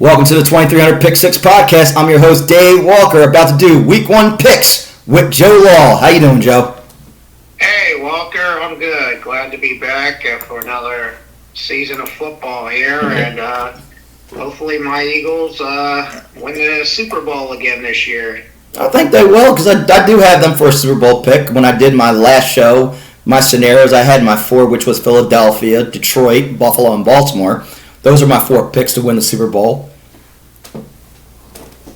Welcome to the 2300 Pick 6 podcast. I'm your host, Dave Walker, about to do Week 1 picks with Joe Law. How you doing, Joe? Hey, Walker. I'm good. Glad to be back for another season of football here, and hopefully my Eagles win the Super Bowl again this year. I think they will, because I do have them for a Super Bowl pick. When I did my last show, my scenarios, I had my four, which was Philadelphia, Detroit, Buffalo, and Baltimore. Those are my four picks to win the Super Bowl.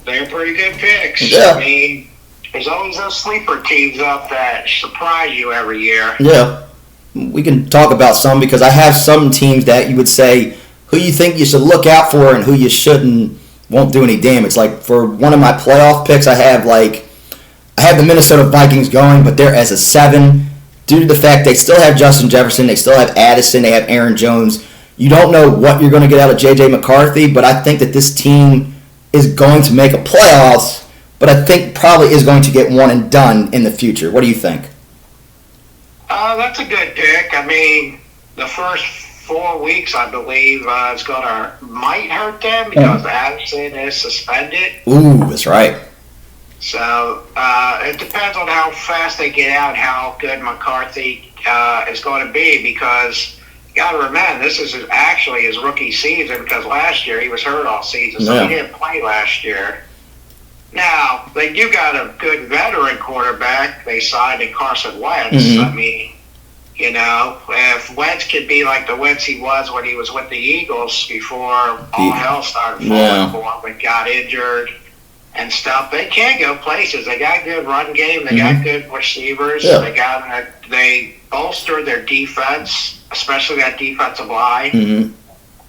They're pretty good picks. Yeah. I mean, there's always those sleeper teams up that surprise you every year. Yeah. We can talk about some, because I have some teams that you would say who you think you should look out for and who you shouldn't, won't do any damage. Like, for one of my playoff picks, I have the Minnesota Vikings going, but they're as a 7 due to the fact they still have Justin Jefferson, they still have Addison, they have Aaron Jones. You don't know what you're going to get out of J.J. McCarthy, but I think that this team is going to make a playoffs, but I think probably is going to get one and done in the future. What do you think? That's a good pick. I mean, the first 4 weeks, I believe, might hurt them because Addison is suspended. Ooh, that's right. So it depends on how fast they get out, how good McCarthy is going to be, because you got to remember, this is actually his rookie season, because last year he was hurt all season, so he didn't play last year. Now, they do got a good veteran quarterback. They signed in Carson Wentz. Mm-hmm. I mean, you know, if Wentz could be like the Wentz he was when he was with the Eagles before all hell started falling for him and got injured and stuff, they can go places. They got good run game. They got good receivers. Yeah. They bolstered their defense, especially that defensive line.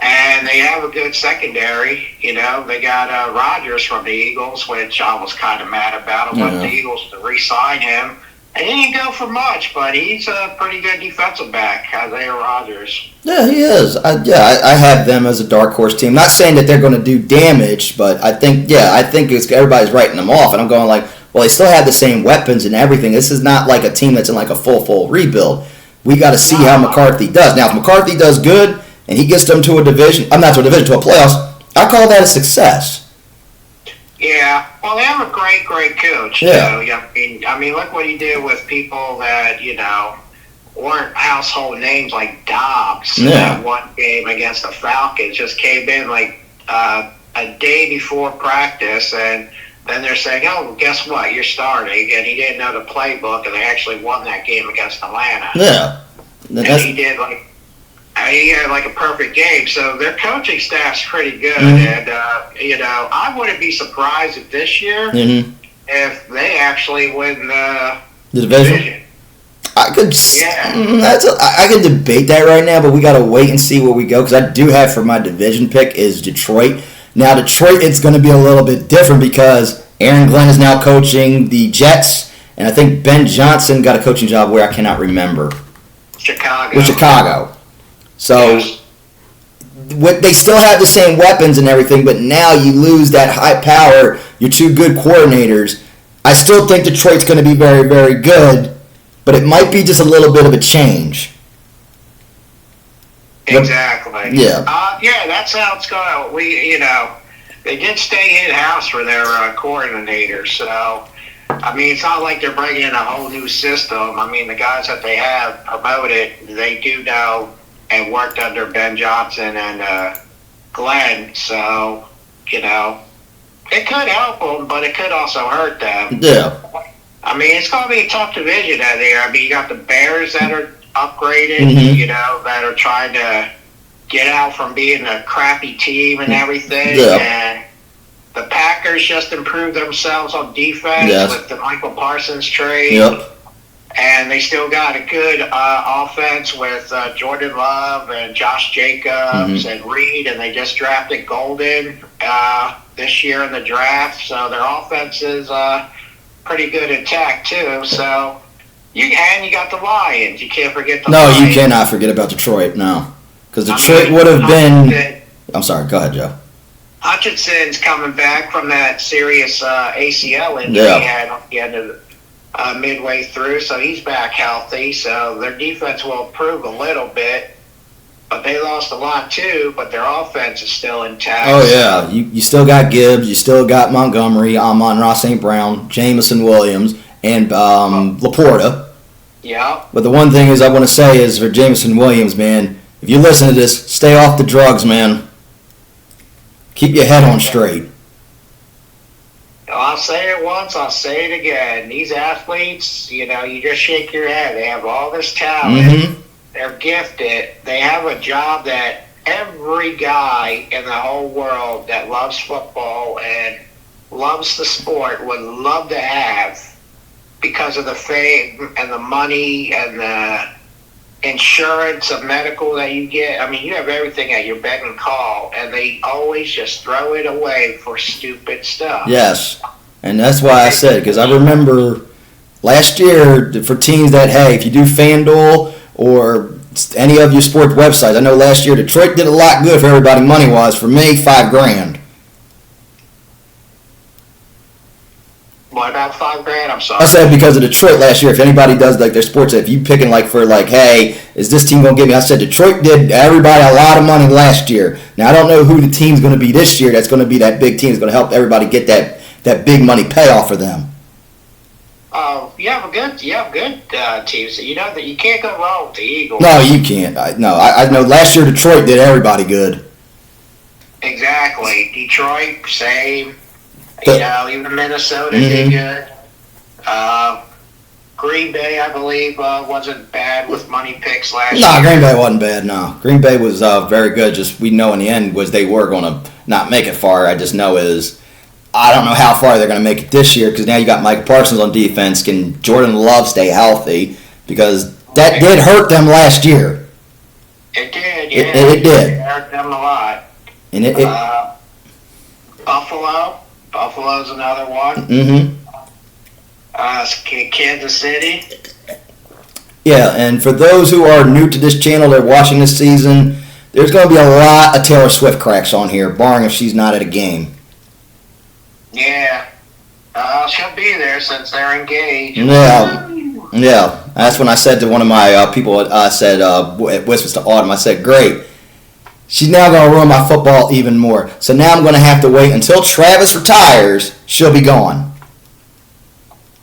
And they have a good secondary. You know, they got Rodgers from the Eagles, which I was kind of mad about. I want the Eagles to re-sign him. And he didn't go for much, but he's a pretty good defensive back, Isaiah Rodgers. Yeah, he is. I have them as a dark horse team. Not saying that they're going to do damage, but I think it's, everybody's writing them off. And I'm going like, well, they still have the same weapons and everything. This is not like a team that's in like a full rebuild. We got to see how McCarthy does. Now, if McCarthy does good and he gets them to a playoffs, I call that a success. Yeah, well, they have a great coach. Yeah. I mean, look what he did with people that, you know, weren't household names like Dobbs. That one game against the Falcons just came in like a day before practice, and then they're saying, oh, guess what, you're starting. And he didn't know the playbook, and they actually won that game against Atlanta. Yeah. And he had like a perfect game. So their coaching staff's pretty good. And, you know, I wouldn't be surprised if this year, if they actually win the division. I could debate that right now, but we got to wait and see where we go, because I do have for my division pick is Detroit. Now, Detroit, it's going to be a little bit different because Aaron Glenn is now coaching the Jets, and I think Ben Johnson got a coaching job where I cannot remember. Chicago. So they still have the same weapons and everything, but now you lose that high power, your two good coordinators. I still think Detroit's going to be very, very good, but it might be just a little bit of a change. Exactly. Yeah. That's how it's going. They did stay in-house for their coordinators, so I mean, it's not like they're bringing in a whole new system. I mean, the guys that they have promoted, they do know and worked under Ben Johnson and Glenn. So, you know, it could help them, but it could also hurt them. Yeah. I mean, it's going to be a tough division out there. I mean, you got the Bears that are upgraded, you know, that are trying to get out from being a crappy team and everything. Yeah. And the Packers just improved themselves on defense with the Michael Parsons trade. Yep. And they still got a good offense with Jordan Love and Josh Jacobs and Reed, and they just drafted Golden this year in the draft. So their offense is pretty good intact too. So you got the Lions. You can't forget the Lions. No, you cannot forget about Detroit. No, because Detroit would have been. I'm sorry. Go ahead, Joe. Hutchinson's coming back from that serious ACL injury he had at the end of midway through, so he's back healthy. So their defense will improve a little bit. but they lost a lot too. But their offense is still intact. Oh yeah, you still got Gibbs, you still got Montgomery, Amon-Ra St. Brown, Jamison Williams, and Laporta. Yeah. But the one thing is I want to say is for Jamison Williams, man, if you listen to this, stay off the drugs, man. Keep your head on straight. I'll say it once, I'll say it again. These athletes, you just shake your head. They have all this talent. Mm-hmm. They're gifted. They have a job that every guy in the whole world that loves football and loves the sport would love to have because of the fame and the money and the insurance of medical that you get. I mean, you have everything at your beck and call, and they always just throw it away for stupid stuff. Yes, and that's why I said, because I remember last year for teams that, hey, if you do FanDuel or any of your sports websites, I know last year Detroit did a lot good for everybody money-wise. For me, $5,000. What about $5,000? I'm sorry. I said because of Detroit last year. If anybody does like their sports, if you picking hey, is this team gonna give me? I said Detroit did everybody a lot of money last year. Now I don't know who the team's gonna be this year. That's gonna be that big team. That's gonna help everybody get that big money payoff for them. You have good teams. You know that you can't go wrong with the Eagles. No, you can't. I know last year Detroit did everybody good. Exactly. Detroit, same. Even Minnesota did good. Green Bay, I believe, wasn't bad with money picks last year. No, Green Bay wasn't bad, no. Green Bay was very good. Just we know in the end was they were going to not make it far. I just know I don't know how far they're going to make it this year because now you got Mike Parsons on defense. Can Jordan Love stay healthy? Because that did hurt them last year. It did, yeah. It did. It hurt them a lot. And Buffalo. Buffalo's another one. Mm-hmm. Kansas City. Yeah, and for those who are new to this channel, they're watching this season, there's going to be a lot of Taylor Swift cracks on here, barring if she's not at a game. Yeah. She'll be there since they're engaged. Yeah. That's when I said to one of my people, I said, at Whispers to Autumn, I said, great. She's now going to ruin my football even more. So now I'm going to have to wait until Travis retires. She'll be gone.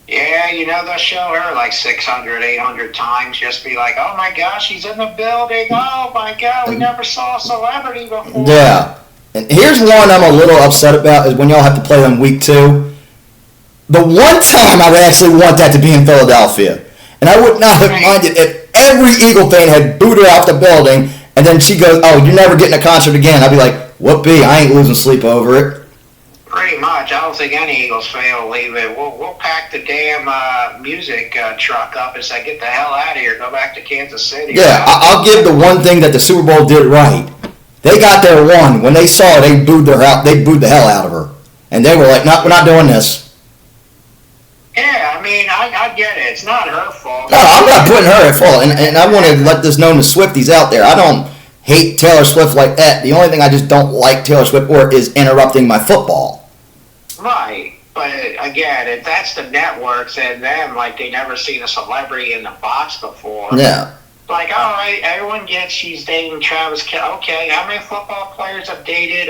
Yeah, they'll show her like 600, 800 times. Just be like, oh my gosh, she's in the building. Oh my God, we never saw a celebrity before. Yeah. And here's one I'm a little upset about is when y'all have to play them week 2. The one time I would actually want that to be in Philadelphia. And I would not have minded if every Eagle fan had booed her out the building. And then she goes, oh, you're never getting a concert again. I'd be like, whoopee, I ain't losing sleep over it. Pretty much. I don't think any Eagles fan will leave it. We'll pack the damn music truck up and say, get the hell out of here. Go back to Kansas City. Yeah, I'll give the one thing that the Super Bowl did right. They got their one. When they saw her, they booed the hell out of her. And they were like, no, we're not doing this. Yeah, I mean, I get it. It's not her fault. No, I'm not putting her at fault. And I want to let this known to Swifties out there. I don't hate Taylor Swift like that. The only thing I just don't like Taylor Swift for is interrupting my football. Right. But again, if that's the networks and them, like they never seen a celebrity in the box before. Yeah. Like, all right, everyone gets she's dating Travis Kelce. Okay, how many football players have dated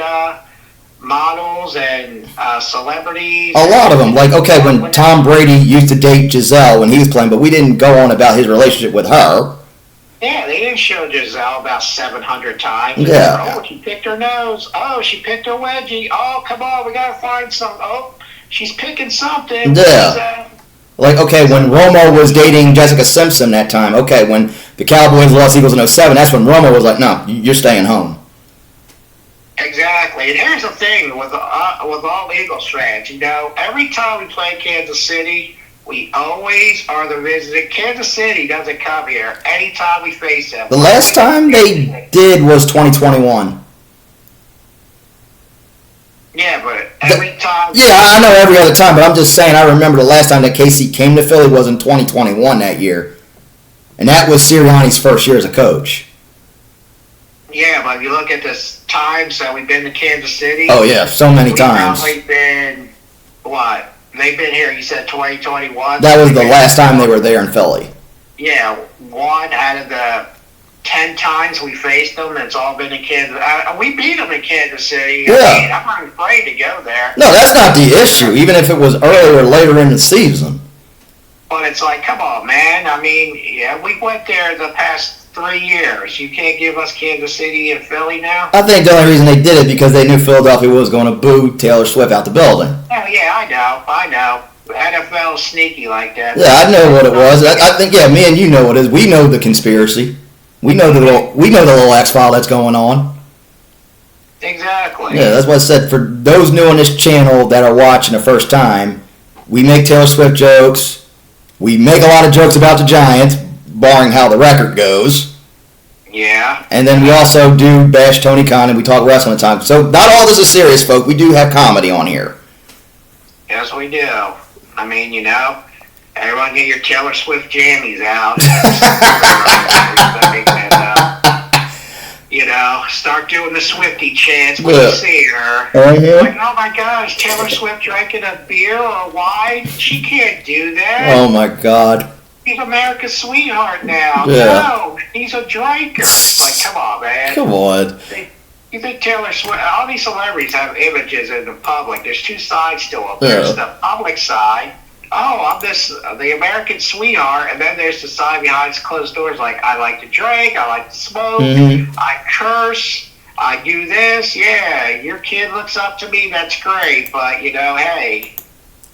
models and celebrities? A lot of them. Like, okay, when Tom Brady used to date Giselle when he was playing, but we didn't go on about his relationship with her. Yeah, they didn't show Giselle about 700 times. Yeah. Oh, she picked her nose. Oh, she picked her wedgie. Oh, come on, we got to find some. Oh, she's picking something. Yeah. Like, okay, when Romo was dating Jessica Simpson that time, okay, when the Cowboys lost Eagles in 07, that's when Romo was like, no, you're staying home. Exactly. And here's the thing with all Eagles fans, every time we play Kansas City, we always are the visiting. Kansas City doesn't come here anytime we face them. The last time they did was 2021. Yeah, but every time. Yeah, I know every other time, but I'm just saying I remember the last time that KC came to Philly was in 2021 that year. And that was Sirianni's first year as a coach. Yeah, but if you look at the times that we've been to Kansas City. Oh, yeah, so many times. We've probably been, what? They've been here, you said 2021? That was the last time they were there in Philly. Yeah, one out of the 10 times we faced them, and it's all been in Kansas. We beat them in Kansas City. Yeah. I mean, I'm not afraid to go there. No, that's not the issue, even if it was earlier or later in the season. But it's like, come on, man. I mean, yeah, we went there the past 3 years. You can't give us Kansas City and Philly now? I think the only reason they did it because they knew Philadelphia was going to boo Taylor Swift out the building. Oh, yeah, I know. NFL is sneaky like that. Yeah, I know what it was. I think, yeah, me and you know what it is. We know the conspiracy. We know the little X-file that's going on. Exactly. Yeah, that's what I said. For those new on this channel that are watching the first time, we make Taylor Swift jokes. We make a lot of jokes about the Giants, barring how the record goes. Yeah. And then we also do bash Tony Khan and we talk wrestling at times. So not all this is serious, folk. We do have comedy on here. Yes, we do. I mean, you know, everyone get your Taylor Swift jammies out. You know, start doing the Swiftie chants when you see her. Like, oh my gosh, Taylor Swift drinking a beer or wine? She can't do that. Oh my God. He's America's sweetheart now. Yeah. No, he's a drinker. Like, come on, man. Come on. You think Taylor Swift, all these celebrities have images in the public. There's two sides to them. There's the public side. Oh, I'm the American sweetheart. And then there's the side behind closed doors like, I like to drink, I like to smoke, I curse, I do this. Yeah, your kid looks up to me, that's great. But, you know, hey,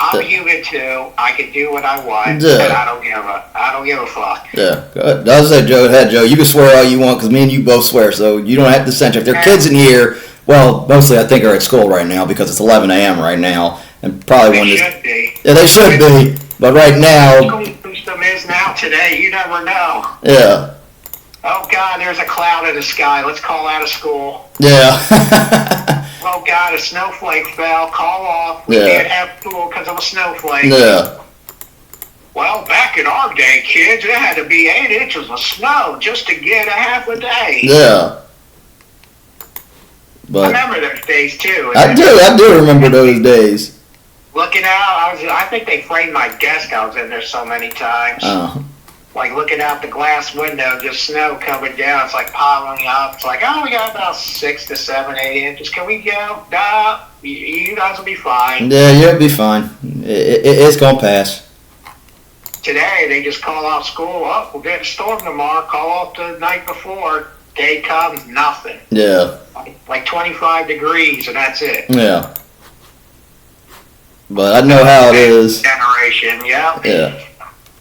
I'm human too. I can do what I want, and I don't give a fuck. Yeah, good. That's it, Joe. Head, Joe. You can swear all you want because me and you both swear, so you don't have to censor. If there are kids in here, well, mostly I think are at school right now because it's 11 a.m. right now, and probably they should be. Yeah, they should be. But right now, system is now today. You never know. Yeah. Oh God, there's a cloud in the sky. Let's call out of school. Yeah. Oh God, a snowflake fell. Call off. We can't have school because of a snowflake. Yeah. Well, back in our day, kids, it had to be 8 inches of snow just to get a half a day. Yeah. But I remember those days too. I do remember those days. Looking out, I think they framed my desk. I was in there so many times. Like looking out the glass window, just snow coming down. It's like piling up. It's like, oh, we got about 6 to 7, 8 inches. Can we go? Nah, you guys will be fine. Yeah, you'll be fine. It's gonna pass. Today they just call off school. Oh, we'll get a storm tomorrow. Call off the night before. Day comes, nothing. Yeah. Like 25 degrees, and that's it. Yeah. But I know how it is. Generation, yeah. Yeah.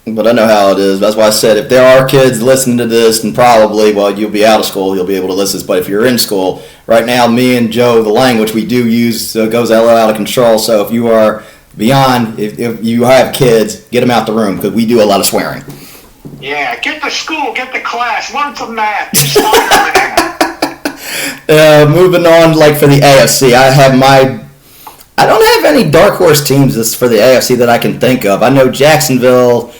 But I know how it is. That's why I said if there are kids listening to this, then probably, well, you'll be out of school, you'll be able to listen. But if you're in school, right now, me and Joe, the language we do use goes a little out of control. So if you are beyond, if you have kids, get them out the room because we do a lot of swearing. Yeah, get to school, get to class, learn some math. Moving on, like for the AFC, I don't have any dark horse teams for the AFC that I can think of. I know Jacksonville.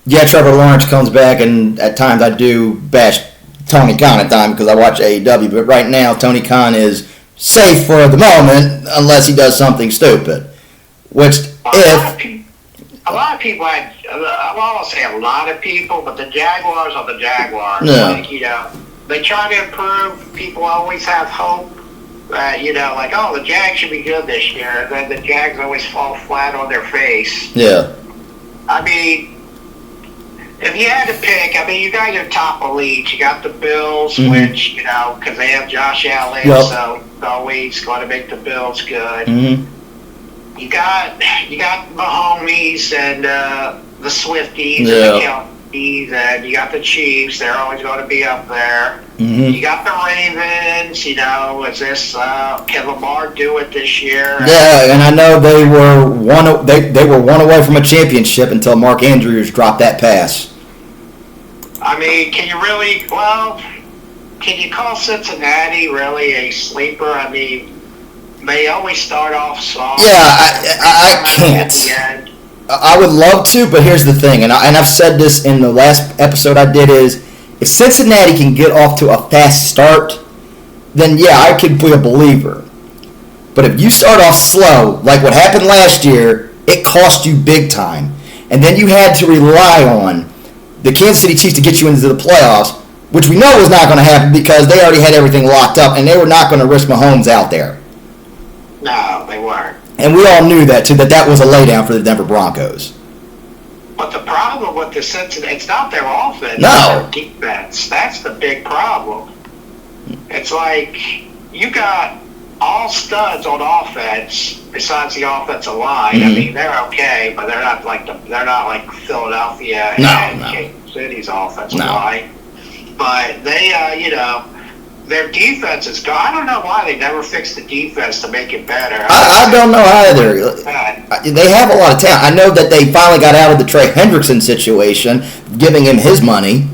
Yeah, Trevor Lawrence comes back, and at times I do bash Tony Khan at times because I watch AEW. But right now, Tony Khan is safe for the moment unless he does something stupid. Which, a lot of people had, I won't say a lot of people, but the Jaguars are the Jaguars. Yeah. Like, you know, they try to improve. People always have hope. You know, like, oh, the Jags should be good this year. And then the Jags always fall flat on their face. Yeah. I mean, if you had to pick, I mean, you got your top elites. You got the Bills, which, you know, because they have Josh Allen, so always going to make the Bills good. You got Mahomes and the Swifties and the Kelce's, and you got the Chiefs. They're always going to be up there. You got the Ravens. You know, can Lamar do it this year? Yeah, and I know they were one away from a championship until Mark Andrews dropped that pass. I mean, can you call Cincinnati really a sleeper? I mean, they always start off soft. Yeah, I can't. I would love to, but here's the thing, and I've said this in the last episode I did, is if Cincinnati can get off to a fast start, then yeah, I could be a believer. But if you start off slow, like what happened last year, it cost you big time. And then you had to rely on the Kansas City Chiefs to get you into the playoffs, which we know was not going to happen because they already had everything locked up and they were not going to risk Mahomes out there. No, they weren't. And we all knew that, too, that was a laydown for the Denver Broncos. But the problem with the Cincinnati, it's not their offense, No. it's their defense. That's the big problem. It's like you got all studs on offense besides the offensive line. I mean, they're okay, but they're not like Philadelphia and Kansas City's offensive line. But they, their defense is good. I don't know why they never fixed the defense to make it better. I don't know either. They have a lot of talent. I know that they finally got out of the Trey Hendrickson situation, giving him his money.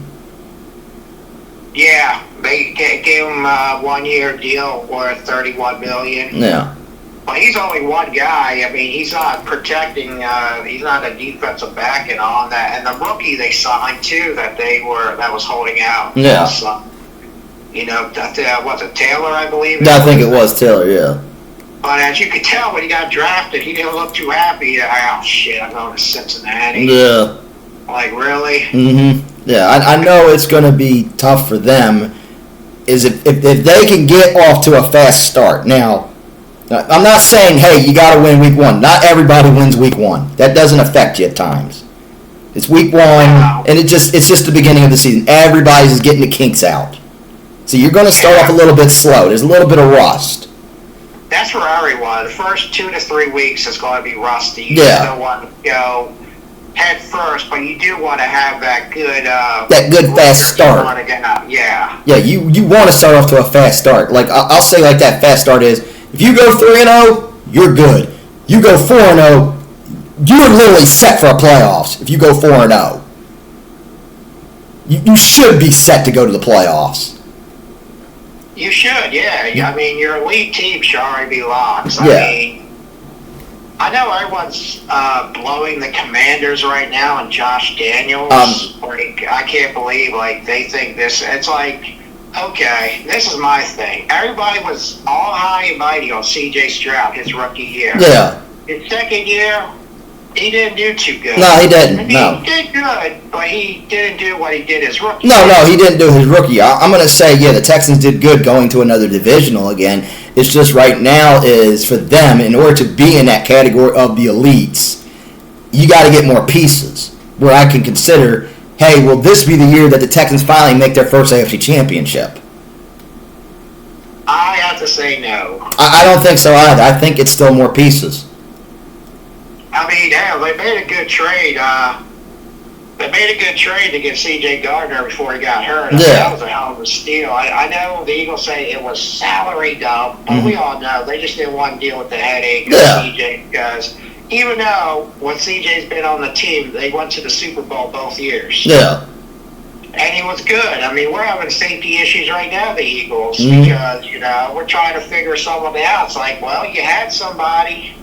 Yeah, they gave him a 1-year deal worth $31 million. Yeah. But he's only one guy. I mean, he's not protecting. He's not a defensive back and all that. And the rookie they signed too, that was holding out. Yeah. Was it Taylor? I believe. I think it was Taylor. Yeah. But as you could tell when he got drafted, he didn't look too happy. Oh shit! I'm going to Cincinnati. Yeah. Like really? Mm-hmm. Yeah, I know it's going to be tough for them. Is if they can get off to a fast start now. I'm not saying, hey, you got to win week 1. Not everybody wins week 1. That doesn't affect you at times. It's week 1, and it's just the beginning of the season. Everybody's just getting the kinks out. So you're going to start off a little bit slow. There's a little bit of rust. That's where everyone. The first 2 to 3 weeks is going to be rusty. You don't want to go head first, but you do want to have that good fast start. Yeah. Yeah, you want to start off to a fast start. Like I'll say, like that fast start is. If you go 3-0, you're good. You go 4-0, you're literally set for a playoffs. If you go 4-0, you should be set to go to the playoffs. You should, yeah. I mean, your elite team should already be locked. I mean, I know everyone's blowing the Commanders right now and Josh Daniels. I can't believe they think this. It's like. Okay, this is my thing. Everybody was all high and mighty on C.J. Stroud his rookie year. Yeah. His second year, he didn't do too good. No, he didn't. He did good, but he didn't do what he did his rookie year. No, he didn't do his rookie year. I'm going to say, the Texans did good going to another divisional again. It's just right now is for them, in order to be in that category of the elites, you got to get more pieces where I can consider... Hey, will this be the year that the Texans finally make their first AFC championship? I have to say no. I don't think so either. I think it's still more pieces. I mean, hell, they made a good trade. They made a good trade to get C.J. Gardner before he got hurt. That was a hell of a steal. I know the Eagles say it was salary dump, but we all know they just didn't want to deal with the headache of C.J. because... Even though when CJ's been on the team, they went to the Super Bowl both years. Yeah. And he was good. I mean, we're having safety issues right now, the Eagles, because, we're trying to figure someone out. It's like, well, you had somebody,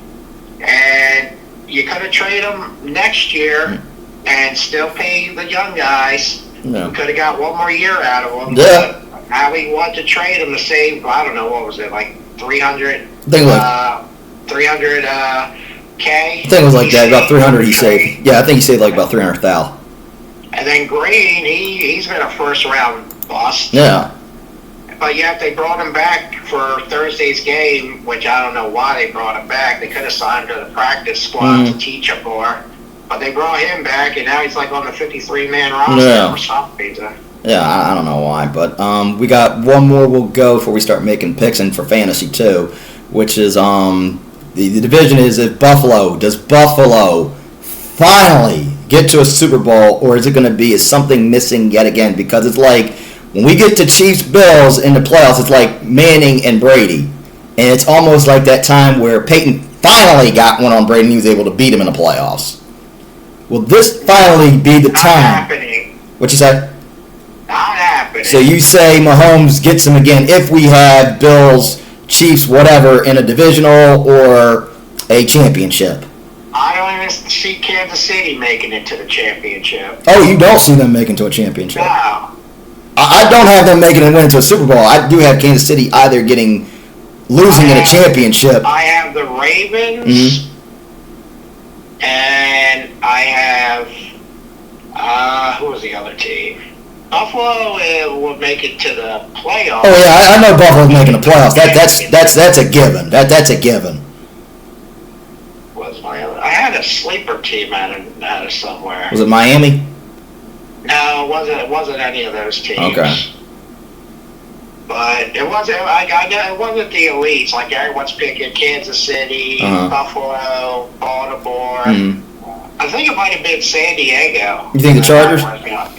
and you could have traded them next year and still pay the young guys. No. You could have got one more year out of them. Yeah. How we want to trade them to save, I don't know, what was it, like 300? 300 K. I think it was like that, about 300 he saved. Yeah, I think he saved like about 300,000. And then Green, he's been a first round bust. Yeah. But yet they brought him back for Thursday's game, which I don't know why they brought him back. They could have signed him to the practice squad to teach him more. But they brought him back, and now he's like on the 53-man roster for some reason. Yeah, I don't know why. But we got one more we'll go before we start making picks, and for fantasy too, which is the division is Buffalo. Does Buffalo finally get to a Super Bowl, or is it going to be something missing yet again? Because it's like when we get to Chiefs-Bills in the playoffs, it's like Manning and Brady. And it's almost like that time where Peyton finally got one on Brady and he was able to beat him in the playoffs. Will this finally be the time? Not happening. What you say? Not happening. So you say Mahomes gets him again if we have Bills, Chiefs, whatever, in a divisional or a championship? I don't even see Kansas City making it to the championship. Oh, you don't see them making it to a championship? No. I don't have them making it win into a Super Bowl. I do have Kansas City either losing in a championship. I have the Ravens, and I have who was the other team? Buffalo will make it to the playoffs. Oh yeah, I know Buffalo's making the playoffs. That's a given. That's a given. I had a sleeper team out of somewhere. Was it Miami? No, it wasn't any of those teams. Okay. But it wasn't. I know it wasn't the elites. Like everyone's picking Kansas City, Buffalo, Baltimore. Mm-hmm. I think it might have been San Diego. You think the Chargers?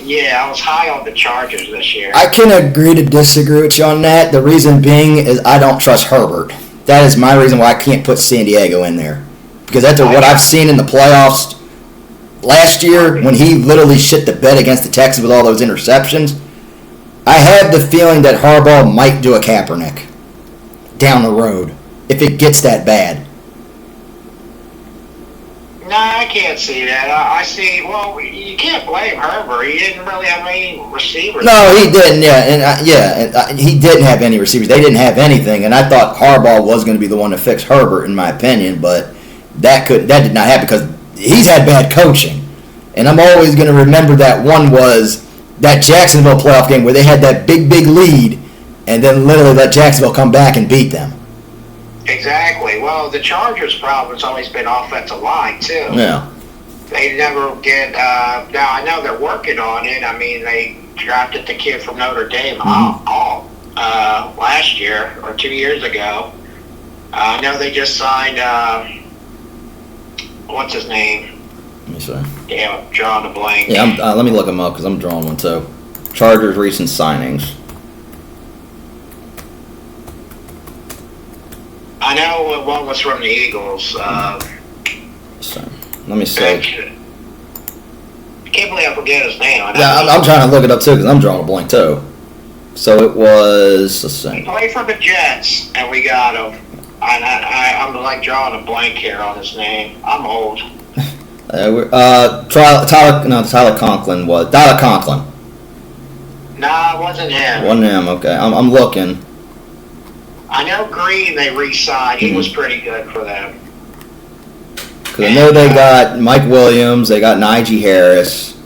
Yeah, I was high on the Chargers this year. I can agree to disagree with you on that. The reason being is I don't trust Herbert. That is my reason why I can't put San Diego in there. Because after what I've seen in the playoffs last year, when he literally shit the bed against the Texans with all those interceptions, I have the feeling that Harbaugh might do a Kaepernick down the road if it gets that bad. No, I can't see that. I see. Well, you can't blame Herbert. He didn't really have any receivers. No, he didn't. He didn't have any receivers. They didn't have anything, and I thought Harbaugh was going to be the one to fix Herbert, in my opinion. But that did not happen because he's had bad coaching, and I'm always going to remember that one was that Jacksonville playoff game where they had that big lead, and then literally let Jacksonville come back and beat them. Exactly. Well, the Chargers' problem has always been offensive line, too. Yeah. They never get, now I know they're working on it. I mean, they drafted the kid from Notre Dame last year or 2 years ago. I know they just signed, what's his name? Let me see. Damn, I'm drawing a blank. Yeah, let me look him up because I'm drawing one too. Chargers recent signings. I know one was from the Eagles. So, let me see. I can't believe I forget his name. Yeah, I'm trying to look it up too because I'm drawing a blank too. So it was, let's see. He played for the Jets, and we got him. I'm like drawing a blank here on his name. I'm old. Tyler Conklin was. Tyler Conklin. Nah, it wasn't him. Wasn't him, okay. I'm looking. I know Green they re-signed. He was pretty good for them. Because I know they got Mike Williams, they got Najee Harris.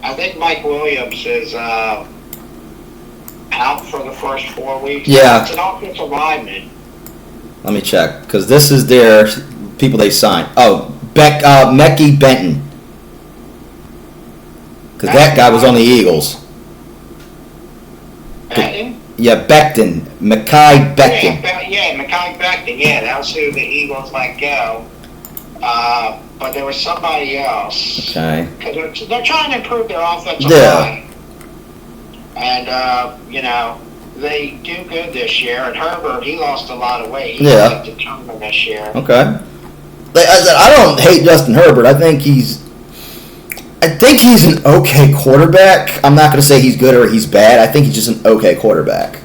I think Mike Williams is out for the first 4 weeks. Yeah. It's an offensive lineman. Let me check, because this is their people they signed. Oh, Mekhi Benton. Because that guy was on the Eagles. Becton? Yeah, Becton. Mekhi Becton. Mekhi Becton. Yeah, that was who the Eagles let go. But there was somebody else. Okay. Because they're trying to improve their offensive line. And, they do good this year. And Herbert, he lost a lot of weight. He's determined this year. Okay. I don't hate Justin Herbert. I think he's an okay quarterback. I'm not going to say he's good or he's bad. I think he's just an okay quarterback.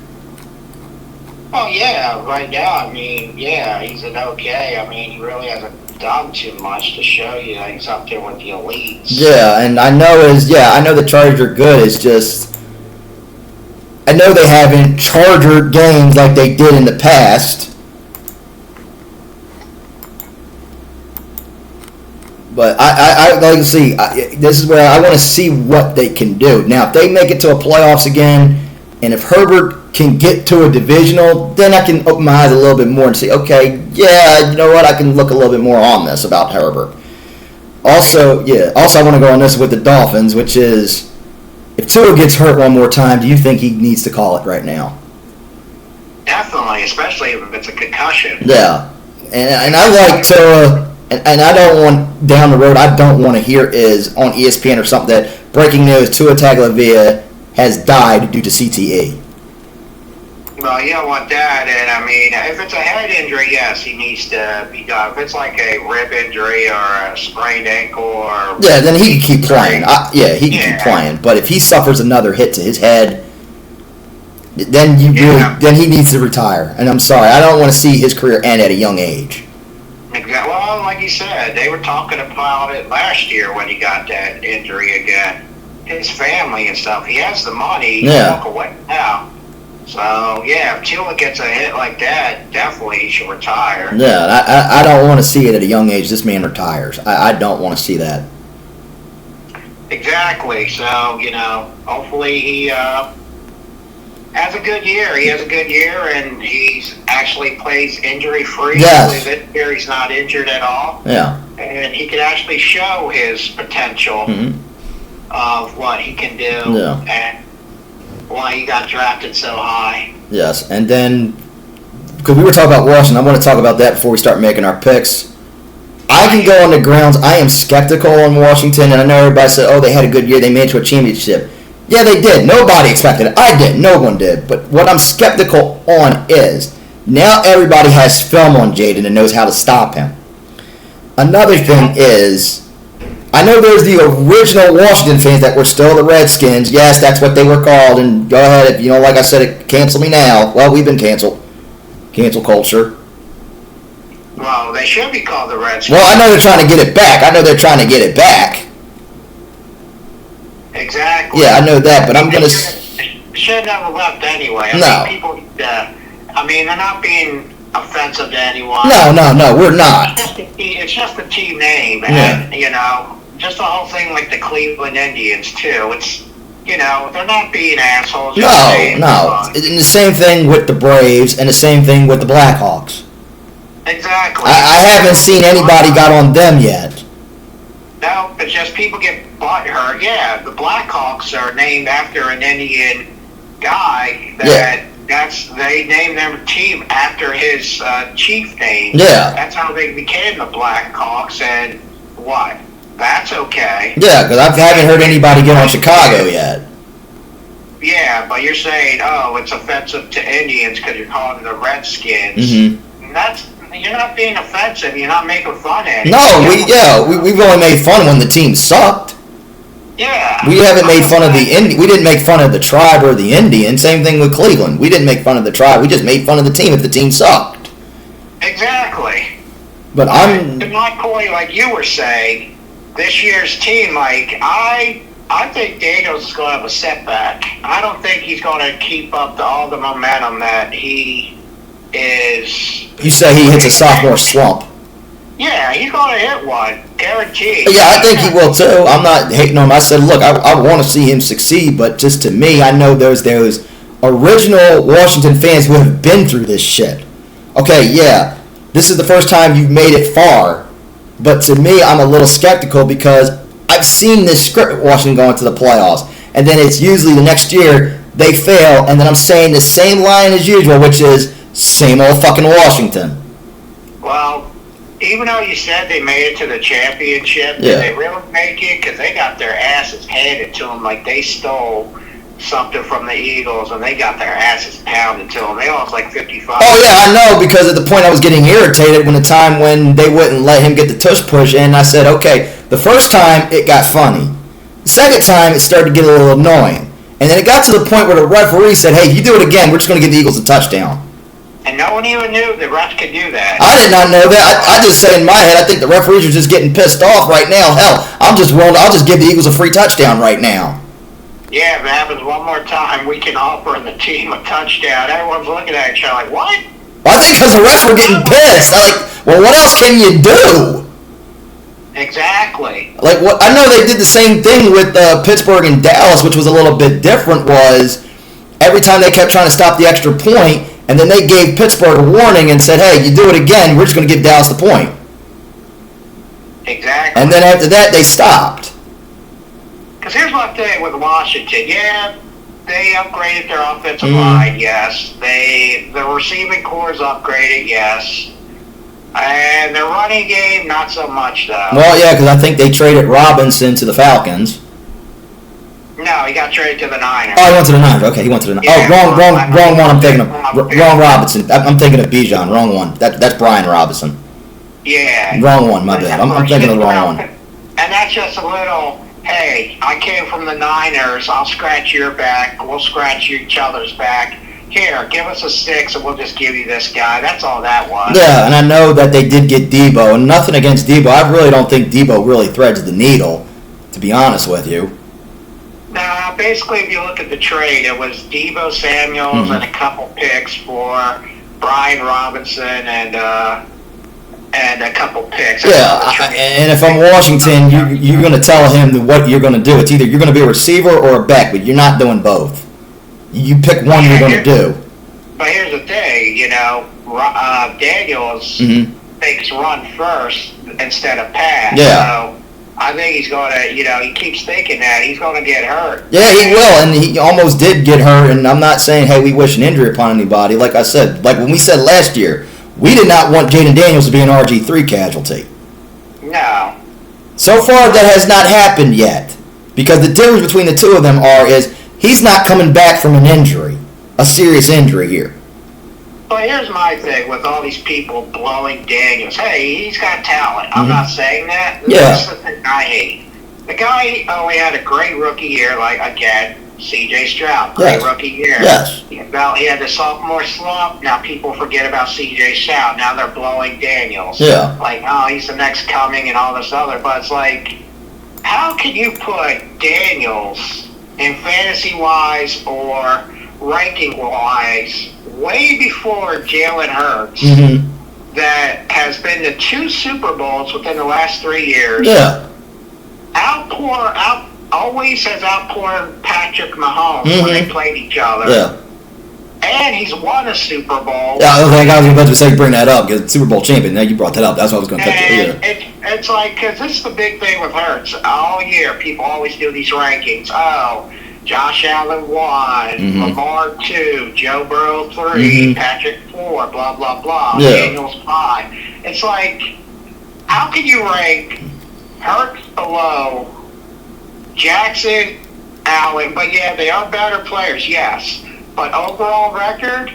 Oh, yeah. Right now, I mean, yeah, he's an okay. I mean, he really hasn't done too much to show you that he's up there with the elites. Yeah, and I know the Chargers are good. It's just, I know they haven't Charger games like they did in the past. But I like to see. This is where I want to see what they can do. Now, if they make it to a playoffs again, and if Herbert can get to a divisional, then I can open my eyes a little bit more and say, okay, yeah, you know what? I can look a little bit more on this about Herbert. Also, I want to go on this with the Dolphins, which is, if Tua gets hurt one more time, do you think he needs to call it right now? Definitely, especially if it's a concussion. Yeah, and I like Tua. And I don't want, down the road, I don't want to hear is on ESPN or something that breaking news, Tua Tagovailoa has died due to CTE. Well, you don't want that. And, I mean, if it's a head injury, yes, he needs to be done. If it's like a rib injury or a sprained ankle or... Yeah, then he can keep playing. He can keep playing. But if he suffers another hit to his head, then then he needs to retire. And I'm sorry, I don't want to see his career end at a young age. Exactly. Well, like you said, they were talking about it last year when he got that injury again. His family and stuff. He has the money to walk away now. So, yeah, if Tua gets a hit like that, definitely he should retire. Yeah, I don't want to see it at a young age. This man retires. I don't want to see that. Exactly. So, hopefully he has a good year. He has a good year, and he's actually plays injury-free. Yes. This year he's not injured at all. Yeah. And he can actually show his potential of what he can do and why he got drafted so high. Yes, and then, because we were talking about Washington, I want to talk about that before we start making our picks. I can go on the grounds. I am skeptical on Washington, and I know everybody said, oh, they had a good year. They made it to a championship. Yeah, they did. Nobody expected it. I did. No one did. But what I'm skeptical on is now everybody has film on Jaden and knows how to stop him. Another thing is, I know there's the original Washington fans that were still the Redskins. Yes, that's what they were called. And go ahead, if you don't like I said it, cancel me now. Well, we've been canceled. Cancel culture. Well, they should be called the Redskins. Well, I know they're trying to get it back. Exactly. Yeah, I know that, but I'm going to... Should never left anyway. People, they're not being offensive to anyone. No, we're not. It's just a team name, and, just the whole thing like the Cleveland Indians, too. It's, they're not being assholes. No. And the same thing with the Braves and the same thing with the Blackhawks. Exactly. I haven't seen anybody got on them yet. No, it's just people get butthurt. Yeah, the Blackhawks are named after an Indian guy they named their team after his chief name. Yeah. That's how they became the Blackhawks, and what? That's okay. Yeah, because I haven't heard anybody get on Chicago yet. Yeah, but you're saying, oh, it's offensive to Indians because you're calling them the Redskins. Mm-hmm. You're not being offensive. You're not making fun of it. No, we've only made fun when the team sucked. Yeah. We haven't made fun of we didn't make fun of the Tribe or the Indian. Same thing with Cleveland. We didn't make fun of the Tribe. We just made fun of the team if the team sucked. Exactly. But to my point, like you were saying, this year's team, like I think Daniels is going to have a setback. I don't think he's going to keep up all the momentum that he is. You say he hits a sophomore slump. Yeah, he's going to hit one, guaranteed. Yeah, I think he will too. I'm not hating on him. I said, look, I want to see him succeed, but just to me, I know there's original Washington fans who have been through this shit. Okay, yeah, this is the first time you've made it far, but to me, I'm a little skeptical because I've seen this script with Washington going to the playoffs, and then it's usually the next year they fail, and then I'm saying the same line as usual, which is same old fucking Washington. Well, even though you said they made it to the championship, did they really make it? Because they got their asses handed to them like they stole something from the Eagles, and they got their asses pounded to them. They lost like 55. Oh, yeah, I know, because at the point I was getting irritated when the time when they wouldn't let him get the tush push in, I said, okay, the first time it got funny. The second time it started to get a little annoying. And then it got to the point where the referee said, hey, if you do it again, we're just going to give the Eagles a touchdown. And no one even knew the refs could do that. I did not know that. I just say in my head, I think the referees are just getting pissed off right now. Hell, I'll just give the Eagles a free touchdown right now. Yeah, if it happens one more time, we can offer the team a touchdown. Everyone's looking at each other like, what? Well, I think because the refs were getting pissed. Like, well, what else can you do? Exactly. Like, what I know they did the same thing with Pittsburgh and Dallas, which was a little bit different, was every time they kept trying to stop the extra point, and then they gave Pittsburgh a warning and said, hey, you do it again, we're just going to give Dallas the point. Exactly. And then after that, they stopped. Because here's my thing with Washington. Yeah, they upgraded their offensive line, yes. The receiving core is upgraded, yes. And their running game, not so much, though. Well, yeah, because I think they traded Robinson to the Falcons. No, he got traded to the Niners. Oh, he went to the Niners. Okay, he went to the Niners. Yeah, wrong one. I'm thinking of wrong Robinson. I'm thinking of Bijan. Wrong one. That's Brian Robinson. Yeah. Wrong one. My bad. I'm thinking of the wrong one. And that's just a little. Hey, I came from the Niners. I'll scratch your back. We'll scratch each other's back. Here, give us a six, and we'll just give you this guy. That's all that was. Yeah, and I know that they did get Debo, and nothing against Debo. I really don't think Debo really threads the needle, to be honest with you. Nah, basically, if you look at the trade, it was Debo Samuels and a couple picks for Brian Robinson and and a couple picks. And if I'm Washington, you're going to tell him what you're going to do. It's either you're going to be a receiver or a back, but you're not doing both. You pick one you're going to do. But here's the thing, Daniels thinks run first instead of pass. Yeah. So I think he's going to, he keeps thinking that he's going to get hurt. Yeah, he will, and he almost did get hurt. And I'm not saying, hey, we wish an injury upon anybody. Like I said, like when we said last year, we did not want Jaden Daniels to be an RG3 casualty. No. So far, that has not happened yet. Because the difference between the two of them is he's not coming back from an injury, a serious injury here. But here's my thing with all these people blowing Daniels. Hey, he's got talent. I'm not saying that. Yeah. That's the thing I hate. The guy only had a great rookie year, like, again, C.J. Stroud. Great rookie year. Yes. He had the sophomore slump. Now people forget about C.J. Stroud. Now they're blowing Daniels. Yeah. Like, oh, he's the next coming and all this other. But it's like, how can you put Daniels in fantasy-wise or ranking-wise way before Jalen Hurts that has been to 2 Super Bowls within the last 3 years? Yeah. Always has outpoured Patrick Mahomes when they played each other. Yeah. And he's won a Super Bowl. Yeah, I was about to say bring that up because Super Bowl champion. Now you brought that up. That's what I was going to touch. It's like, because this is the big thing with Hurts. All year, people always do these rankings. Oh, Josh Allen 1, Lamar 2, Joe Burrow 3, Patrick 4, blah, blah, blah, Daniels 5. It's like, how can you rank Hurts below Jackson, Allen? But yeah, they are better players, yes. But overall record,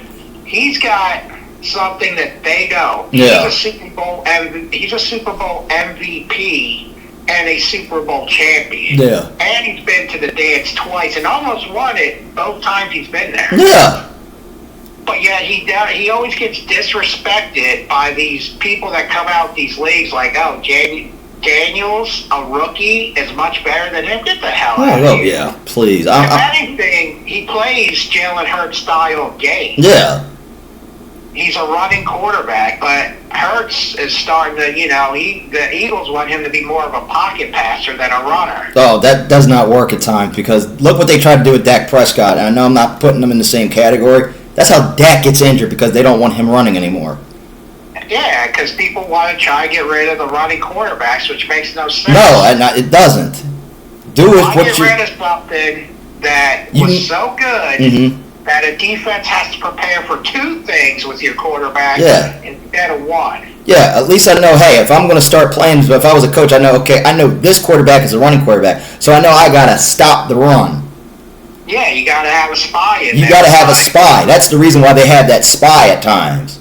he's got something that they don't. Yeah. He's a Super Bowl MVP and a Super Bowl champion. Yeah. And he's been to the dance twice and almost won it both times he's been there. Yeah. But yet he always gets disrespected by these people that come out these leagues like, oh, Daniels, a rookie, is much better than him. Get the hell out of here. Yeah, please. If anything, he plays Jalen Hurts style of game. Yeah. He's a running quarterback, but Hurts is starting to, the Eagles want him to be more of a pocket passer than a runner. Oh, that does not work at times because look what they tried to do with Dak Prescott. And I know I'm not putting them in the same category. That's how Dak gets injured because they don't want him running anymore. Yeah, because people want to try to get rid of the running quarterbacks, which makes no sense. No, it doesn't. Get rid of something that was so good that a defense has to prepare for 2 things with your quarterback instead of 1. Yeah, at least I know, hey, if I'm going to start playing, if I was a coach, I know this quarterback is a running quarterback, so I know I got to stop the run. Yeah, you got to have a spy in there. You got to have a spy. That's the reason why they have that spy at times.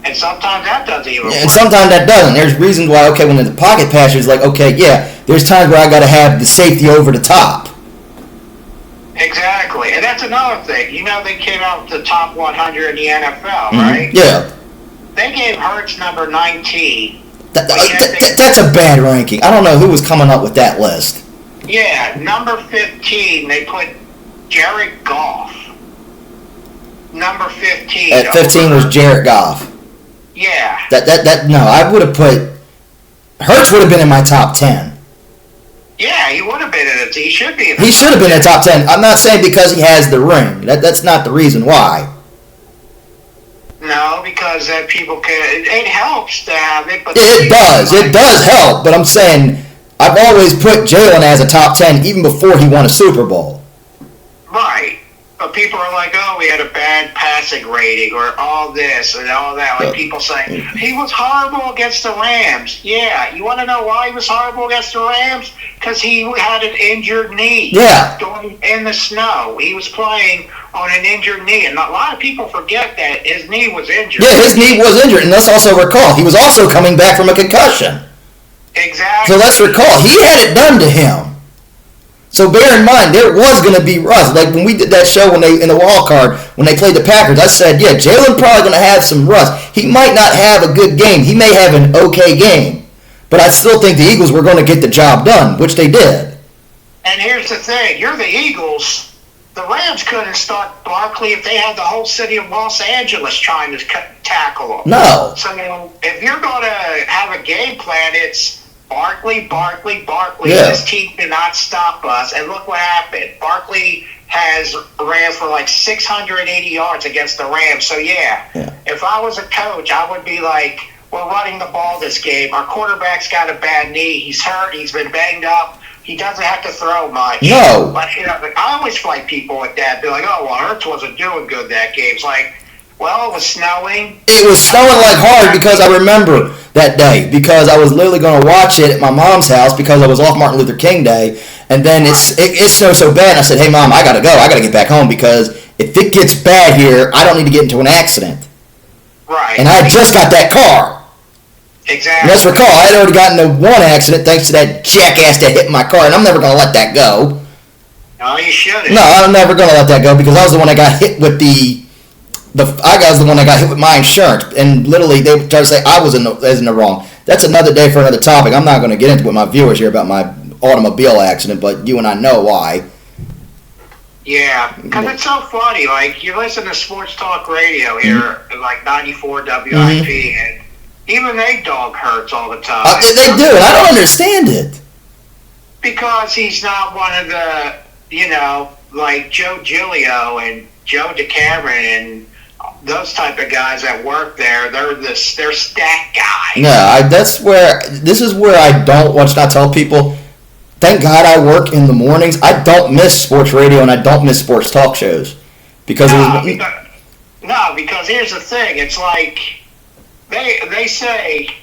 And sometimes that doesn't even work. And sometimes that doesn't. There's reasons why, when the pocket passer is like, there's times where I got to have the safety over the top. Exactly. And that's another thing. They came out with the top 100 in the NFL, right? Yeah. They gave Hurts number 19. That's a bad ranking. I don't know who was coming up with that list. Yeah, number 15, they put Jared Goff. Number 15. At 15 was Jared Goff. Yeah. No, I would have put Hurts would have been in my top 10. Yeah, he would have been in it. He should be in He should have been in the top 10. I'm not saying because he has the ring. That's not the reason why. No, because then people can. It helps to have it, but it does help. But I'm saying I've always put Jalen as a top 10 even before he won a Super Bowl. Right. But people are like, oh, we had a bad passing rating or all this and all that. Like people say, he was horrible against the Rams. Yeah, you want to know why he was horrible against the Rams? Because he had an injured knee. Yeah. In the snow. He was playing on an injured knee. And a lot of people forget that his knee was injured. Yeah, his knee was injured. And let's also recall, he was also coming back from a concussion. Exactly. So let's recall, he had it done to him. So bear in mind, there was going to be rust. Like when we did that show in the wild card, when they played the Packers, I said, yeah, Jalen probably going to have some rust. He might not have a good game. He may have an okay game. But I still think the Eagles were going to get the job done, which they did. And here's the thing. You're the Eagles. the Rams couldn't start Barkley if they had the whole city of Los Angeles trying to tackle him. No. So if you're going to have a game plan, it's Barkley. Yeah. This team cannot stop us. And look what happened. Barkley has ran for like 680 yards against the Rams. So, yeah, if I was a coach, I would be like, we're running the ball this game. Our quarterback's got a bad knee. He's hurt. He's been banged up. He doesn't have to throw much. No. But, I always fight people with that. Be like, oh, well, Hurts wasn't doing good that game. It's like, well, it was snowing. It was snowing like hard because I remember that day because I was literally going to watch it at my mom's house because I was off Martin Luther King Day. And then it snowed so bad. And I said, hey, Mom, I got to go. I got to get back home because if it gets bad here, I don't need to get into an accident. Right. And I had just got that car. Exactly. Let's recall, I had already gotten into one accident thanks to that jackass that hit my car, and I'm never going to let that go. No, you shouldn't. No, I'm never going to let that go because I was the one that got hit with I was the one that got hit with my insurance, and literally they tried to say I was in the wrong. That's another day for another topic. I'm not going to get into with my viewers here about my automobile accident, but you and I know why. Yeah, because it's so funny. Like, you listen to sports talk radio here, like 94 WIP, and even they dog Hurts all the time. They do, and I don't understand it. Because he's not one of the, like Joe Giglio and Joe DeCameron and those type of guys that work there. They're stat guys. Yeah, this is where I don't want to tell people. Thank God I work in the mornings. I don't miss sports radio and I don't miss sports talk shows because here's the thing. It's like they say,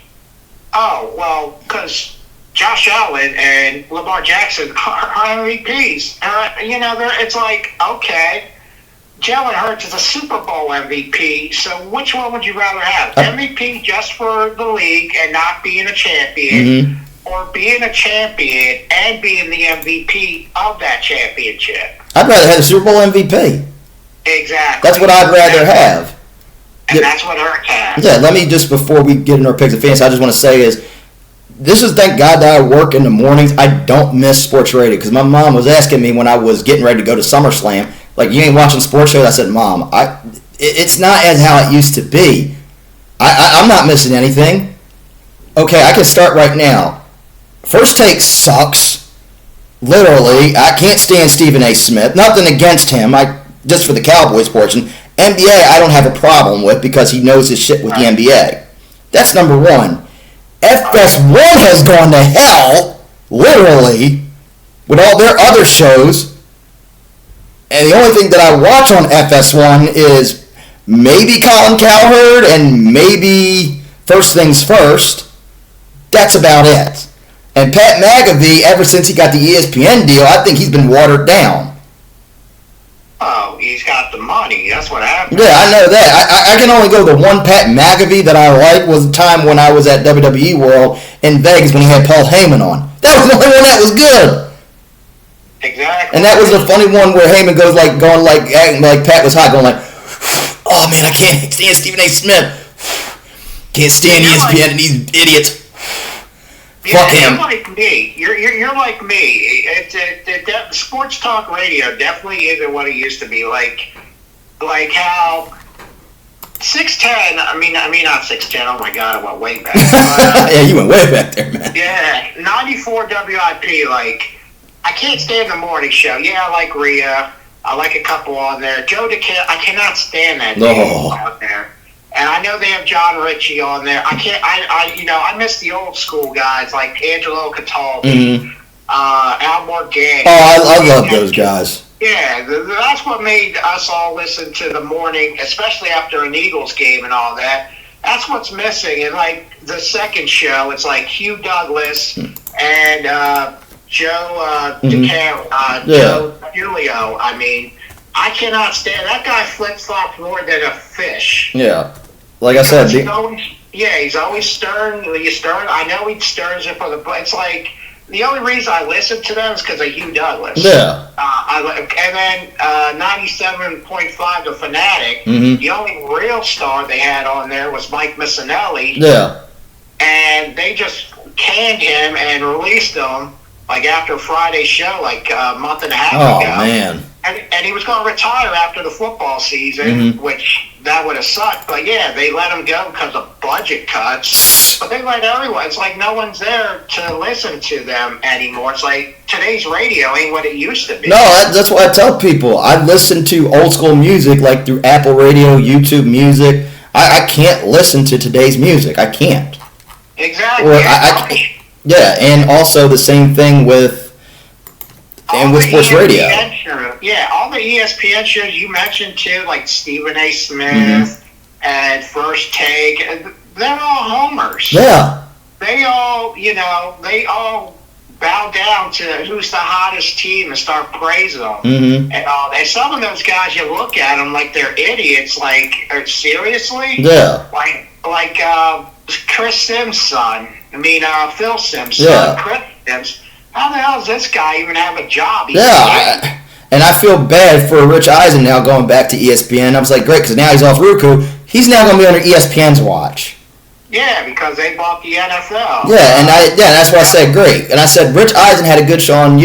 oh well, because Josh Allen and Lamar Jackson are MVPs. It's like, okay, Jalen Hurts is a Super Bowl MVP. So which one would you rather have? MVP just for the league and not being a champion? Or being a champion and being the MVP of that championship? I'd rather have the Super Bowl MVP. Exactly. That's what I'd rather have. And that's what Hurts has. Yeah, let me just, before we get into our picks and fantasy, I just want to say thank God that I work in the mornings. I don't miss sports radio because my mom was asking me when I was getting ready to go to SummerSlam, like, you ain't watching sports shows? I said, Mom, it's not as how it used to be. I'm not missing anything. Okay, I can start right now. First Take sucks. Literally, I can't stand Stephen A. Smith. Nothing against him. Just for the Cowboys portion. NBA, I don't have a problem with because he knows his shit with the NBA. That's number one. FS1 has gone to hell, literally, with all their other shows. And the only thing that I watch on FS1 is maybe Colin Cowherd and maybe First Things First. That's about it. And Pat McAfee, ever since he got the ESPN deal, I think he's been watered down. Oh, he's got the money. That's what happened. Yeah, I know that. I can only go the one Pat McAfee that I like was the time when I was at WWE World in Vegas when he had Paul Heyman on. That was the only one that was good. Exactly. And that was the funny one where Heyman goes acting like Pat was hot, going like, oh man, I can't stand Stephen A. Smith. Can't stand ESPN and these idiots. Fuck him. You're like me. You're like me. Sports talk radio definitely isn't what it used to be. Like how 610. I mean not 610. Oh my God, I went way back. Yeah, you went way back there, man. Yeah, 94 WIP. Like, I can't stand the morning show. Yeah, I like Rhea. I like a couple on there. Joe DeCamp. I cannot stand that dude out there. And I know they have John Ritchie on there. I miss the old school guys like Angelo Cataldi, Al Morgan. Oh, I love those guys. Yeah, that's what made us all listen to the morning, especially after an Eagles game and all that. That's what's missing. And like the second show, it's like Hugh Douglas and Joe Joe Giglio. I mean, I cannot stand that guy. Flip-flops more than a fish. Yeah, like I said. He's always stern. I know he stirs it for the. It's like the only reason I listen to them is because of Hugh Douglas. Yeah. And then 97.5 The Fanatic. The only real star they had on there was Mike Missinelli. Yeah. And they just canned him and released him like after Friday's show, like a month and a half ago. Oh man. and he was going to retire after the football season, Mm-hmm. which that would have sucked. But yeah, they let him go because of budget cuts. But they let everyone. It's like no one's there to listen to them anymore. It's like today's radio ain't what it used to be. No, that's what I tell people. I listen to old school music like through Apple Radio, YouTube Music. I can't listen to today's music. I can't. Exactly. Or yeah, and also the same thing with sports radio. Yeah, all the ESPN shows you mentioned too, like Stephen A. Smith Mm-hmm. and First Take, they're all homers. Yeah. They all bow down to who's the hottest team and start praising them. Mm-hmm. And some of those guys, you look at them like they're idiots. Like, seriously? Yeah. Like Chris Sims' son. Phil Sims' son. Yeah. Chris Sims. How the hell does this guy even have a job? And I feel bad for Rich Eisen now going back to ESPN. I was like, great, because now he's off Roku. He's now going to be under ESPN's watch. Yeah, because they bought the NFL. Yeah, that's why I said great. And I said Rich Eisen had a good show on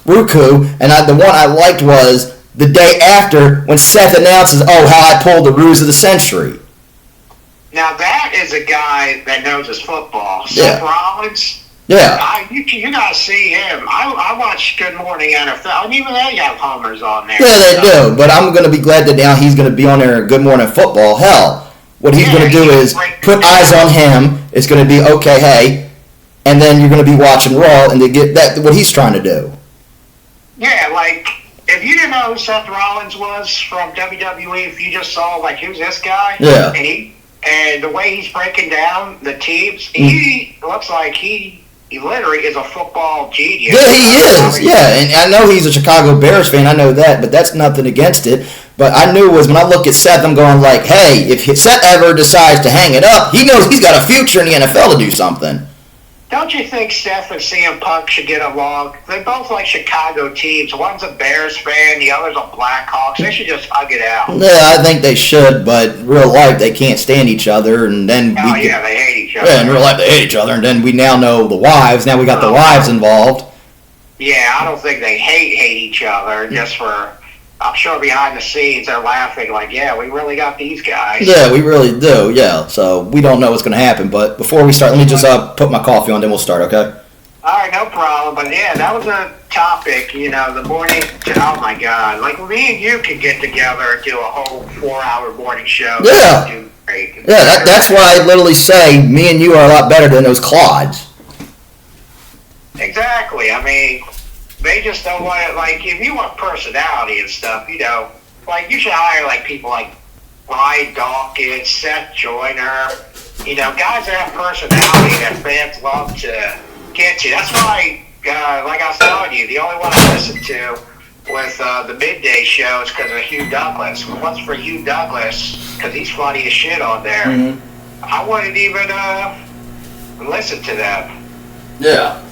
Roku, and the one I liked was the day after when Seth announces, how I pulled the ruse of the century. Now that is a guy that knows his football. Yeah. Seth Rollins. Yeah. You gotta see him. I watch Good Morning NFL, and even they have homers on there. Yeah, they do. But I'm going to be glad that now he's going to be on there at Good Morning Football. Hell, what he's going to do is put eyes on him. It's going to be, okay, hey, and then you're going to be watching Raw, and they get that what he's trying to do. Yeah, like, if you didn't know who Seth Rollins was from WWE, if you just saw, like, who's this guy? Yeah. And the way he's breaking down the teams, he looks like he literally is a football genius. Yeah, he is. Yeah, and I know he's a Chicago Bears fan. I know that, but that's nothing against it. But I knew was when I look at Seth, I'm going like, hey, if Seth ever decides to hang it up, he knows he's got a future in the NFL to do something. Don't you think Steph and CM Punk should get along? They both like Chicago teams. One's a Bears fan, the other's a Blackhawks. They should just hug it out. Yeah, I think they should, but in real life they can't stand each other, and then they hate each other. Yeah, in real life they hate each other, and then we now know the wives. Now we got the wives involved. Yeah, I don't think they hate each other. Just for, I'm sure behind the scenes they're laughing like, yeah, we really got these guys. Yeah, we really do. Yeah, so we don't know what's going to happen. But before we start, let me just put my coffee on, then we'll start. Okay. All right, no problem. But yeah, that was a topic. The morning. Oh my God! Like me and you could get together and do a whole 4-hour morning show. Yeah. Do great. Yeah, that's why I literally say me and you are a lot better than those clods. Exactly. They just don't want it. Like, if you want personality and stuff, like you should hire like people like Ryan Dawkins, Seth Joyner, guys that have personality that fans love to get to. That's why, like I was telling you, the only one I listen to with the midday show is because of Hugh Douglas. Once for Hugh Douglas, because he's funny as shit on there, I wouldn't even listen to them. Yeah.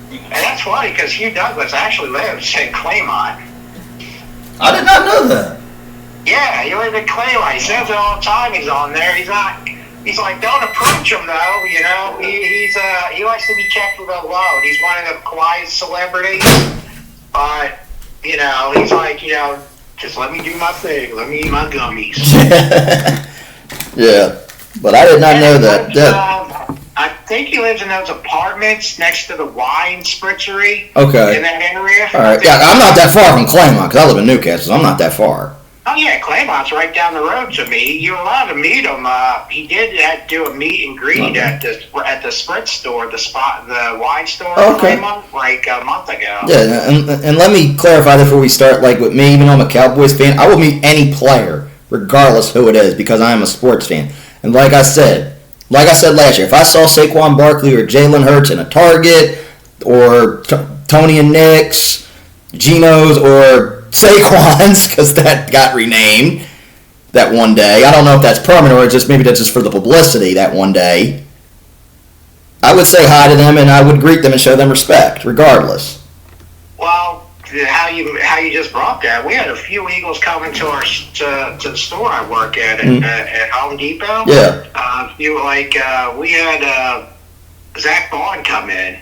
And that's funny because Hugh Douglas actually lives in Claymont. I did not know that. Yeah, he lives in Claymont. He says it all the time. He's on there. He's like, don't approach him though. He likes to be kept with a load. He's one of the quiet celebrities, but he's like, just let me do my thing. Let me eat my gummies. Yeah, but I did not know that. I think he lives in those apartments next to the wine spritzery. Okay. In that area. All right. Yeah, I'm not that far from Claymont because I live in Newcastle. So I'm not that far. Oh yeah, Claymont's right down the road to me. You're allowed to meet him. He did do a meet and greet at the Spritz store, the wine store in Claymont, like a month ago. Yeah, and let me clarify before we start. Like with me, even though I'm a Cowboys fan, I will meet any player, regardless who it is, because I am a sports fan. And like I said last year, if I saw Saquon Barkley or Jalen Hurts in a Target, or Tony and Nick's, Geno's, or Saquon's, because that got renamed that one day. I don't know if that's permanent or maybe that's just for the publicity that one day. I would say hi to them and I would greet them and show them respect, regardless. Well, how you just brought that, we had a few Eagles coming to the store I work at Home Depot. Yeah. We had Zach Bond come in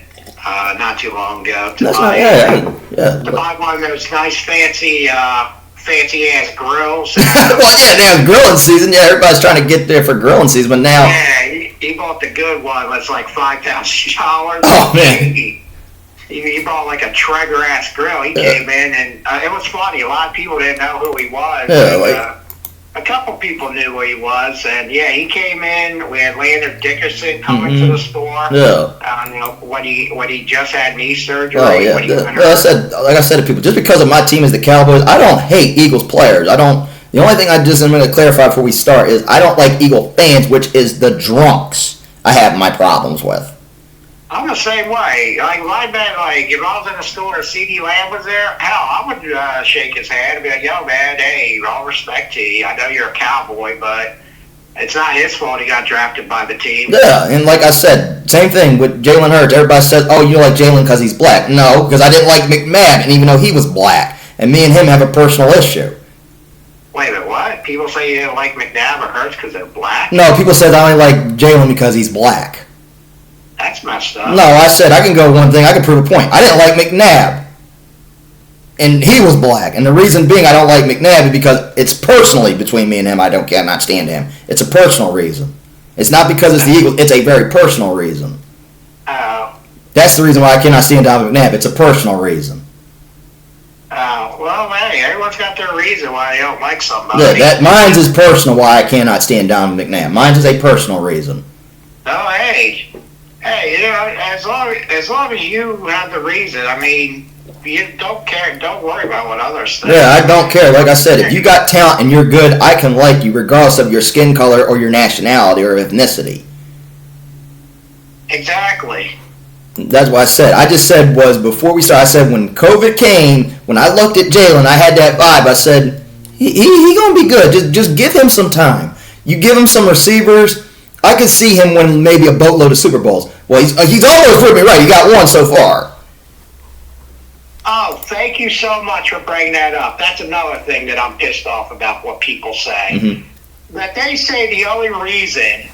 not too long ago. Yeah, Yeah. to buy one of those nice fancy ass grills. Well, yeah, now grilling season. Yeah, everybody's trying to get there for grilling season, but now. Yeah, he bought the good one. It's like $5,000. Oh man. He bought like a Traeger ass grill. He came in and it was funny. A lot of people didn't know who he was. Yeah, And, a couple people knew who he was, and yeah, he came in. We had Landon Dickerson coming to the store. Yeah. You know, when he just had knee surgery. Oh yeah. Like I said to people, just because of my team is the Cowboys, I don't hate Eagles players. I don't. The only thing I'm going to clarify before we start is I don't like Eagle fans, which is the drunks. I have my problems with. I'm the same way. Like, if I was in the store and C.D. Lamb was there, hell, I would shake his hand and be like, yo, man, hey, all respect to you. I know you're a Cowboy, but it's not his fault he got drafted by the team. Yeah, and like I said, same thing with Jalen Hurts. Everybody says, oh, you like Jalen because he's black. No, because I didn't like McNabb, and even though he was black. And me and him have a personal issue. Wait a minute, what? People say you didn't like McNabb or Hurts because they're black? No, people said I only like Jalen because he's black. That's messed up. No, I said I can go one thing. I can prove a point. I didn't like McNabb, and he was black. And the reason being I don't like McNabb is because it's personally between me and him. I cannot stand him. It's a personal reason. It's not because it's the Eagles. It's a very personal reason. Oh. That's the reason why I cannot stand Donovan McNabb. It's a personal reason. Oh, well, hey, everyone's got their reason why they don't like somebody. Yeah, mine's is personal why I cannot stand Donovan McNabb. Mine's is a personal reason. Oh, hey, you know, as long as you have the reason, I mean, you don't care. Don't worry about what others think. Yeah, I don't care. Like I said, if you got talent and you're good, I can like you regardless of your skin color or your nationality or ethnicity. Exactly. That's what I said. I just said was before we started, I said when COVID came, when I looked at Jalen, I had that vibe. I said, he gonna be good. Just give him some time. You give him some receivers. I could see him winning maybe a boatload of Super Bowls. Well, he's almost proved me right. He got one so far. Oh, thank you so much for bringing that up. That's another thing that I'm pissed off about what people say. Mm-hmm. That they say the only reason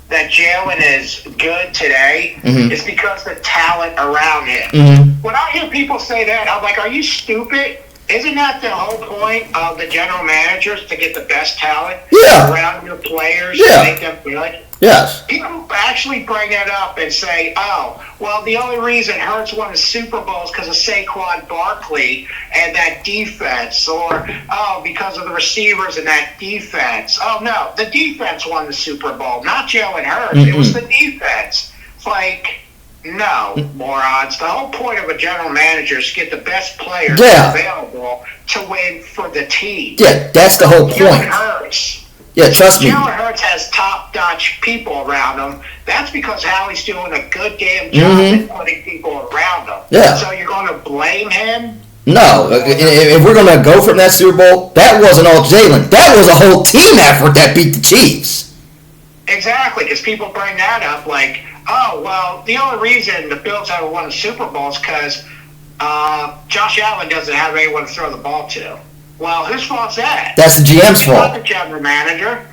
that Jalen is good today is because the talent around him. Mm-hmm. When I hear people say that, I'm like, are you stupid? Isn't that the whole point of the general managers, to get the best talent around your players to make them good? Yes. People actually bring that up and say, oh, well, the only reason Hurts won the Super Bowl is because of Saquon Barkley and that defense, or, oh, because of the receivers and that defense. Oh, no, the defense won the Super Bowl, not Jalen Hurts. It was the defense. It's like, no, morons. The whole point of a general manager is to get the best players available to win for the team. Yeah, that's the whole point. Jalen Hurts. Yeah, trust me. Jalen Hurts has top-notch people around him. That's because Howie's doing a good damn job at putting people around him. Yeah. So you're going to blame him? No. If we're going to go from that Super Bowl, that wasn't all Jalen. That was a whole team effort that beat the Chiefs. Exactly, because people bring that up like, oh, well, the only reason the Bills haven't won the Super Bowl is because Josh Allen doesn't have anyone to throw the ball to. Well, whose fault's that? That's the GM's fault. Not the general manager.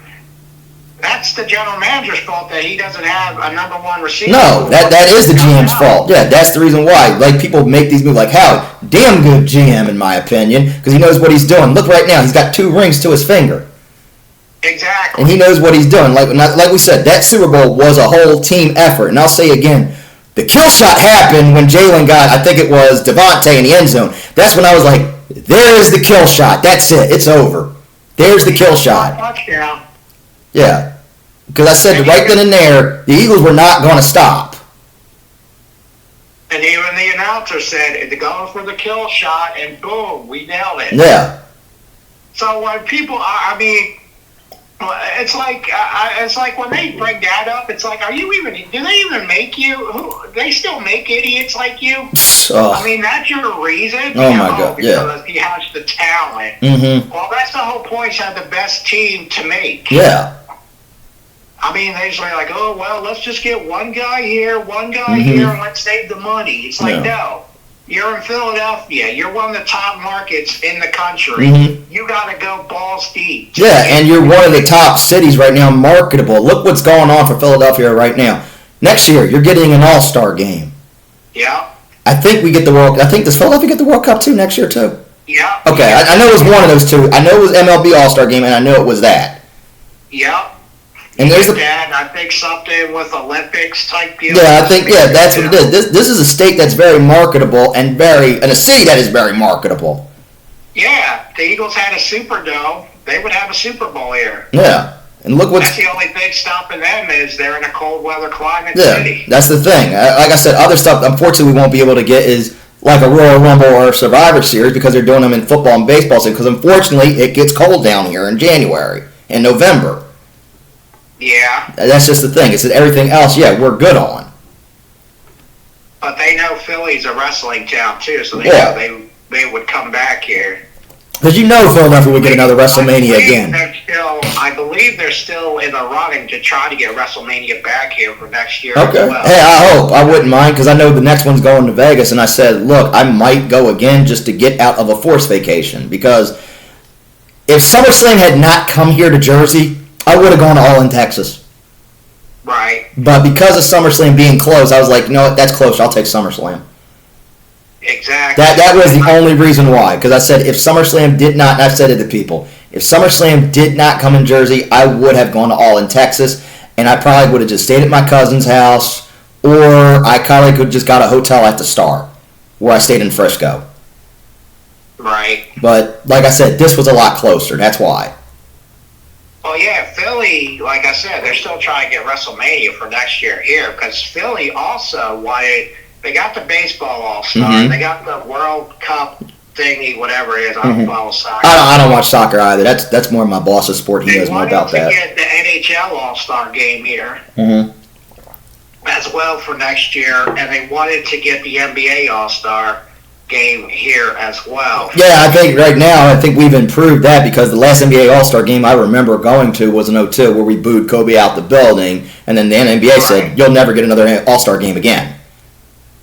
That's the general manager's fault that he doesn't have a number one receiver. No, that is the GM's fault. Yeah, that's the reason why. Like, people make these moves like, Howie, damn good GM in my opinion, because he knows what he's doing. Look right now, he's got 2 rings to his finger. Exactly. And he knows what he's doing. Like we said, that Super Bowl was a whole team effort. And I'll say again, the kill shot happened when Jalen got, I think it was Devontae in the end zone. That's when I was like, there's the kill shot. That's it. It's over. There's the kill shot. Touchdown. Yeah. Because I said right then and there, the Eagles were not going to stop. And even the announcer said, they're going for the kill shot, and boom, we nailed it. Yeah. So when people, I mean, it's like when they bring that up, it's like, do they even make you? They still make idiots like you? Oh. I mean, that's your reason? Oh, my God, because he has the talent. Mm-hmm. Well, that's the whole point, to have the best team to make. Yeah. I mean, they're just like, oh, well, let's just get one guy here, here, and let's save the money. It's like, no. You're in Philadelphia. You're one of the top markets in the country. You got to go balls deep. Yeah, and you're one of the top cities right now, marketable. Look what's going on for Philadelphia right now. Next year, you're getting an all-star game. Yeah. I think we get the World. I think does Philadelphia get the World Cup too next year too? Yeah. Okay, I know it was one of those two. I know it was MLB All Star Game, and I know it was that. Yep. And there's the and I think something with Olympics type deal. yeah. I think that's what it is. This is a state that's very marketable and a city that is very marketable. Yeah, the Eagles had a Superdome. They would have a Super Bowl here. Yeah, and look what's that's the only thing stopping them is they're in a cold weather climate yeah. city. That's the thing. Like I said, other stuff unfortunately we won't be able to get is like a Royal Rumble or Survivor Series because they're doing them in football and baseball. Because unfortunately it gets cold down here in January and November. Yeah. That's just the thing. It's that everything else, yeah, we're good on. But they know Philly's a wrestling town too, so they know they would come back here. Because you know Philadelphia would get another WrestleMania again. I believe they're still in the running to try to get WrestleMania back here for next year Okay. as well. Hey, I hope. I wouldn't mind because I know the next one's going to Vegas, and I said, look, I might go again just to get out of a forced vacation. Because if SummerSlam had not come here to Jersey, I would have gone all in Texas. Right. But because of SummerSlam being closed, I was like, you know what, that's close. I'll take SummerSlam. Exactly. That was the only reason why. Because I said if SummerSlam did not, and I've said it to people, if SummerSlam did not come in Jersey, I would have gone to all in Texas, and I probably would have just stayed at my cousin's house, or I probably could just got a hotel at the Star, where I stayed in Frisco. Right. But like I said, this was a lot closer. That's why. Well, yeah, Philly, like I said, they're still trying to get WrestleMania for next year here because Philly also wanted. They got the baseball All-Star. Mm-hmm. They got the World Cup thingy, whatever it is. I don't follow soccer. I don't watch soccer either. That's more my boss's sport. He knows more about that. They wanted to get the NHL All-Star game here as well for next year, and they wanted to get the NBA All-Star game here as well. Yeah, I think right now, I think we've improved that because the last NBA All-Star game I remember going to was in 2002 where we booed Kobe out the building, and then the NBA said, you'll never get another All-Star game again.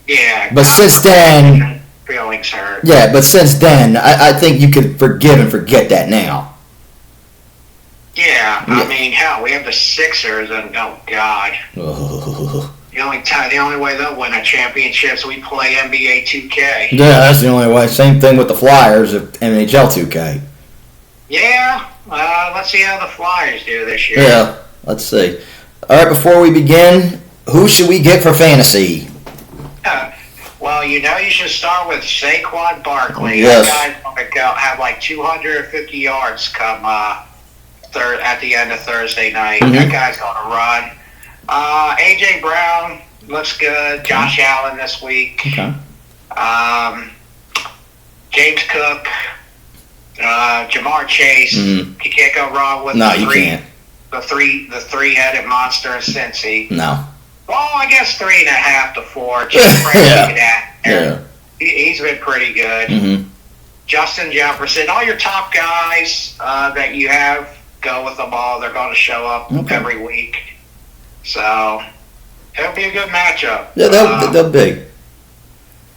Yeah. But since then, feelings hurt. Yeah, but since then, I think you could forgive and forget that now. Yeah, I mean, hell, we have the Sixers, and oh god, the only way they'll win a championship is we play NBA 2K. Yeah, that's the only way. Same thing with the Flyers of NHL 2K. Yeah, let's see how the Flyers do this year. Yeah, let's see. All right, before we begin, who should we get for fantasy? Well, you should start with Saquon Barkley. Yes. That guy's going to have like 250 yards come at the end of Thursday night. Mm-hmm. That guy's going to run. A.J. Brown looks good. Josh Allen this week. Okay. James Cook. Jamar Chase. Mm-hmm. You can't go wrong with you can't. the three-headed monster in Cincy. No. Well, I guess 3.5 to 4. Just Yeah. He's been pretty good. Mm-hmm. Justin Jefferson, all your top guys that you have, go with them all. They're going to show up every week. So, it'll be a good matchup. Yeah, they'll be.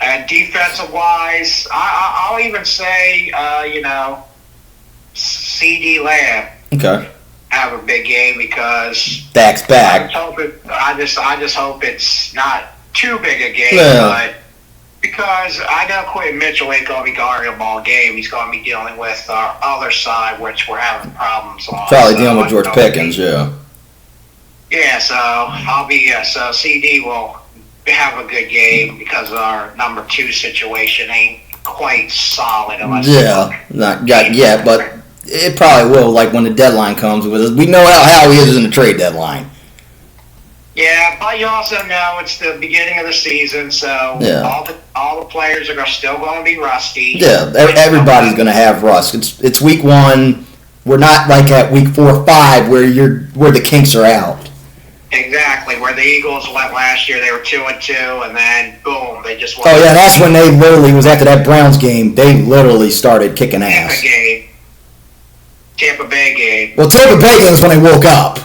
And defensive-wise, I'll even say, C.D. Lamb. Okay. Have a big game because Dak's back. I just hope it's not too big a game, Yeah. but because I know Quentin Mitchell ain't gonna be guarding a ball game. He's gonna be dealing with our other side, which we're having problems on. Probably dealing with George Pickens, yeah. Yeah, so I'll be so CD will have a good game because our number 2 situation ain't quite solid unless not yet, but it probably will, like when the deadline comes. We know how he is in the trade deadline. Yeah, but you also know it's the beginning of the season, so all the players are still going to be rusty. Yeah, everybody's going to have rust. It's week 1. We're not like at week 4 or 5 where the kinks are out. Exactly, where the Eagles went last year, they were 2-2, and then boom, they just won. Oh yeah, that's when they literally was after that Browns game. They literally started kicking ass. Tampa Bay game. Well, Tampa Bay game is when they woke up.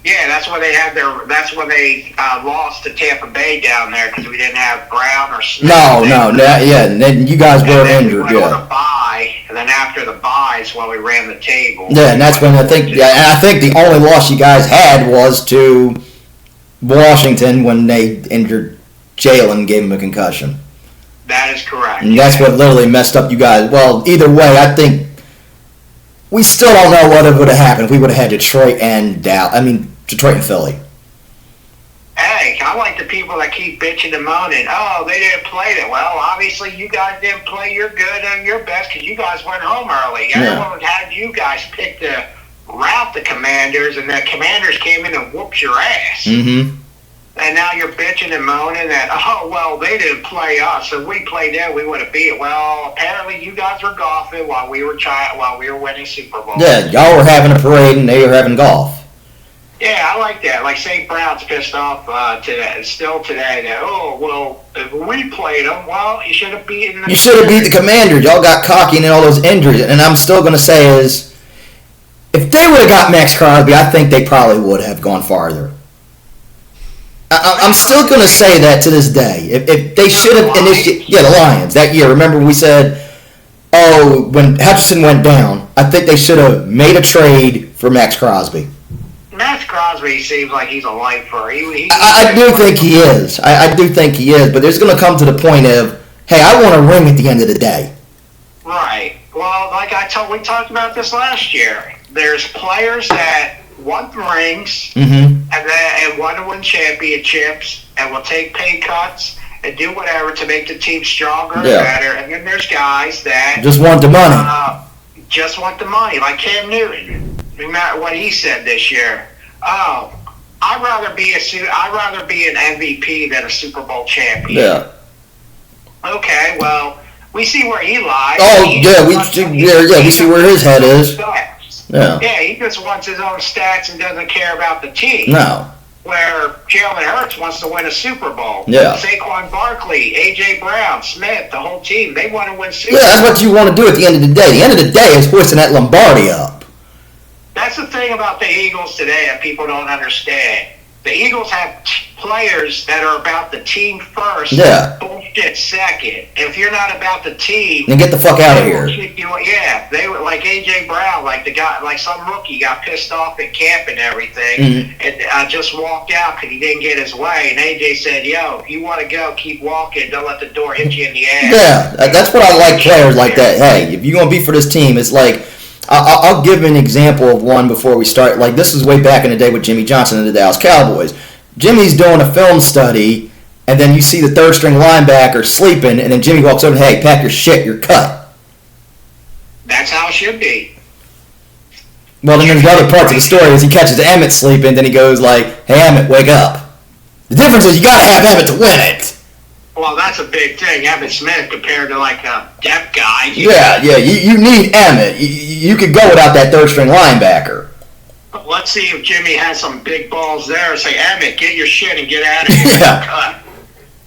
Yeah, that's when they had That's when they lost to Tampa Bay down there because we didn't have Brown or Smith. And then you guys were injured. We went on a bye, and then after the bye is when we ran the table. Yeah, and that's when I think the only loss you guys had was to Washington when they injured Jalen gave him a concussion. That is correct. And that's what literally messed up you guys. Well, either way, I think we still don't know what would have happened if we would have had Detroit and Detroit and Philly. Hey, I like the people that keep bitching and moaning. Oh, they didn't play it. Well, obviously you guys didn't play your good and your best because you guys went home early. Everyone had you guys pick to rout the Commanders, and the Commanders came in and whooped your ass. Mm-hmm. And now you're bitching and moaning that, oh, well, they didn't play us. If we played them, we would have beat it. Well, apparently you guys were golfing while we were winning Super Bowl. Yeah, y'all were having a parade and they were having golf. Yeah, I like that. Like St. Brown's pissed off still today that, oh, well, if we played them, well, you should have beaten them. You should have beat the Commanders. Y'all got cocky and all those injuries. And I'm still going to say is, if they would have got Max Crosby, I think they probably would have gone farther. I'm still going to say that to this day. If they should have initiated, the Lions that year. Remember we said, oh, when Hutchinson went down, I think they should have made a trade for Max Crosby. Max Crosby seems like he's a lifer. I do think he is. I do think he is. But there's going to come to the point of, hey, I want a ring at the end of the day. Right. Well, like we talked about this last year. There's players that want rings and want to win championships and will take pay cuts and do whatever to make the team stronger and better. And then there's guys that just want the money. Like Cam Newton. Remember what he said this year? Oh, I'd rather be an MVP than a Super Bowl champion. Yeah. Okay, well, we see where he lies. Oh, we see where his head is. Yeah. Yeah, he just wants his own stats and doesn't care about the team. No. Where Jalen Hurts wants to win a Super Bowl. Yeah. Saquon Barkley, A.J. Brown, Smith, the whole team, they want to win Super Bowl. Yeah, that's what you want to do at the end of the day. The end of the day is hoisting that Lombardi up. That's the thing about the Eagles today that people don't understand. The Eagles have players that are about the team first, bullshit second. If you're not about the team, then get the fuck out of here. They were like A.J. Brown, like the guy, like some rookie got pissed off at camp and everything, and just walked out because he didn't get his way. And A.J. said, "Yo, if you want to go, keep walking. Don't let the door hit you in the ass." Yeah, that's what I like players like that. Hey, if you're gonna be for this team, it's like. I'll give an example of one before we start. Like, this is way back in the day with Jimmy Johnson and the Dallas Cowboys. Jimmy's doing a film study, and then you see the third-string linebacker sleeping, and then Jimmy walks over and, hey, pack your shit, you're cut. That's how it should be. Well, then there's the other parts of the story is he catches Emmett sleeping, then he goes like, hey, Emmett, wake up. The difference is you got to have Emmett to win it. Well, that's a big thing. Emmitt Smith compared to like a depth guy. You need Emmett. You could go without that third-string linebacker. Let's see if Jimmy has some big balls there. Say, Emmett, get your shit and get out of here. Yeah.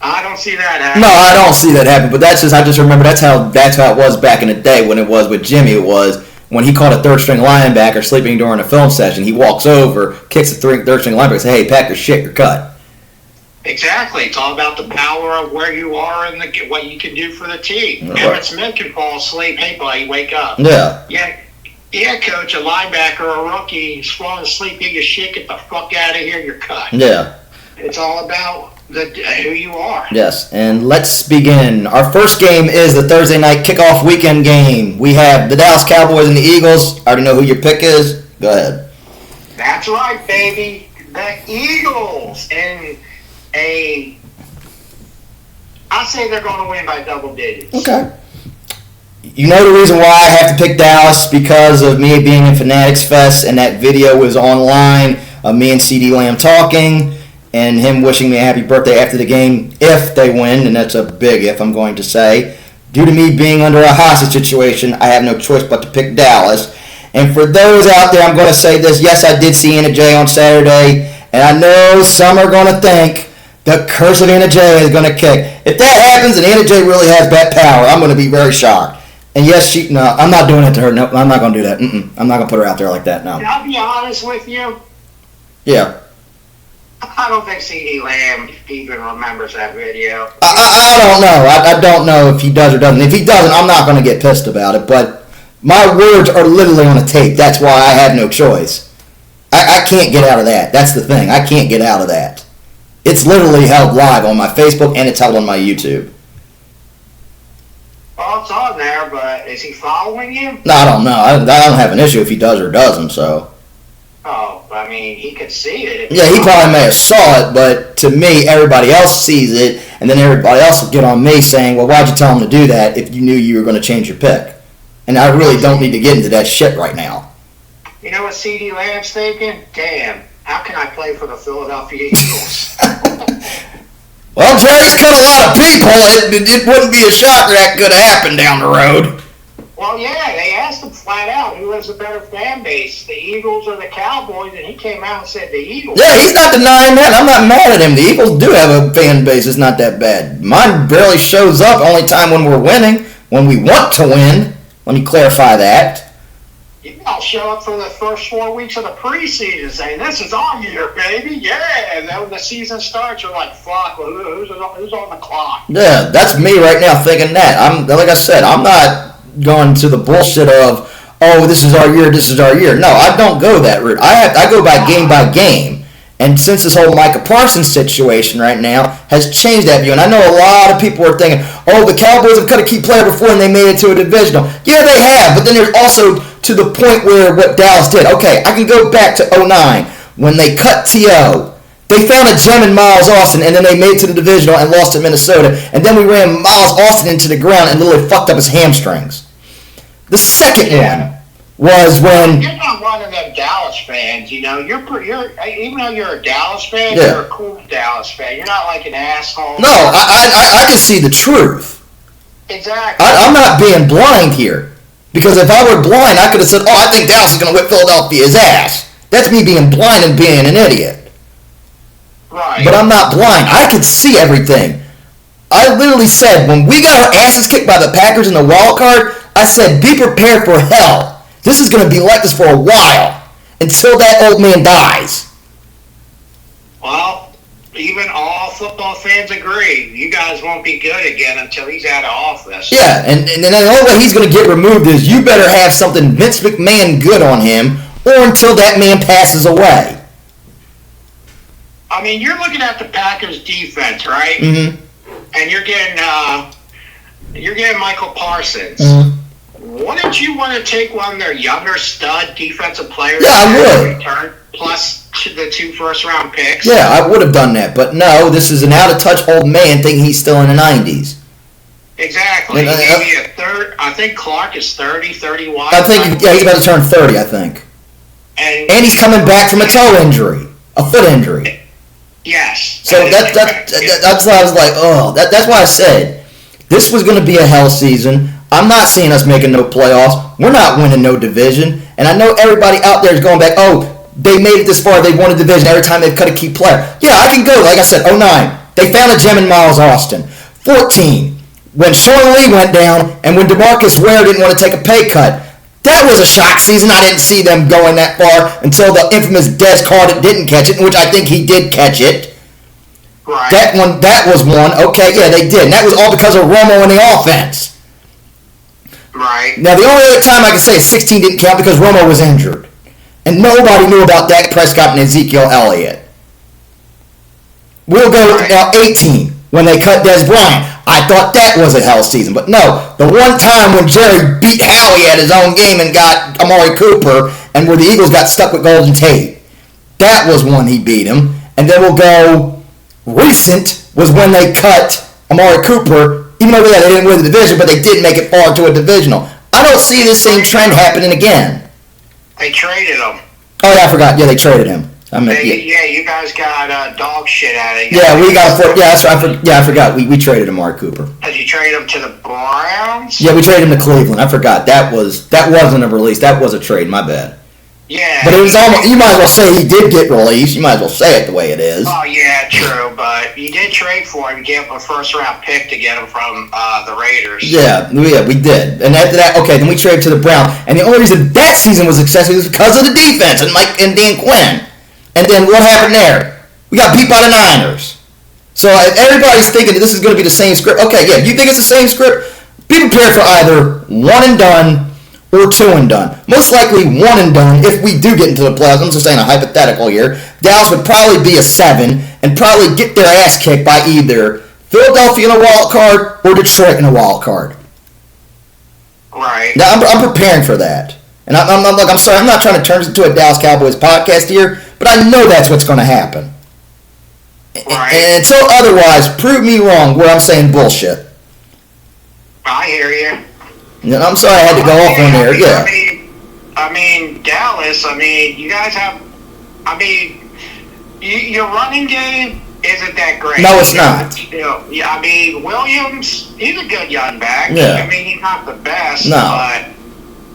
I don't see that happening. No, I don't see that happen. But I just remember that's how it was back in the day when it was with Jimmy. It was when he caught a third-string linebacker sleeping during a film session. He walks over, kicks the third-string linebacker, and says, hey, pack your shit, you're cut. Exactly. It's all about the power of where you are and what you can do for the team. Right. Emmitt Smith can fall asleep. Hey, buddy, wake up. Yeah. Yeah, coach, a linebacker or a rookie, he's falling asleep, get your shit, get the fuck out of here, you're cut. Yeah. It's all about who you are. Yes, and let's begin. Our first game is the Thursday night kickoff weekend game. We have the Dallas Cowboys and the Eagles. I already know who your pick is. Go ahead. That's right, baby. The Eagles. And I say they're going to win by double digits. Okay. You know the reason why I have to pick Dallas because of me being in Fanatics Fest, and that video was online of me and CD Lamb talking and him wishing me a happy birthday after the game if they win, and that's a big if, I'm going to say. Due to me being under a hostage situation, I have no choice but to pick Dallas. And for those out there, I'm going to say this. Yes, I did see Anna Jay on Saturday, and I know some are going to think the curse of Anna Jay is going to kick. If that happens and Anna Jay really has that power, I'm going to be very shocked. And yes, I'm not doing it to her. No, I'm not going to do that. I'm not going to put her out there like that, no. Can I be honest with you? Yeah. I don't think CD Lamb even remembers that video. I don't know. I don't know if he does or doesn't. If he doesn't, I'm not going to get pissed about it. But my words are literally on a tape. That's why I have no choice. I can't get out of that. That's the thing. I can't get out of that. It's literally held live on my Facebook and it's held on my YouTube. Well, it's on there, but is he following you? No, I don't know. I don't have an issue if he does or doesn't, so. Oh, I mean, he could see it. Yeah, he probably may have saw it, but to me, everybody else sees it, and then everybody else will get on me saying, well, why'd you tell him to do that if you knew you were going to change your pick? And I really don't need to get into that shit right now. You know what C.D. Lamb's thinking? Damn, how can I play for the Philadelphia Eagles? Well, Jerry's cut a lot of people. It wouldn't be a shocker that could happen down the road. Well, yeah, they asked him flat out who has a better fan base, the Eagles or the Cowboys, and he came out and said the Eagles. Yeah, he's not denying that. I'm not mad at him. The Eagles do have a fan base. It's not that bad. Mine barely shows up only time when we're winning, when we want to win. Let me clarify that. You all show up for the first 4 weeks of the preseason saying, this is our year, baby, yeah. And then when the season starts, you're like, fuck, well, who's on the clock? Yeah, that's me right now thinking that. Like I said, I'm not going to the bullshit of, oh, this is our year. No, I don't go that route. I go by game. And since this whole Micah Parsons situation right now has changed that view, and I know a lot of people are thinking, oh, the Cowboys have cut a key player before and they made it to a divisional. Yeah, they have, but then there's also to the point where what Dallas did. Okay, I can go back to 2009 when they cut T.O. They found a gem in Miles Austin, and then they made it to the divisional and lost to Minnesota, and then we ran Miles Austin into the ground and literally fucked up his hamstrings. The second one was when you're not one of them Dallas fans, you know. You're even though you're a Dallas fan, yeah. You're a cool Dallas fan. You're not like an asshole. No, I can see the truth. Exactly. I'm not being blind here, because if I were blind, I could have said, "Oh, I think Dallas is going to whip Philadelphia's ass." That's me being blind and being an idiot. Right. But I'm not blind. I could see everything. I literally said when we got our asses kicked by the Packers in the wild card, I said, "Be prepared for hell. This is going to be like this for a while until that old man dies." Well, even all football fans agree. You guys won't be good again until he's out of office. Yeah, and then the only way he's going to get removed is you better have something Vince McMahon good on him or until that man passes away. I mean, you're looking at the Packers defense, right? Mm-hmm. And you're getting Michael Parsons. Mm-hmm. Wouldn't you want to take one of their younger stud defensive players? Yeah, I would. Return, plus the 2 first-round picks? Yeah, I would have done that. But no, this is an out-of-touch old man thinking he's still in the 90s. Exactly. Maybe a third. I think Clark is 30, 31. I think, yeah, he's about to turn 30, I think. And he's coming back from a toe injury, a foot injury. Yes. So that's why I was like, oh, that's why I said this was going to be a hell season. I'm not seeing us making no playoffs. We're not winning no division. And I know everybody out there is going back, oh, they made it this far. They won a division every time they've cut a key player. Yeah, I can go. Like I said, 2009, they found a gem in Miles Austin. 2014, when Sean Lee went down and when DeMarcus Ware didn't want to take a pay cut. That was a shock season. I didn't see them going that far until the infamous Des Carter didn't catch it, which I think he did catch it. Right. That was one. Okay, yeah, they did. And that was all because of Romo and the offense. Right. Now, the only other time I can say 16 didn't count because Romo was injured. And nobody knew about Dak Prescott and Ezekiel Elliott. We'll go now 18 when they cut Des Bryant. I thought that was a hell season. But no, the one time when Jerry beat Howie at his own game and got Amari Cooper and where the Eagles got stuck with Golden Tate, that was when he beat him. And then we'll go recent was when they cut Amari Cooper, even though they didn't win the division, but they did make it far to a divisional. I don't see this same trend happening again. They traded him. Oh, yeah, I forgot. Yeah, they traded him. Yeah, you guys got dog shit out of it. Yeah, we got a yeah, I forgot. We traded Amari Cooper. Did you trade him to the Browns? Yeah, we traded him to Cleveland. I forgot. That wasn't a release. That was a trade. My bad. Yeah. But it was almost. You might as well say he did get released. You might as well say it the way it is. Oh yeah, true. But you did trade for him. You gave him a first-round pick to get him from the Raiders. Yeah, we did. And after that, okay, then we traded to the Browns. And the only reason that season was successful was because of the defense and Mike and Dan Quinn. And then what happened there? We got beat by the Niners. So if everybody's thinking that this is going to be the same script, okay, yeah, you think it's the same script? Be prepared for either 1 and done or 2 and done. Most likely 1 and done if we do get into the playoffs. I'm just saying a hypothetical here. Dallas would probably be a 7, and probably get their ass kicked by either Philadelphia in a wild card or Detroit in a wild card. Right. Now, I'm preparing for that. And I'm sorry, I'm not trying to turn this into a Dallas Cowboys podcast here, but I know that's what's going to happen. Right. And until otherwise, prove me wrong where I'm saying bullshit. I hear you. And I'm sorry I had to go off on there. Yeah. I mean, Dallas. I mean, you guys have. I mean, your running game isn't that great. No, it's not. Yeah, I mean, Williams. He's a good young back. Yeah. I mean, he's not the best. No. But,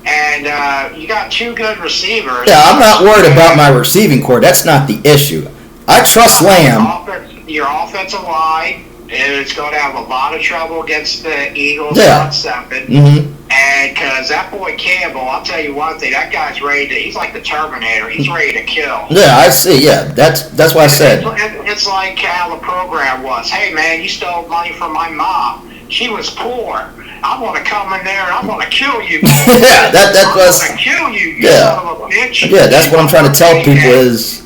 and you got two good receivers. Yeah, I'm not worried about my receiving core. That's not the issue. I trust Lamb. Your offensive line is going to have a lot of trouble against the Eagles Yeah. front seven. Mm-hmm. And because that boy Campbell, I'll tell you one thing, that guy's ready to, he's like the Terminator. He's ready to kill. Yeah, I see. Yeah, that's what I said. It's like how the program was. Hey, man, you stole money from my mom. She was poor. I'm going to come in there and I'm going to kill you. Yeah, that was. I'm going to kill you, Yeah. son of a bitch. Yeah, that's what I'm trying to tell people is,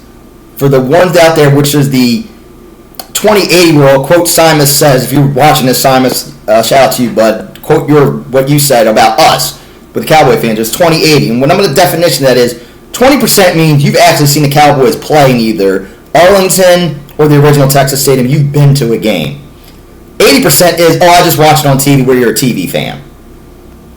for the ones out there, which is the 2080 rule, quote Simus says, if you're watching this, Simus, shout out to you, bud, quote what you said about us, with the Cowboy fans, it's 2080. And what I'm going to definition of that is, 20% means you've actually seen the Cowboys play in either Arlington or the original Texas Stadium. You've been to a game. 80% is, I just watched it on TV where you're a TV fan.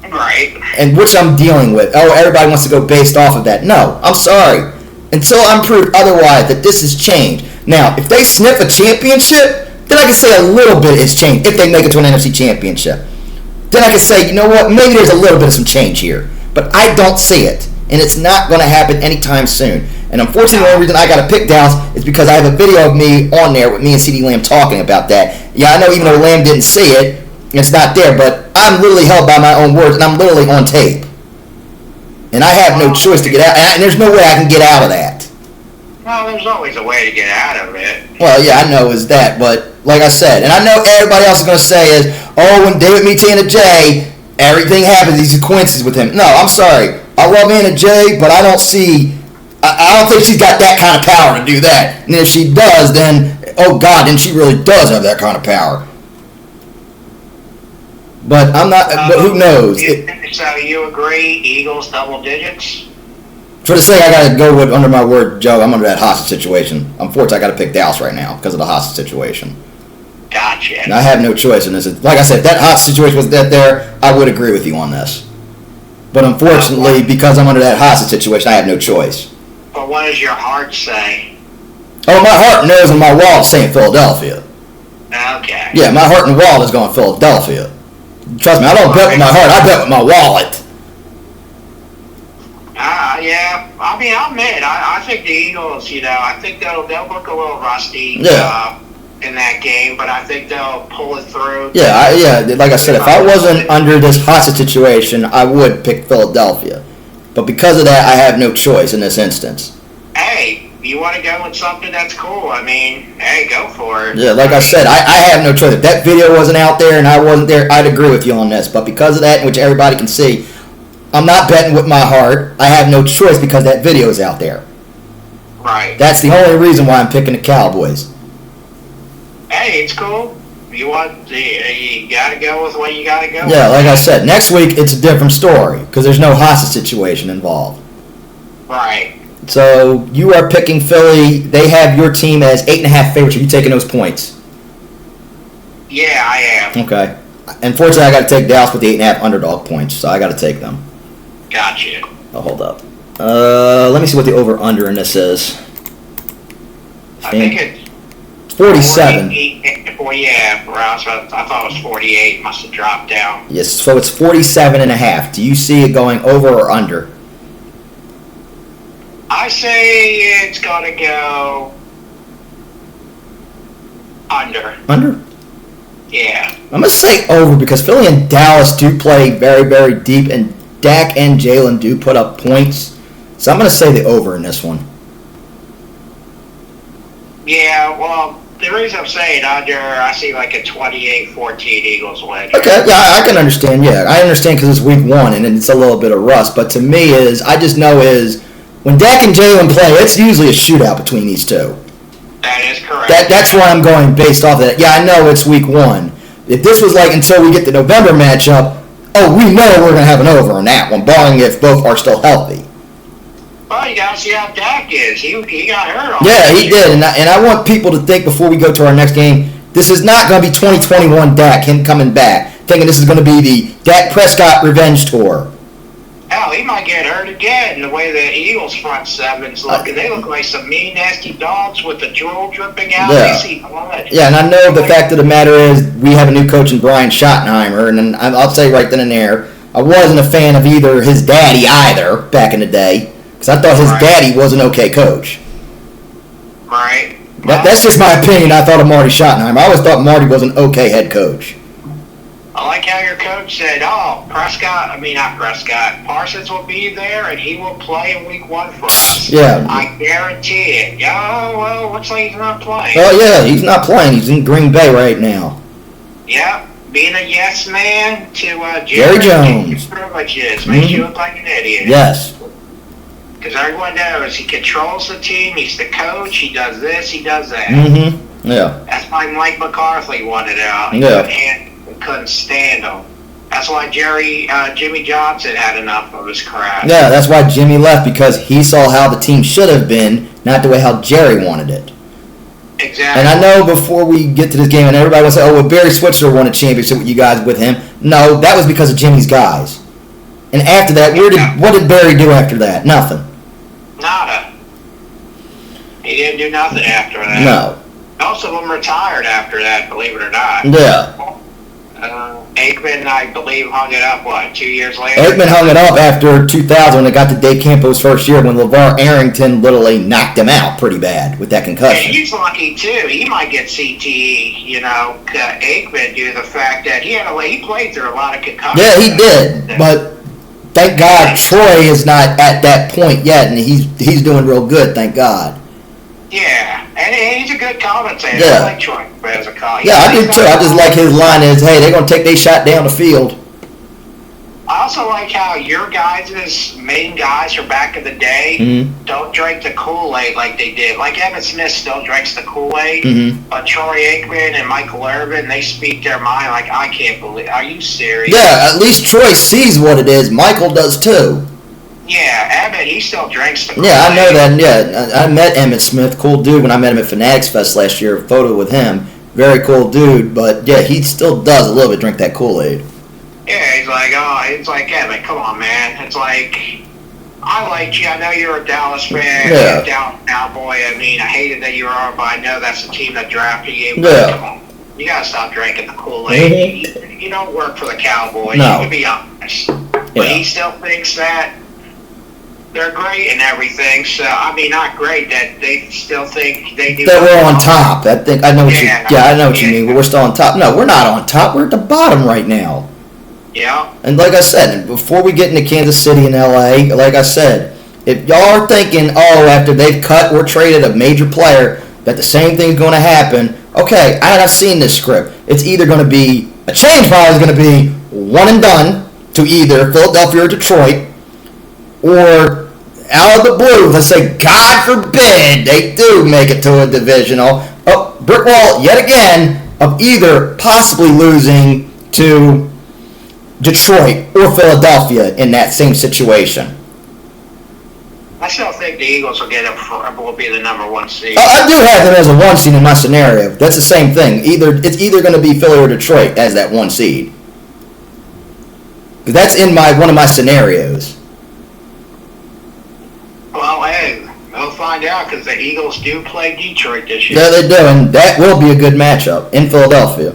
Right. And which I'm dealing with. Everybody wants to go based off of that. No, I'm sorry. Until I'm proved otherwise that this has changed. Now, if they sniff a championship, then I can say a little bit has changed. If they make it to an NFC championship, then I can say, you know what, maybe there's a little bit of some change here. But I don't see it. And it's not going to happen anytime soon. And unfortunately, the only reason I got to pick Dallas is because I have a video of me on there with me and CeeDee Lamb talking about that. Yeah, I know even though Lamb didn't see it, it's not there. But I'm literally held by my own words, and I'm literally on tape. And I have no choice to get out. And there's no way I can get out of that. Well, there's always a way to get out of it. Well, yeah, I know is that. But like I said, and I know everybody else is going to say is, when David meets Anna Jay, everything happens. These sequences with him. No, I'm sorry. I love Anna Jay, but I don't see. I don't think she's got that kind of power to do that. And if she does, then, oh God, then she really does have that kind of power. But I'm not, but who knows? So you agree, Eagles double digits? For the sake, I got to go with under my word, Joe, I'm under that hostage situation. Unfortunately, I got to pick Dallas right now because of the hostage situation. Gotcha. And I have no choice in this. Like I said, if that hostage situation was there, I would agree with you on this. But unfortunately, because I'm under that hostage situation, I have no choice. But what does your heart say? Oh, my heart knows and my wallet is saying Philadelphia. Okay. Yeah, my heart and wallet is going Philadelphia. Trust me, I don't bet with my heart, I bet with my wallet. Yeah. I mean, I'll admit, I think the Eagles, I think they'll look a little rusty in that game, but I think they'll pull it through. Yeah, like I said, if I wasn't under this hostage situation, I would pick Philadelphia. But because of that, I have no choice in this instance. Hey, you want to go with something that's cool? I mean, hey, go for it. Yeah, like I said, I have no choice. If that video wasn't out there and I wasn't there, I'd agree with you on this. But because of that, which everybody can see, I'm not betting with my heart. I have no choice because that video is out there. Right. That's the only reason why I'm picking the Cowboys. Hey, it's cool. You got to go with what you got to go with. Yeah, like I said, next week it's a different story because there's no hostage situation involved. Right. So you are picking Philly. They have your team as 8.5 favorites. Are you taking those points? Yeah, I am. Okay. Unfortunately, I got to take Dallas with the 8.5 underdog points, so I got to take them. Gotcha. Oh, hold up. Let me see what the over/under in this is. I think it's 47. Yeah, I thought it was 48. Must have dropped down. Yes, so it's 47.5. Do you see it going over or under? I say it's going to go under. Under? Yeah. I'm going to say over because Philly and Dallas do play very, very deep, and Dak and Jalen do put up points. So I'm going to say the over in this one. Yeah, well, the reason I'm saying under, I see like a 28-14 Eagles win. Okay, yeah, I can understand. Yeah, I understand because it's week one and it's a little bit of rust. But to me, I just know when Dak and Jalen play, it's usually a shootout between these two. That is correct. That's where I'm going based off of that. Yeah, I know it's week 1. If this was like until we get the November matchup, we know we're going to have an over on that one, barring if both are still healthy. Well, you got to see how Dak is. He got hurt on Yeah, he did. And I want people to think before we go to our next game, this is not going to be 2021 Dak, him coming back, thinking this is going to be the Dak Prescott revenge tour. Hell, he might get hurt again, the way the Eagles' front seven's looking. They look like some mean, nasty dogs with the drool dripping out. Yeah. They see blood. Yeah, and I know the fact of the matter is we have a new coach in Brian Schottenheimer, and I'll say right then and there, I wasn't a fan of either his daddy either back in the day, because I thought his daddy was an okay coach. Right. That's just my opinion. I thought of Marty Schottenheimer. I always thought Marty was an okay head coach. I like how your coach said, Parsons will be there and he will play in week 1 for us. Yeah. I guarantee it. Oh, well, looks like he's not playing. Oh, yeah, he's not playing. He's in Green Bay right now. Yeah, being a yes man to Jerry Jones. Privileges makes you look like an idiot. Yes. Because everyone knows he controls the team, he's the coach, he does this, he does that. Mm-hmm. Yeah. That's why Mike McCarthy wanted out. Yeah. Couldn't stand him. That's why Jimmy Johnson had enough of his crap. Yeah, that's why Jimmy left, because he saw how the team should have been, not the way how Jerry wanted it. Exactly. And I know before we get to this game, and everybody will say, Barry Switzer won a championship with you guys with him. No, that was because of Jimmy's guys. And after that, what did Barry do after that? Nothing. Nada. He didn't do nothing after that. No. Most of them retired after that, believe it or not. Yeah. Aikman, I believe, hung it up, 2 years later? Aikman hung it up after 2000 when it got to Dave Campo's first year when LeVar Arrington literally knocked him out pretty bad with that concussion. And he's lucky, too. He might get CTE, Aikman, due to the fact that he played through a lot of concussions. Yeah, he did. But thank God Troy is not at that point yet, and he's doing real good, thank God. Yeah, and he's a good commentator. Yeah. I like Troy as a commentator. Yeah, I do too. I just like his line is, hey, they're going to take their shot down the field. I also like how your guys' main guys from back in the day don't drink the Kool-Aid like they did. Like Emmitt Smith still drinks the Kool-Aid, but Troy Aikman and Michael Irvin, they speak their mind like, I can't believe, are you serious? Yeah, at least Troy sees what it is. Michael does too. Yeah, Emmitt, he still drinks the Kool-Aid. Yeah, I know that. Yeah, I met Emmitt Smith, cool dude, when I met him at Fanatics Fest last year. A photo with him, very cool dude. But yeah, he still does a little bit drink that Kool-Aid. Yeah, he's like, Emmitt, come on, man. It's like, I like you. I know you're a Dallas fan. Yeah. You're a Dallas Cowboy. I mean, I hated that you are, but I know that's the team that drafted you. Yeah. Come on. You gotta stop drinking the Kool-Aid. You don't work for the Cowboys. No. You can be honest. But Yeah. he still thinks that they're great and everything. So I mean, not great. That they still think they do. That we're on top. I know what I know what you Yeah. mean. But we're still on top. No, we're not on top. We're at the bottom right now. Yeah. And like I said, before we get into Kansas City and LA, like I said, if y'all are thinking, after they've cut or traded a major player, that the same thing's going to happen, okay, I've seen this script. It's either going to be, a change probably is going to be one and done to either Philadelphia or Detroit, or out of the blue, let's say, God forbid, they do make it to a divisional, brick wall yet again of either possibly losing to Detroit or Philadelphia in that same situation. I still think the Eagles will will be the number 1 seed. I do have them as a 1 seed in my scenario. That's the same thing. It's either going to be Philly or Detroit as that 1 seed. Because that's in one of my scenarios. Well, hey, we'll find out because the Eagles do play Detroit this year. Yeah, they do, and that will be a good matchup in Philadelphia.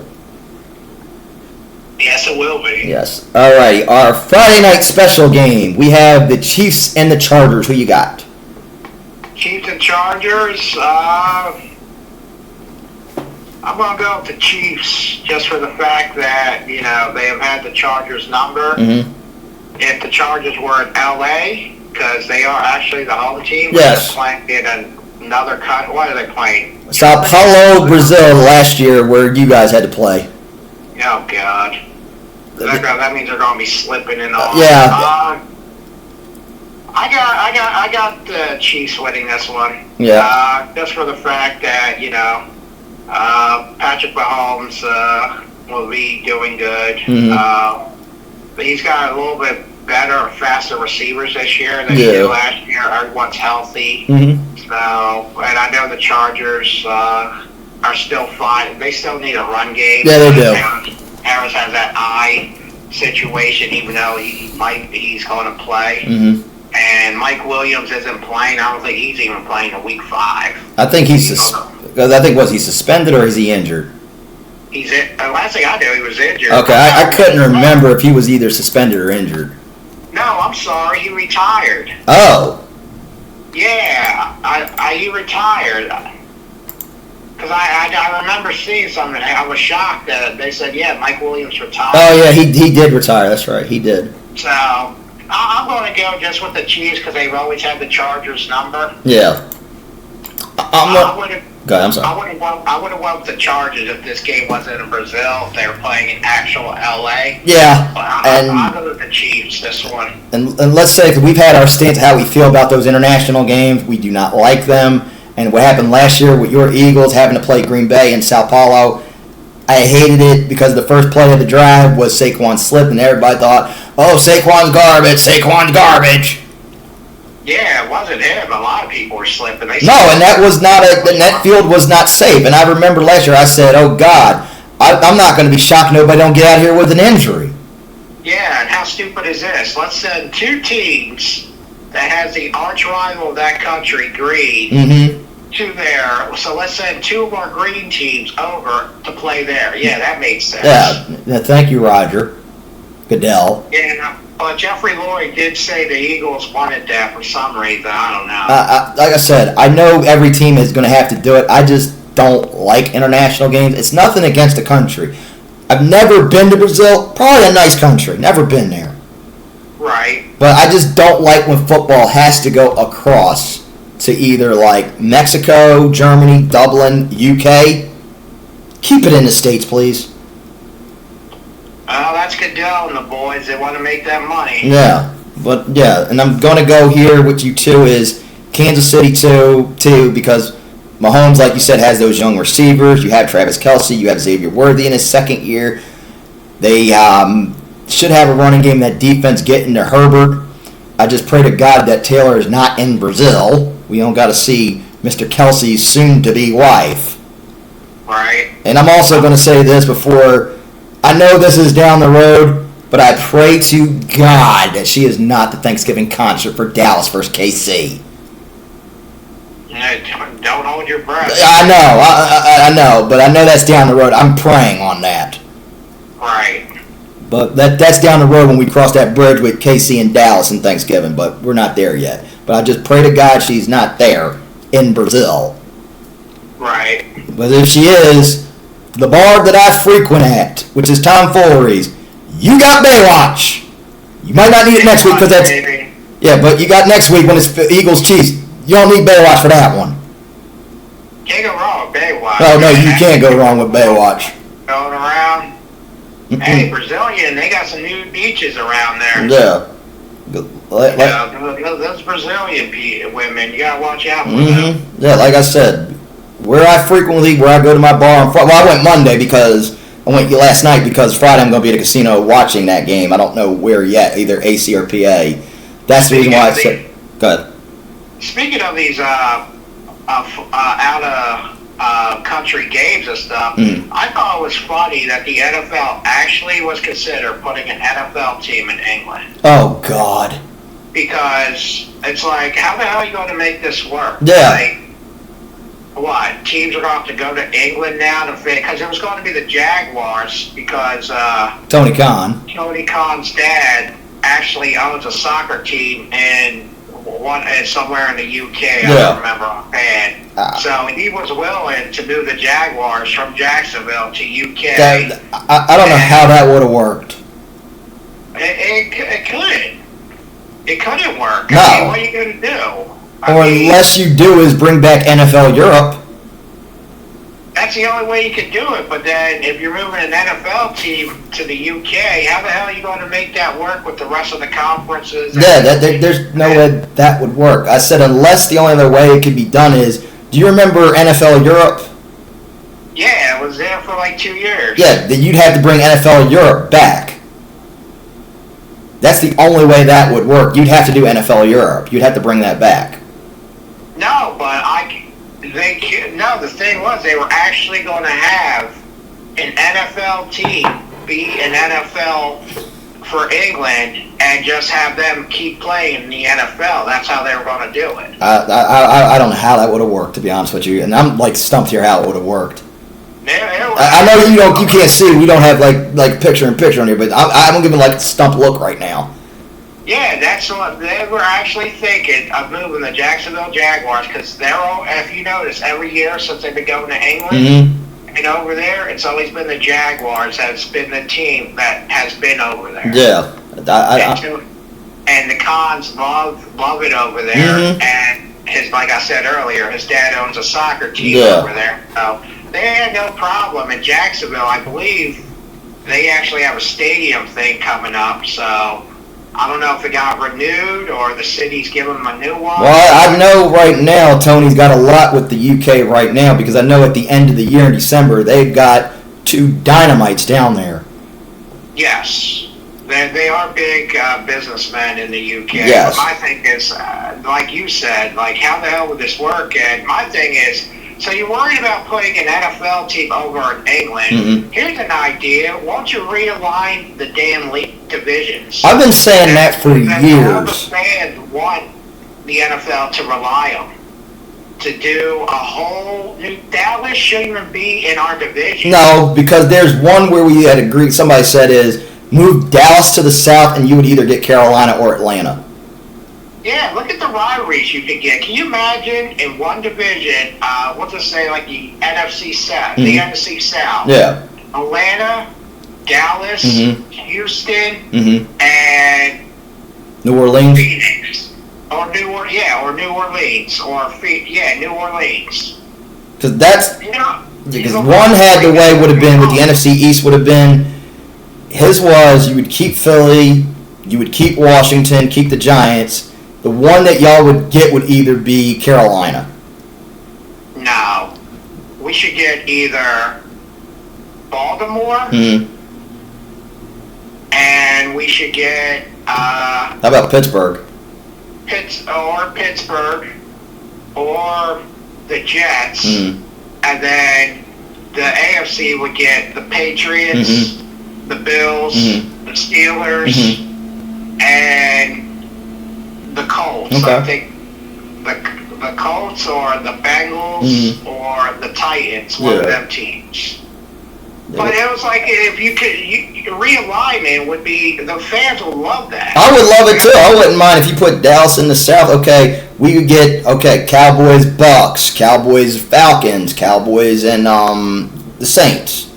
Yes, it will be. Yes. All right. Our Friday night special game. We have the Chiefs and the Chargers. Who you got? Chiefs and Chargers. I'm going to go with the Chiefs just for the fact that, they have had the Chargers number. Mm-hmm. If the Chargers were in LA, because they are actually the home team, yes. They're playing in another cut. What are they playing? Sao Paulo, Brazil last year where you guys had to play. Oh, God. That means they're going to be slipping and all. Yeah. I got the Chiefs winning this one. Yeah. Just for the fact that Patrick Mahomes will be doing good. But he's got a little bit better, faster receivers this year than he did last year. Everyone's healthy. So, and I know the Chargers are still fine. They still need a run game. Yeah, they do. Harris has that eye situation, even though he's going to play. And Mike Williams isn't playing. I don't think he's even playing in Week 5. I think was he suspended or is he injured? He's in. Last thing I knew, he was injured. Okay, I couldn't remember if he was either suspended or injured. No, I'm sorry, he retired. Oh. Yeah, he retired. Because I remember seeing something. I was shocked that they said, yeah, Mike Williams retired. Oh, yeah, he did retire. That's right, he did. So, I'm going to go just with the Chiefs because they've always had the Chargers number. Yeah. Go ahead, I'm sorry. I would have went with the Chargers if this game wasn't in Brazil, if they were playing in actual LA. Yeah. I'll go with the Chiefs this one. And let's say, because we've had our stance how we feel about those international games, we do not like them. And what happened last year with your Eagles having to play Green Bay and Sao Paulo, I hated it because the first play of the drive was Saquon slip, and everybody thought, oh, Saquon's garbage. Yeah, it wasn't him. A lot of people were slipping. And that field was not safe. And I remember last year I said, oh, God, I'm not going to be shocked nobody don't get out here with an injury. Yeah, and how stupid is this? Let's send two teams that has the arch rival of that country, green, to there. So let's send two of our green teams over to play there. Yeah, that makes sense. Yeah, thank you, Roger Goodell. Yeah, but Jeffrey Lloyd did say the Eagles wanted that for some reason. I don't know. Like I said, I know every team is going to have to do it. I just don't like international games. It's nothing against the country. I've never been to Brazil. Probably a nice country. Never been there. Right. But I just don't like when football has to go across to either like Mexico, Germany, Dublin, UK. Keep it in the States, please. Oh, that's Goodell and the boys. They want to make that money. Yeah, and I'm going to go here with you too is Kansas City too because Mahomes, like you said, has those young receivers. You have Travis Kelce. You have Xavier Worthy in his second year. They should have a running game. That defense getting to Herbert. I just pray to God that Taylor is not in Brazil. We don't got to see Mr. Kelce's soon-to-be wife. Right. And I'm also going to say this before. I know this is down the road, but I pray to God that she is not the Thanksgiving concert for Dallas versus KC. Don't hold your breath. I know, but I know that's down the road. I'm praying on that. Right. But that's down the road when we cross that bridge with KC and Dallas and Thanksgiving, but we're not there yet. But I just pray to God she's not there in Brazil. Right. But if she is, the bar that I frequent at, which is Tom Foolery's, you got Baywatch. You might not need it next week because that's... Yeah, but you got next week when it's Eagles Chiefs. You don't need Baywatch for that one. Can't go wrong with Baywatch. Oh, no, you can't go wrong with Baywatch. Going around. Hey, Brazilian, they got some new beaches around there. Yeah. Those Brazilian women, you got to watch out for them. Yeah, like I said, where I go to my bar on Friday. Well, I went Monday because I went last night because Friday I'm going to be at a casino watching that game. I don't know where yet, either AC or PA. That's the reason why I said. Go ahead. Speaking of these out of country games and stuff, I thought it was funny that the NFL actually was considered putting an NFL team in England. Oh God. Because it's like, how the hell are you going to make this work? Yeah. Like, what? Teams are going to have to go to England now to fit? Because it was going to be the Jaguars because Tony Khan. Tony Khan's dad actually owns a soccer team in somewhere in the UK. I don't remember offhand. So he was willing to move the Jaguars from Jacksonville to UK. I don't know how that would have worked. It could. It couldn't work. No. I mean, what are you going to do? Unless you do is bring back NFL Europe. that's the only way you could do it. But then if you're moving an NFL team to the UK, how the hell are you going to make that work with the rest of the conferences? Yeah, there's no way that would work. I said unless the only other way it could be done is, do you remember NFL Europe? Yeah, it was there for like 2 years. Yeah, then you'd have to bring NFL Europe back. That's the only way that would work. You'd have to do NFL Europe. You'd have to bring that back. No, but the thing was they were actually going to have an NFL team be an NFL for England and just have them keep playing in the NFL. That's how they were going to do it. I don't know how that would have worked, to be honest with you, and I'm like stumped here how it would have worked. I know you can't see. We don't have like picture in picture on here, but I'm giving like a stumped look right now. Yeah, that's what they were actually thinking of moving the Jacksonville Jaguars because they're all. If you notice, every year since they've been going to England and over there, it's always been the Jaguars has been the team that has been over there. Yeah, and the Khans love it over there, and like I said earlier, his dad owns a soccer team over there, so they had no problem in Jacksonville. I believe they actually have a stadium thing coming up, so. I don't know if it got renewed or the city's giving them a new one. Well, I know right now Tony's got a lot with the UK right now because I know at the end of the year in December they've got 2 dynamites down there. Yes. They are big businessmen in the UK. Yes. But my thing is, like you said, like how the hell would this work? And my thing is, so you're worried about putting an NFL team over in England. Here's an idea. Won't you realign the damn league divisions? I've been saying that for years. All the fans want the NFL to rely on. To do a whole new... Dallas shouldn't even be in our division. No, because there's one where we had agreed, somebody said is, move Dallas to the south and you would either get Carolina or Atlanta. Yeah, look at the rivalries you could get. Can you imagine in one division, we'll just say like the NFC South, the NFC South. Yeah. Atlanta, Dallas, Houston, and New Orleans. Phoenix. Or New Orleans. New Orleans. Because that's because one had the way would have been with the NFC East would have been his was you would keep Philly, you would keep Washington, keep the Giants. The one that y'all would get would either be Carolina. No. We should get either Baltimore and we should get how about Pittsburgh? Pittsburgh or the Jets and then the AFC would get the Patriots, the Bills, the Steelers, and the Colts. Okay. I think the Colts or the Bengals or the Titans, one of them teams. But it was like if you could, realignment would be, the fans would love that. I would love it too. I wouldn't mind if you put Dallas in the South. Okay, we would get Cowboys, Bucks, Cowboys, Falcons, Cowboys, and the Saints.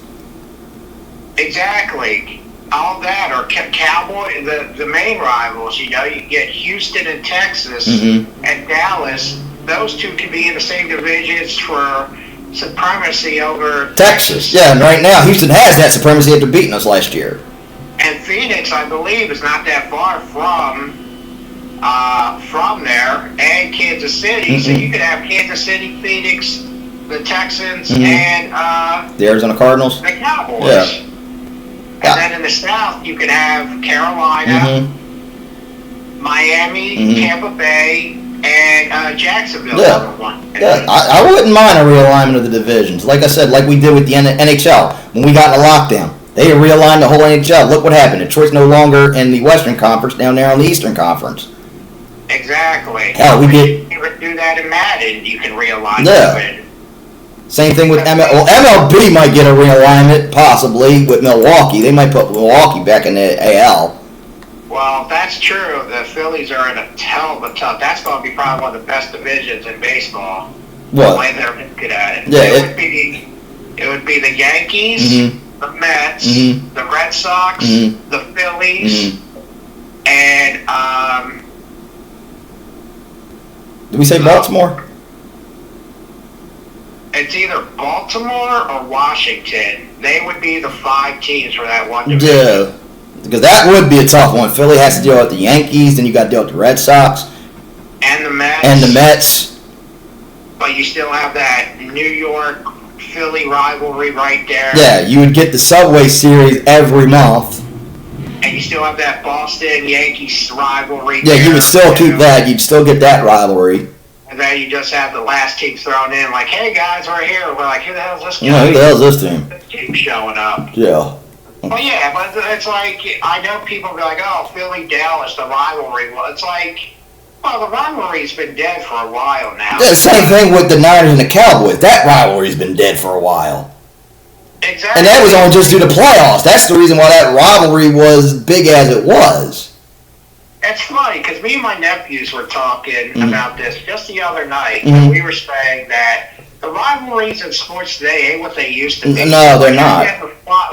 Exactly. All that, or Cowboy, the main rivals, you get Houston and Texas and Dallas. Those two can be in the same divisions for supremacy over Texas. Yeah, and right now Houston has that supremacy after beating us last year. And Phoenix, I believe, is not that far from there, and Kansas City. So you could have Kansas City, Phoenix, the Texans, and the Arizona Cardinals, the Cowboys. Yeah. And then in the South, you could have Carolina, Miami, Tampa Bay, and Jacksonville. Yeah, I wouldn't mind a realignment of the divisions. Like I said, like we did with the NHL. When we got in a lockdown, they realigned the whole NHL. Look what happened. Detroit's no longer in the Western Conference, down there on the Eastern Conference. Exactly. Hell, we did. You could do that in Madden. You can realign it. Same thing with MLB might get a realignment, possibly, with Milwaukee. They might put Milwaukee back in the AL. Well, if that's true, the Phillies are in a hell of a tough. That's going to be probably one of the best divisions in baseball. What? The way they're good at it. Yeah, it would be the Yankees, the Mets, the Red Sox, the Phillies, and did we say Baltimore? it's either Baltimore or Washington. They would be the 5 teams for that one division. Yeah, because that would be a tough one. Philly has to deal with the Yankees, then you got to deal with the Red Sox And the Mets. and the Mets. But you still have that New York Philly rivalry right there. Yeah, you would get the Subway Series every month. And you still have that Boston Yankees rivalry. Yeah, there, you would still keep know. that. You'd still get that rivalry. And then you just have the last team thrown in, like, hey guys, we're here. We're like, who the hell is this guy? You know, who the hell is this team? This team showing up. Yeah. Well, yeah, but it's like, I know people be like, oh, Philly Dallas, the rivalry. Well, it's like, well, the rivalry's been dead for a while now. Yeah, same thing with the Niners and the Cowboys. That rivalry's been dead for a while. Exactly. And that was only just due to playoffs. That's the reason why that rivalry was big as it was. It's funny because me and my nephews were talking about this just the other night, Mhm. and we were saying that the rivalries in sports today ain't what they used to be. No, they're not.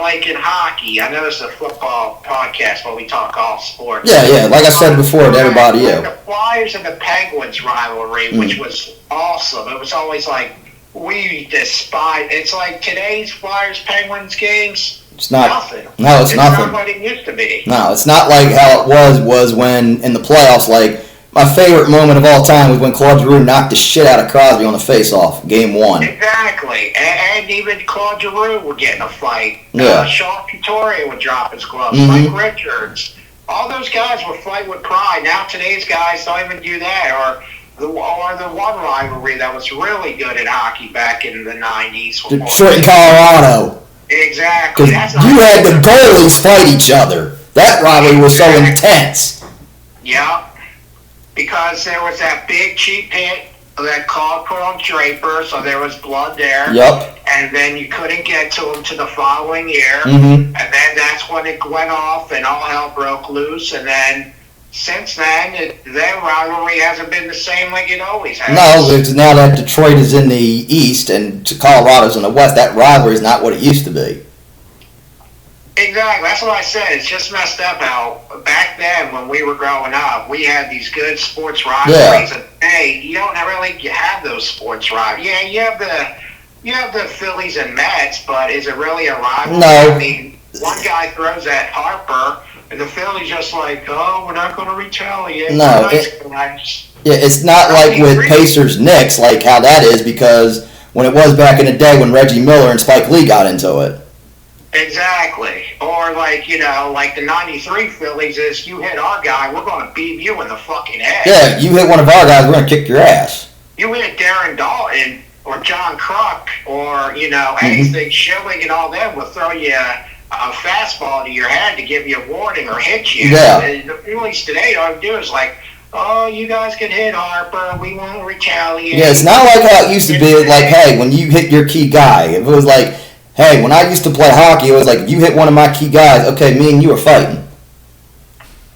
Like in hockey, I know this is a football podcast, but we talk all sports. Yeah, like I said before to everybody, Like yeah. the Flyers and the Penguins rivalry, which was awesome. It was always like, we despise. It's like today's Flyers Penguins games. It's not. Nothing. No, it's nothing. Not what it used to be. No, it's not like how it was when in the playoffs. Like my favorite moment of all time was when Claude Giroux knocked the shit out of Crosby on the face-off, game 1. Exactly, and even Claude Giroux would get in a fight. Yeah. Sean Couturier would drop his gloves. Mhm. Mike Richards. All those guys would fight with pride. Now today's guys don't even do that. Or the one rivalry that was really good in hockey back in the 90s. Detroit and Colorado. Exactly. Because That's you not had the goalies fight each other. That rivalry was so intense. Yeah, because there was that big cheap hit that Claude put on Draper, so there was blood there. Yep. And then you couldn't get to him to the following year. Mhm. And then that's when it went off and all hell broke loose. And then since then, their rivalry hasn't been the same like it always has. No, it's now that Detroit is in the East and Colorado's in the West, that rivalry is not what it used to be. Exactly. That's what I said. It's just messed up how back then when we were growing up, we had these good sports rivalries. And hey, you don't really have those sports rivalries. Yeah, you have the Phillies and Mets, but is it really a rivalry? No. I mean, one guy throws at Harper, and the Phillies just like, oh, we're not going to retaliate. No, We're nice guys. Yeah, it's not like with Pacers Knicks, like how that is, because when it was back in the day when Reggie Miller and Spike Lee got into it. Exactly. Or like, like the 93 Phillies is, you hit our guy, we're going to beat you in the fucking head. Yeah, you hit one of our guys, we're going to kick your ass. You hit Darren Dalton or John Kruk or, anything, Schilling and all them will throw you a fastball to your head to give you a warning or hit you. Yeah. And the Phillies today, all they do is like, oh, you guys can hit Harper, we won't retaliate. Yeah, it's not like how it used to be, like, hey, when you hit your key guy, if it was like, hey, when I used to play hockey, it was like, you hit one of my key guys, okay, me and you are fighting.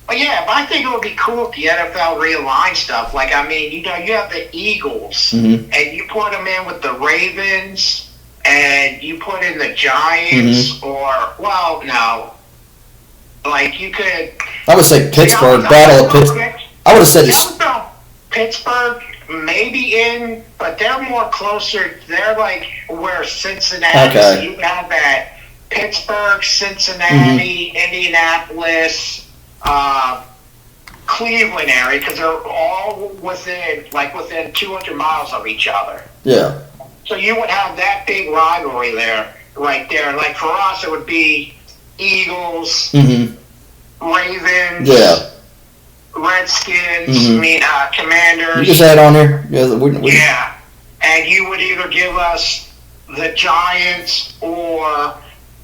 Well, yeah, but I think it would be cool if the NFL realigned stuff. Like, I mean, you have the Eagles, and you put them in with the Ravens, and you put in the Giants, or, well, no. Like, you could... I would say Pittsburgh, Battle of Pittsburgh. I would have said this. Pittsburgh maybe in, but they're more closer. They're like where Cincinnati. Okay. So you have that Pittsburgh, Cincinnati, Indianapolis, Cleveland area because they're all within 200 miles of each other. Yeah. So you would have that big rivalry there, right there. Like for us, it would be Eagles, Ravens. Yeah. Redskins, Commanders. You just had on there. Yeah, and you would either give us the Giants, or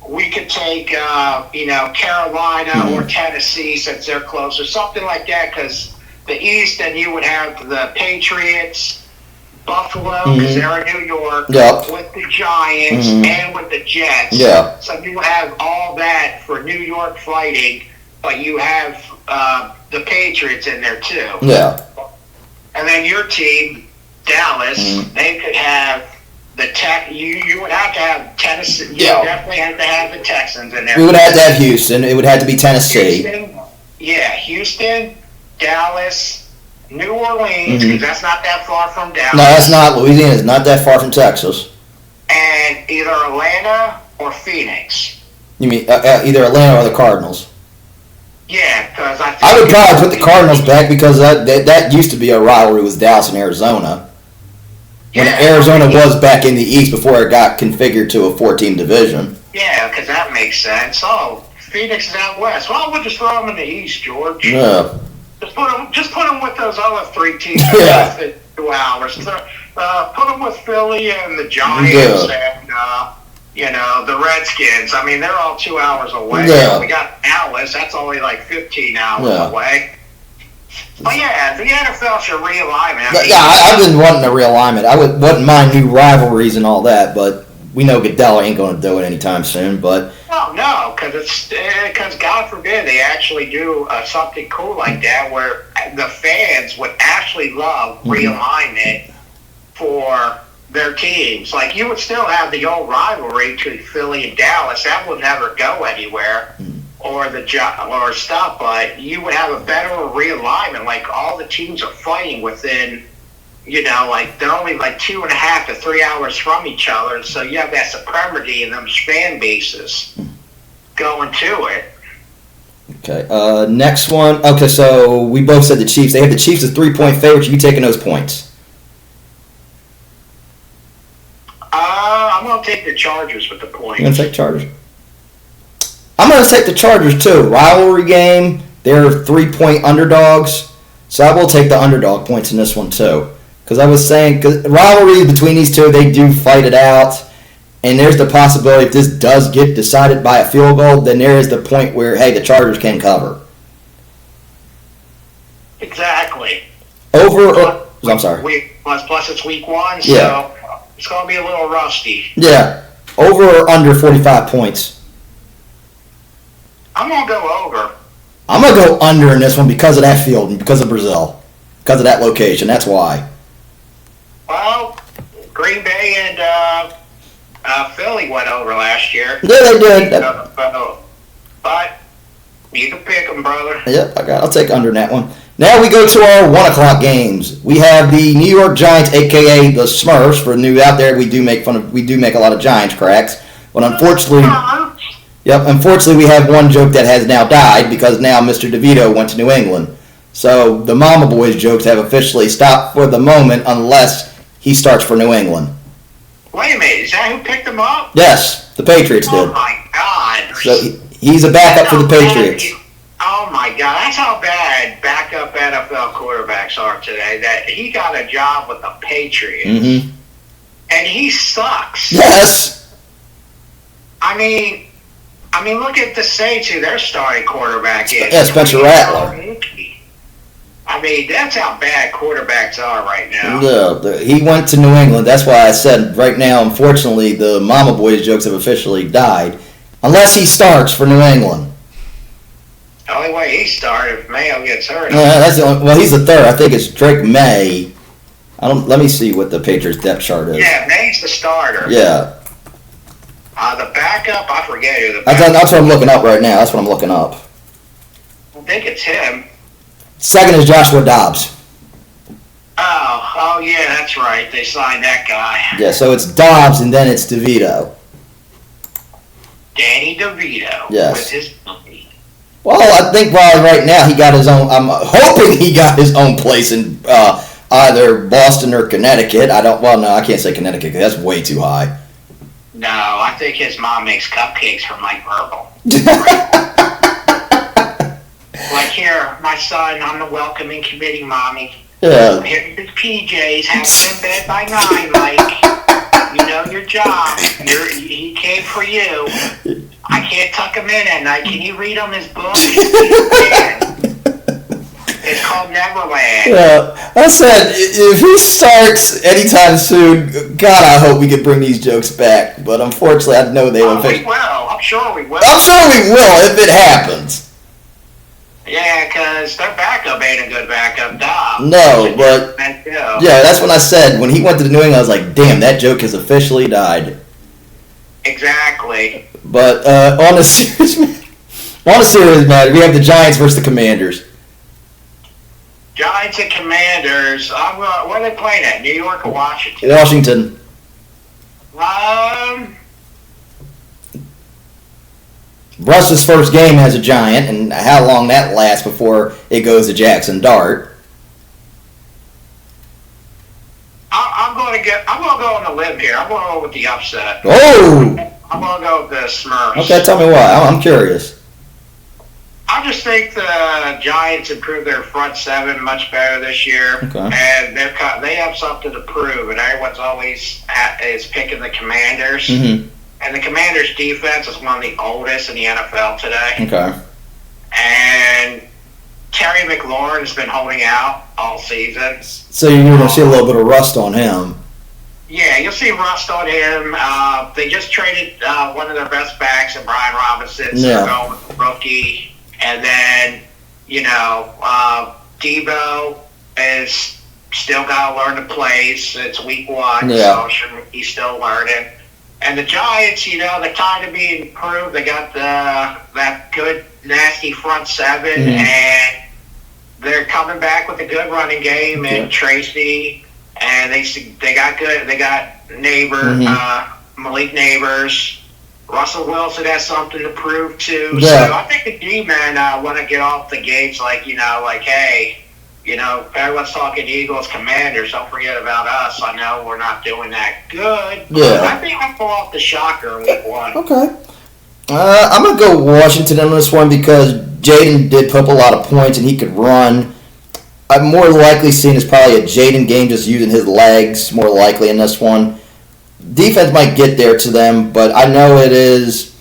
we could take, Carolina or Tennessee since they're closer, something like that. Because the East, and you would have the Patriots, Buffalo, because they're in New York, with the Giants and with the Jets. Yeah. So you have all that for New York fighting, but you have the Patriots in there too. Yeah. And then your team, Dallas, they could have the You would have to have Tennessee. You would definitely have to have the Texans in there. We would have to have Houston. It would have to be Tennessee. Houston, Dallas, New Orleans, because that's not that far from Dallas. No, that's not. Louisiana is not that far from Texas. and either Atlanta or Phoenix. You mean either Atlanta or the Cardinals? Yeah, because I think I would probably put the Cardinals back because that used to be a rivalry with Dallas and Arizona. When Arizona was back in the East before it got configured to a 14 division. Yeah, because that makes sense. Oh, Phoenix is out west. Well, we'll just throw them in the East, George. Yeah. Just put them with those other three teams. Yeah. 2 hours. Put them with Philly and the Giants and the Redskins. I mean, they're all 2 hours away. Yeah. We got Dallas. That's only like 15 hours away. But yeah, the NFL should realign it. I've been wanting a realignment. I wouldn't mind new rivalries and all that, but we know Goodell ain't going to do it anytime soon. But no, because God forbid they actually do something cool like that, where the fans would actually love realignment for their teams. Like, you would still have the old rivalry between Philly and Dallas. That would never go anywhere. Or stop, but you would have a better realignment. Like, all the teams are fighting within, like they're only like 2.5 to 3 hours from each other, so you have that supremacy in them fan bases going to it. Okay, next one. Okay, so we both said the Chiefs. They have the Chiefs as 3-point favorites. You taking those points? I'm going to take the Chargers with the points. You're going to take Chargers? I'm going to take the Chargers, too. Rivalry game. They're 3-point underdogs. So I will take the underdog points in this one, too. Because I was saying, rivalry between these two, they do fight it out. And there's the possibility if this does get decided by a field goal, then there is the point where, hey, the Chargers can cover. Exactly. I'm sorry. Plus it's week 1, so it's going to be a little rusty. Yeah. Over or under 45 points? I'm going to go over. I'm going to go under in this one because of that field and because of Brazil. Because of that location. That's why. Well, Green Bay and Philly went over last year. Yeah, they did. But you can pick them, brother. Yep, I'll take under in that one. Now we go to our 1 o'clock games. We have the New York Giants, a.k.a. the Smurfs. For new out there, we do make a lot of Giants cracks. But unfortunately... Unfortunately, we have one joke that has now died because now Mr. DeVito went to New England. So the Mama Boys jokes have officially stopped for the moment unless he starts for New England. Wait a minute, is that who picked him up? Yes, the Patriots did. Oh my God. So he's a backup for the Patriots. Oh my God, that's how bad backup NFL quarterbacks are today, that he got a job with the Patriots. Mm-hmm. And he sucks. Yes. I mean, look at the Saints, who their starting quarterback is. Yeah, Spencer Rattler. I mean, that's how bad quarterbacks are right now. Yeah, he went to New England. That's why I said right now, unfortunately, the Mama Boys jokes have officially died. Unless he starts for New England. The only way he started if Mayo gets hurt. That's the only, well, he's the third. I think it's Drake May. Let me see what the Patriots depth chart is. Yeah, May's the starter. Yeah. The backup, I forget who the backup. That's what I'm looking up right now. That's what I'm looking up. I think it's him. Second is Joshua Dobbs. Oh, yeah, that's right. They signed that guy. Yeah, so it's Dobbs and then it's DeVito. Danny DeVito. Yes. With his money. Well, I think probably right now he got his own. I'm hoping he got his own place in either Boston or Connecticut. I can't say Connecticut because that's way too high. No, I think his mom makes cupcakes from Mike Verbal. Like, here, my son, I'm the welcoming committee mommy. Yeah. Here's his PJs. Have him in bed by 9, Mike. You know your job. He came for you. I can't tuck him in at night. Can you read him his book? It's called Neverland. Yeah, I said if he starts anytime soon, God, I hope we can bring these jokes back. But unfortunately, I know they won't. We will. I'm sure we will. I'm sure we will if it happens. Yeah, because their backup ain't a good backup, Dobbs. No, but yeah, that's when I said when he went to the New England, I was like, damn, that joke has officially died. Exactly. But on a serious matter, we have the Giants versus the Commanders. Giants and Commanders. Where are they playing at? New York or Washington? Washington. Um, Russ's first game as a Giant, and how long that lasts before it goes to Jackson Dart. I'm going to go on the limb here. I'm going to go with the upset. Oh! I'm going to go with the Smurfs. Okay, tell me why. I'm curious. I just think the Giants improved their front seven much better this year, Okay. and they have something to prove. And everyone's always is picking the Commanders, Mm-hmm. and the Commanders' defense is one of the oldest in the NFL today. Okay. And Terry McLaurin has been holding out all season. So you're going to see a little bit of rust on him. Yeah, you'll see rust on him. They just traded one of their best backs, and Brian Robinson, so they're going with the rookie. And then, Debo is still got to learn the plays. It's week one, so he's still learning. And the Giants, they're kind of being improved. They got that good, nasty front seven, and they're coming back with a good running game. And Tracy, and they got good. They got Malik Neighbors. Russell Wilson has something to prove too. Yeah. So I think the D-men want to get off the gates hey, everyone's talking Eagles, Commanders. Don't forget about us. I know we're not doing that good. Yeah. I think I'll pull off the shocker in week one. Okay. I'm going to go Washington on this one because Jaden did put up a lot of points and he could run. I'm more likely seeing is probably a Jaden game just using his legs more likely in this one. Defense might get there to them, but I know it is.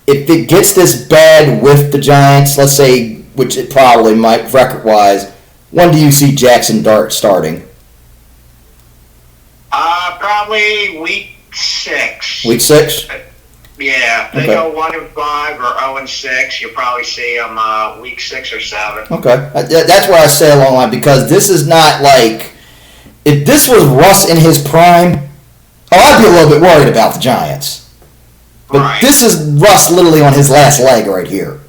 If it gets this bad with the Giants, let's say, which it probably might record-wise, when do you see Jackson Dart starting? Probably week 6. Week 6? Yeah, they go 1-5 or 0-6. You'll probably see them week 6 or 7. Okay, that's why I say along the line because this is not like if this was Russ in his prime. I'd be a little bit worried about the Giants. But this is Russ literally on his last leg right here.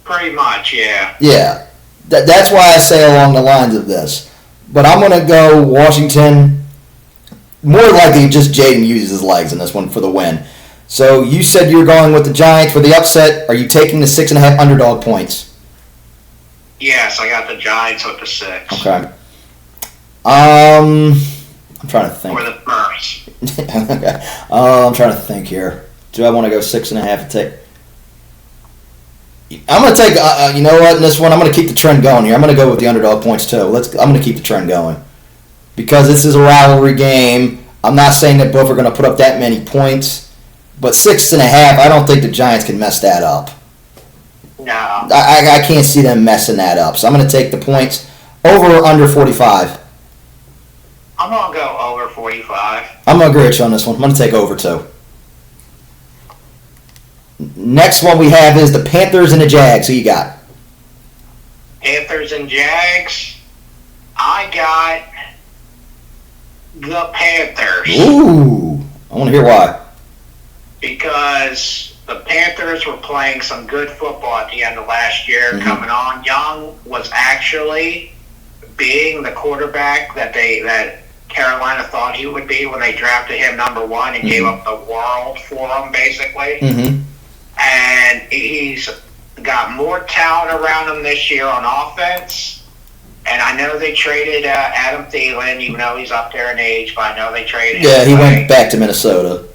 Pretty much, yeah. Yeah. That's why I say along the lines of this. But I'm going to go Washington. More likely just Jaden uses his legs in this one for the win. So you said you're going with the Giants for the upset. Are you taking the 6.5 underdog points? Yes, I got the Giants with the 6. Okay. I'm trying to think. Or the Spurs. Okay. I'm trying to think here. Do I want to go 6.5 and take? I'm going to take. You know what? In this one, I'm going to keep the trend going here. I'm going to go with the underdog points too. I'm going to keep the trend going because this is a rivalry game. I'm not saying that both are going to put up that many points, but 6.5. I don't think the Giants can mess that up. No. I can't see them messing that up. So I'm going to take the points over or under 45. I'm going to go over 45. I'm going to agree with you on this one. I'm going to take over, too. Next one we have is the Panthers and the Jags. Who you got? Panthers and Jags. I got the Panthers. Ooh. I want to hear why. Because the Panthers were playing some good football at the end of last year. Mm-hmm. Coming on, Young was actually being the quarterback that Carolina thought he would be when they drafted him number 1 and gave up the world for him, basically. Mm-hmm. And he's got more talent around him this year on offense. And I know they traded Adam Thielen, even though he's up there in age, but I know they traded him. Yeah, he went back to Minnesota.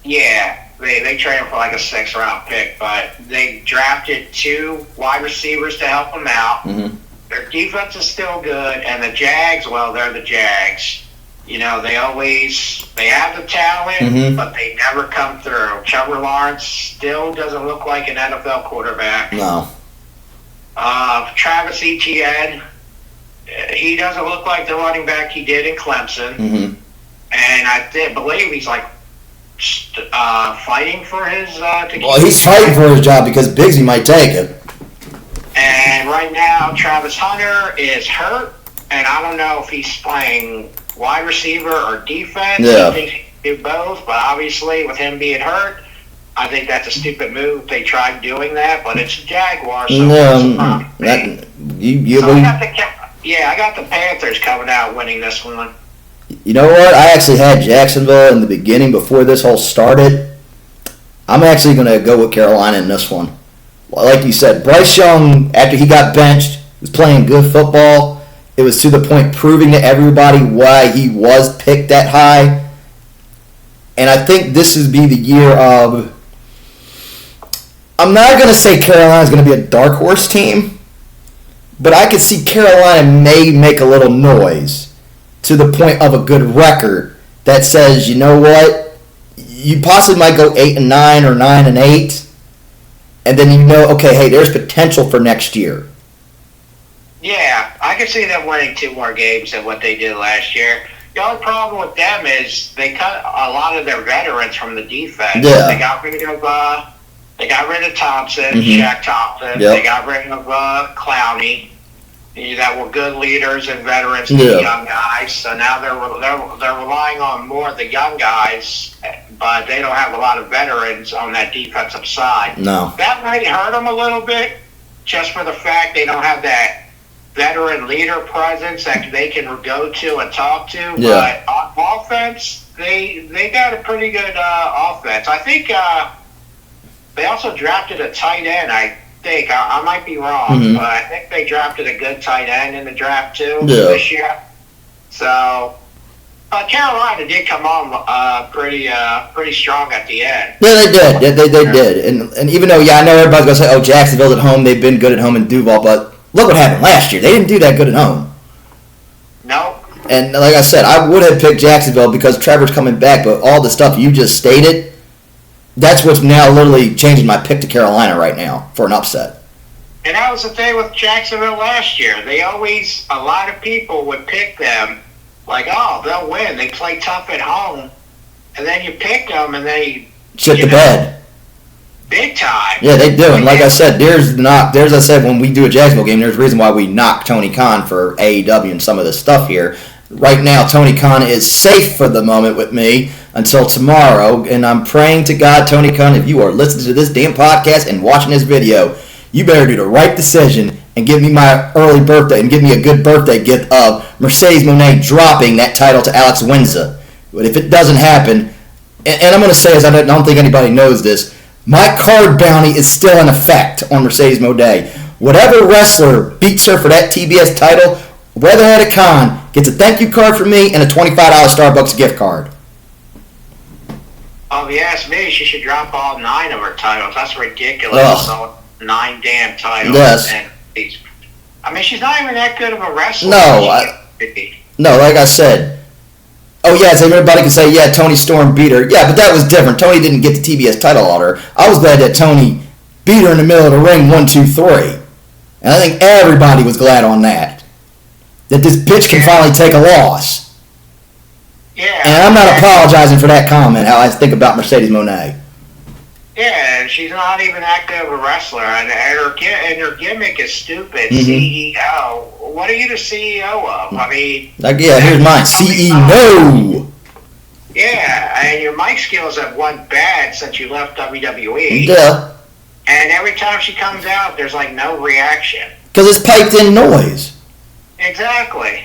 Yeah, they traded him for like a 6th-round pick, but they drafted 2 wide receivers to help him out. Mm-hmm. Their defense is still good, and the Jags, well, they're the Jags. They have the talent, but they never come through. Trevor Lawrence still doesn't look like an NFL quarterback. No. Travis Etienne, he doesn't look like the running back he did in Clemson. Mm-hmm. And I believe he's like fighting for his Well, he's fighting for his job because Bigsby might take it. And right now, Travis Hunter is hurt, and I don't know if he's playing wide receiver or defense. Yeah. I think he can do both, but obviously with him being hurt, I think that's a stupid move. They tried doing that, but it's the Jaguars. So I got the Panthers coming out winning this one. You know what? I actually had Jacksonville in the beginning before this whole started. I'm actually going to go with Carolina in this one. Like you said, Bryce Young, after he got benched, was playing good football. It was to the point proving to everybody why he was picked that high. And I think this would be the year of... I'm not going to say Carolina's going to be a dark horse team, but I could see Carolina may make a little noise to the point of a good record that says, you know what, you possibly might go 8-9 or 9-8, and then you know, okay, hey, there's potential for next year. Yeah, I can see them winning 2 more games than what they did last year. The only problem with them is they cut a lot of their veterans from the defense. Yeah. They got rid of Thompson, Mm-hmm. Shaq Thompson. Yep. They got rid of Clowney. That were good leaders and veterans and Yeah. young guys. So now they're relying on more of the young guys, but they don't have a lot of veterans on that defensive side. No. That might hurt them a little bit, just for the fact they don't have that veteran leader presence that they can go to and talk to. Yeah. But on offense, they got a pretty good offense. I think they also drafted a tight end. I might be wrong, Mhm. but I think they drafted a good tight end in the draft too Yeah. this year. So, Carolina did come on pretty strong at the end. Yeah, they did. Yeah, they did. And even though, I know everybody's going to say, oh, Jacksonville's at home, they've been good at home in Duval, but look what happened last year. They didn't do that good at home. No. And like I said, I would have picked Jacksonville because Trevor's coming back, but all the stuff you just stated, that's what's now literally changing my pick to Carolina right now for an upset. And that was the thing with Jacksonville last year. A lot of people would pick them like, oh, they'll win. They play tough at home. And then you pick them and they... Shit the bed. Big time. Yeah, they do. And like I said, when we do a Jacksonville game, there's a reason why we knock Tony Khan for AEW and some of this stuff here. Right now, Tony Khan is safe for the moment with me until tomorrow, and I'm praying to God, Tony Khan, if you are listening to this damn podcast and watching this video, you better do the right decision and give me my early birthday and give me a good birthday gift of Mercedes Moné dropping that title to Alex Windsor. But if it doesn't happen, and I'm going to say, as I don't think anybody knows this, my card bounty is still in effect on Mercedes Moné. Whatever wrestler beats her for that TBS title, whether at a con, gets a thank you card from me and a $25 Starbucks gift card. Oh, if you ask me, she should drop all 9 of her titles. That's ridiculous. Ugh. So 9 damn titles. Yes. And she's not even that good of a wrestler. No, No, like I said, so everybody can say, yeah, Tony Storm beat her. Yeah, but that was different. Tony didn't get the TBS title on her. I was glad that Tony beat her in the middle of the ring 1, 2, 3. And I think everybody was glad on that. That this bitch can finally take a loss. Yeah. And I'm not apologizing for that comment, how I think about Mercedes Moné. Yeah, and she's not even that good of a wrestler. And her gimmick is stupid. Mhm. CEO. What are you the CEO of? I mean... Here's mine. CEO. Yeah, and your mic skills have went bad since you left WWE. Yeah. And every time she comes out, there's like no reaction. Because it's piped in noise. Exactly.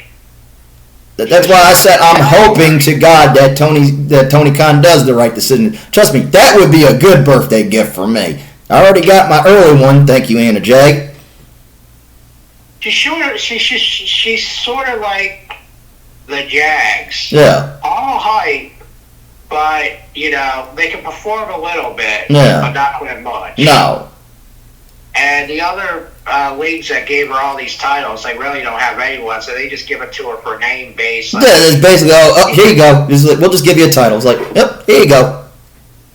That's why I said I'm hoping to God that Tony Khan does the right decision. Trust me, that would be a good birthday gift for me. I already got my early one. Thank you, Anna J. She's sort of like the Jags. Yeah. All hype, but they can perform a little bit, Yeah. but not that much. No. And the other leagues that gave her all these titles, they really don't have anyone, so they just give it to her for name base. Yeah, it's basically, here you go. We'll just give you a title. It's like, yep, here you go.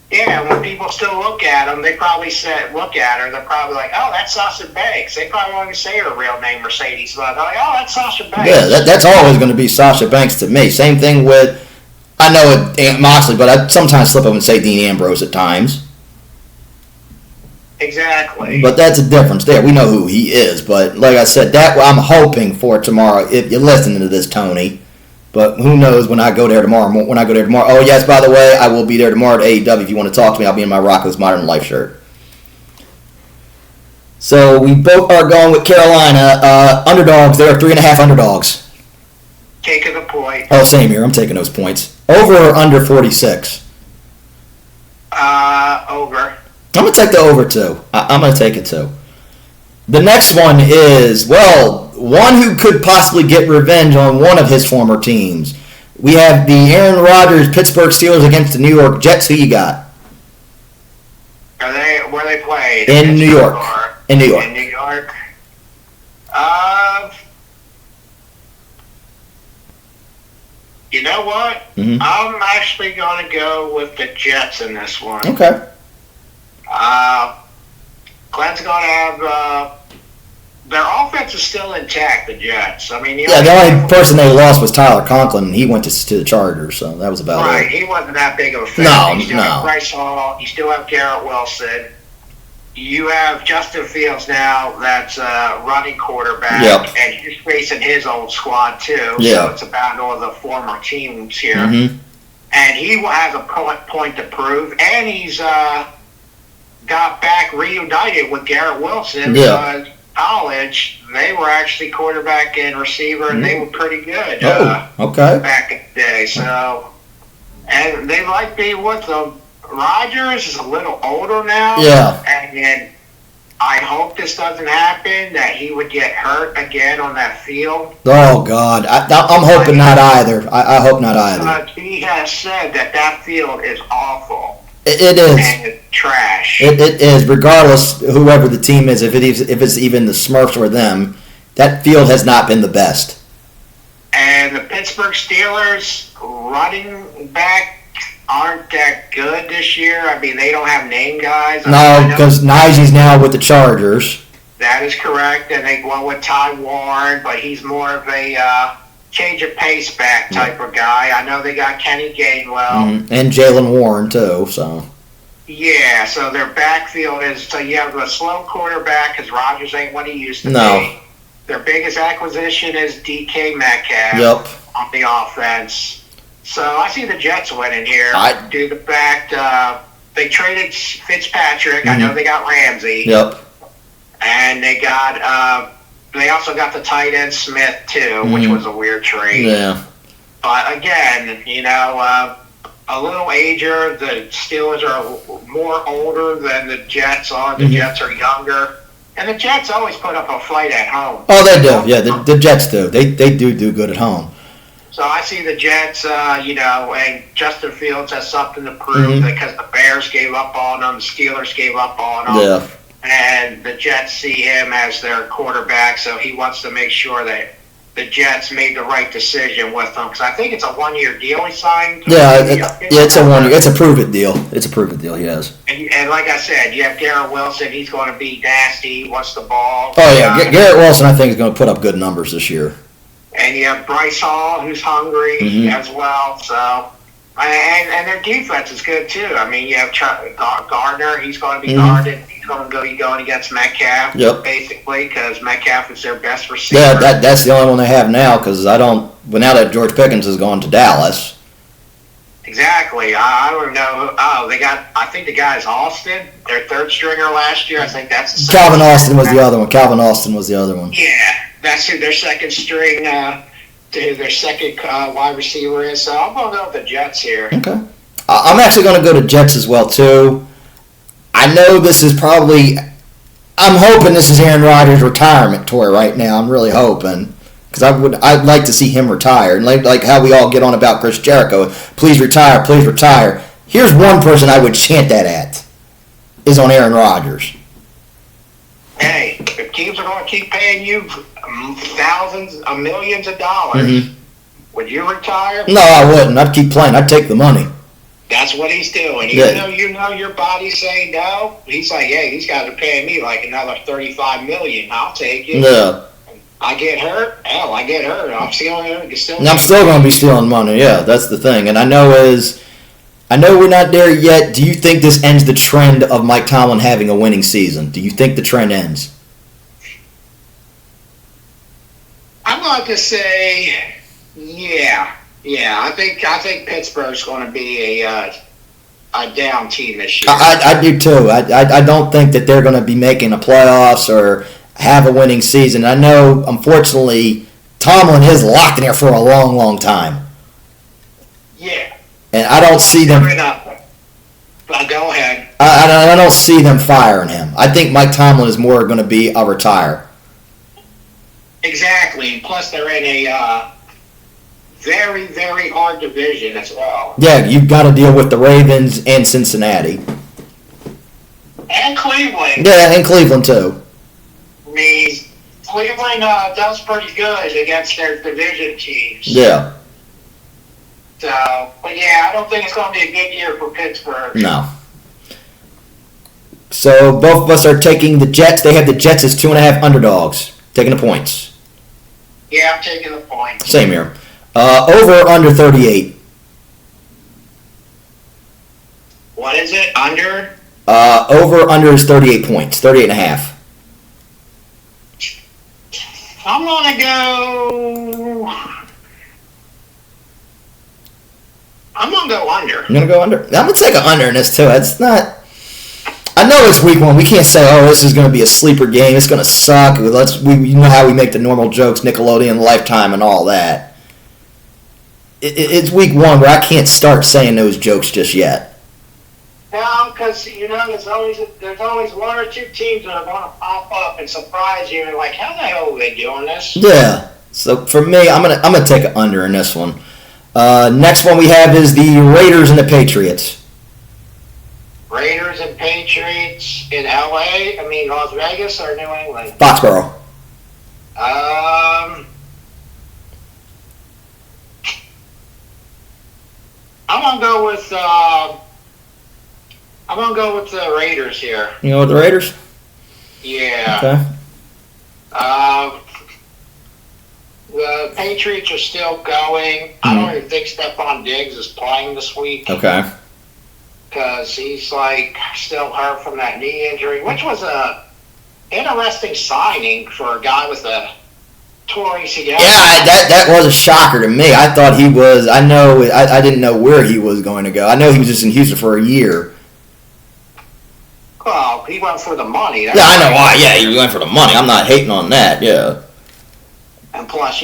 Yeah, when people still look at them, they probably look at her, they're probably like, oh, that's Sasha Banks. They probably won't even say her real name, Mercedes, but they're like, oh, that's Sasha Banks. Yeah, that's always going to be Sasha Banks to me. Same thing with, I know it ain't Moxley, but I sometimes slip up and say Dean Ambrose at times. Exactly. But that's a difference there. We know who he is. But like I said, that I'm hoping for tomorrow. If you're listening to this, Tony. But who knows when I go there tomorrow. Oh, yes, by the way, I will be there tomorrow at AEW. If you want to talk to me, I'll be in my Rocco's Modern Life shirt. So we both are going with Carolina. Underdogs. There are 3.5 underdogs. taking the point. Oh, same here. I'm taking those points. Over or under 46? Over. I'm going to take the over, too. I'm going to take it, too. The next one is, well, one who could possibly get revenge on one of his former teams. We have the Aaron Rodgers Pittsburgh Steelers against the New York Jets. Who you got? Where they played? In New York. In New York. In New York. You know what? Mm-hmm. I'm actually going to go with the Jets in this one. Okay. Glenn's going to have their offense is still intact. The Jets. I mean, The only person they lost was Tyler Conklin, and he went to the Chargers, so that was about right. it. He wasn't that big of a fan. No, you still have Bryce Hall. You still have Garrett Wilson. You have Justin Fields now that's running quarterback, Yep. and he's facing his old squad too. Yeah. So it's about all the former teams here. Mm-hmm. And he has a point to prove, and he's got back reunited with Garrett Wilson because college they were actually quarterback and receiver, and they were pretty good okay. back in the day. So, and they might be with them. Rodgers is a little older now. Yeah. And I hope this doesn't happen, that he would get hurt again on that field. Oh, God. I'm hoping not either. I hope not either. But he has said that field is awful. It is. And it's trash. It is, regardless whoever the team is, if it's even the Smurfs or them, that field has not been the best. And the Pittsburgh Steelers running back aren't that good this year. I mean, they don't have name guys. No, because Najee's now with the Chargers. That is correct, and they go with Ty Warren, but he's more of a change of pace back type of guy. I know they got Kenny Gainwell. And Jalen Warren, too, so. Yeah, so their backfield is, so you have a slow quarterback because Rodgers ain't what he used to No. be. Their biggest acquisition is DK Metcalf on the offense. So I see the Jets winning here due to the fact they traded Fitzpatrick. I know they got Ramsey. Yep. And they got they also got the tight end Smith too, which was a weird trade. Yeah. But again, a little ager. The Steelers are more older than the Jets are. The Jets are younger. And the Jets always put up a fight at home. Oh, they do. Yeah, the Jets do. They do good at home. So I see the Jets, and Justin Fields has something to prove because the Bears gave up on him, the Steelers gave up on him, Yeah. and the Jets see him as their quarterback, so he wants to make sure that the Jets made the right decision with him because I think it's a one-year deal he signed. Yeah, it's a 1 year. It's a prove it deal. It's a prove it deal. Yes. And like I said, you have Garrett Wilson. He's going to be nasty. He wants the ball. Oh yeah, Garrett Wilson I think is going to put up good numbers this year. And you have Bryce Hall, who's hungry as well. So, and their defense is good too. I mean, you have Gardner. He's going to be guarded. He's going to be going against Metcalf, basically, because Metcalf is their best receiver. Yeah, that's the only one they have now because now that George Pickens has gone to Dallas. Exactly. I don't know. They got. I think the guy is Austin, their third stringer last year. I think that's Calvin Austin was the other one. Calvin Austin was the other one. Yeah, that's who their second string. Their second wide receiver is. So I'm going to go with the Jets here. Okay. I'm actually going to go to Jets as well, too. I know this is probably... I'm hoping this is Aaron Rodgers' retirement tour right now. I'm really hoping. Because I'd like to see him retire. And like how we all get on about Chris Jericho. Please retire, please retire. Here's one person I would chant that at. Is on Aaron Rodgers. Hey, if teams are going to keep paying you thousands of millions of dollars, would you retire? No, I wouldn't. I'd keep playing. I'd take the money. That's what he's doing. Even though your body's saying no, he's like, hey, these guys are paying me like another $35 million. I'll take it. Yeah. I get hurt. Hell, I get hurt. I'm still going to be stealing money. Yeah, that's the thing. And I know we're not there yet. Do you think this ends the trend of Mike Tomlin having a winning season? Do you think the trend ends? I'm going to say, yeah. I think Pittsburgh's going to be a down team this year. I do too. I don't think that they're going to be making the playoffs or have a winning season. I know, unfortunately, Tomlin is locked in there for a long, long time. Yeah. And I don't see them. Go ahead. I don't see them firing him. I think Mike Tomlin is more going to be a retire. Exactly. Plus, they're in a very, very hard division as well. Yeah, you've got to deal with the Ravens and Cincinnati. And Cleveland. Yeah, and Cleveland too. I mean, Cleveland does pretty good against their division teams. Yeah. So, but yeah, I don't think it's going to be a good year for Pittsburgh. No. So both of us are taking the Jets. They have the Jets as 2.5 underdogs. Taking the points. Yeah, I'm taking the points. Same here. Over under 38. What is it? Under? Over under is 38 points. 38.5. I'm going to go... I'm going to go under. You're going to go under? I'm going to take an under in this too. It's not... I know it's week 1. We can't say, oh, this is going to be a sleeper game. It's going to suck. You know how we make the normal jokes, Nickelodeon, Lifetime, and all that. It's week 1 where I can't start saying those jokes just yet. No, because, there's always 1 or 2 teams that are going to pop up and surprise you and like, how the hell are they doing this? Yeah. So for me, I'm gonna take an under in this one. Next one we have is the Raiders and the Patriots. Raiders and Patriots in L.A., Las Vegas or New England? Foxborough. I'm gonna go with the Raiders here. You know with the Raiders? Yeah. Okay. The Patriots are still going. I don't even think Stephon Diggs is playing this week. Okay. Because he's still hurt from that knee injury, which was a interesting signing for a guy with a torn ACL. Yeah, that was a shocker to me. I thought he was. I didn't know where he was going to go. I know he was just in Houston for a year. Well, he went for the money. Yeah, I know why. Yeah, he went for the money. I'm not hating on that. Yeah. And plus,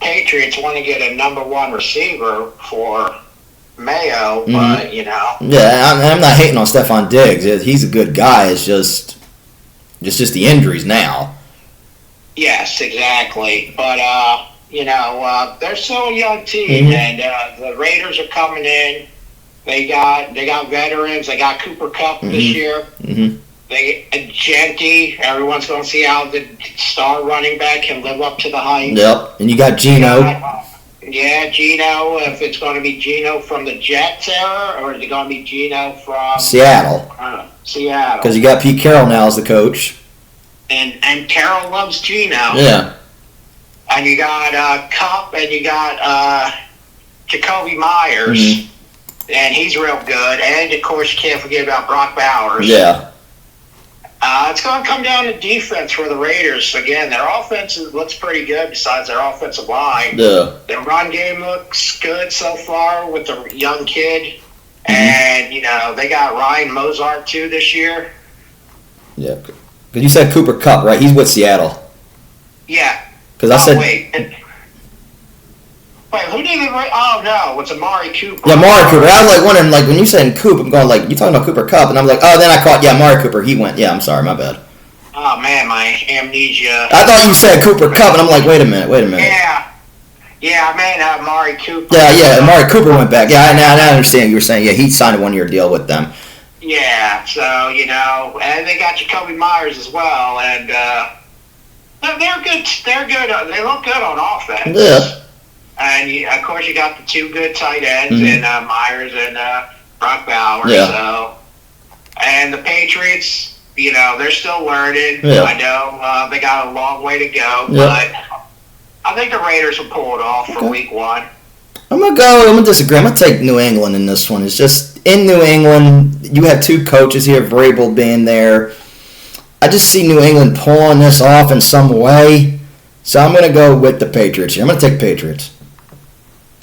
Patriots want to get a number 1 receiver for Mayo, but, Yeah, I'm not hating on Stephon Diggs. He's a good guy. It's just the injuries now. Yes, exactly. But, they're still a young team, and the Raiders are coming in. They got veterans. They got Cooper Kupp this year. Mm-hmm. Genty. Everyone's going to see how the star running back can live up to the hype. Yep, and you got Geno. Yeah, Geno. If it's going to be Geno from the Jets era, or is it going to be Geno from Seattle? Seattle. Because you got Pete Carroll now as the coach. And Carroll loves Geno. Yeah. And you got Kupp, and you got Jacoby Myers. Mm-hmm. And he's real good. And, of course, you can't forget about Brock Bowers. Yeah. It's going to come down to defense for the Raiders. Again, their offense looks pretty good besides their offensive line. Yeah. Their run game looks good so far with the young kid. Mm-hmm. And, they got Ryan Mozart, too, this year. Yeah. Because you said Cooper Kupp, right? He's with Seattle. Yeah. Because I said... Wait, who did they... Oh, no, it's Amari Cooper. Yeah, Amari Cooper. I was wondering, when you said Coop, I'm going, you talking about Cooper Kupp? And I'm like, oh, then I caught, Amari Cooper. He went. Yeah, I'm sorry, my bad. Oh, man, my amnesia. I thought you said Cooper Kupp, and I'm like, wait a minute. Yeah. Yeah, I mean, Amari Cooper. Yeah, Amari Cooper went back. Yeah, now I understand what you were saying. Yeah, he signed a 1-year deal with them. Yeah, so, and they got Jacoby Myers as well, and they're good. They're good. They look good on offense. Yeah. And, of course, you got the 2 good tight ends in Myers and Brock Bowers. Yeah. So, and the Patriots, they're still learning. Yeah. I know they got a long way to go, Yeah. but I think the Raiders will pull it off for week 1. I'm going to disagree. I'm going to take New England in this one. It's just, in New England, you have 2 coaches here, Vrabel being there. I just see New England pulling this off in some way. So I'm going to go with the Patriots here. I'm going to take Patriots.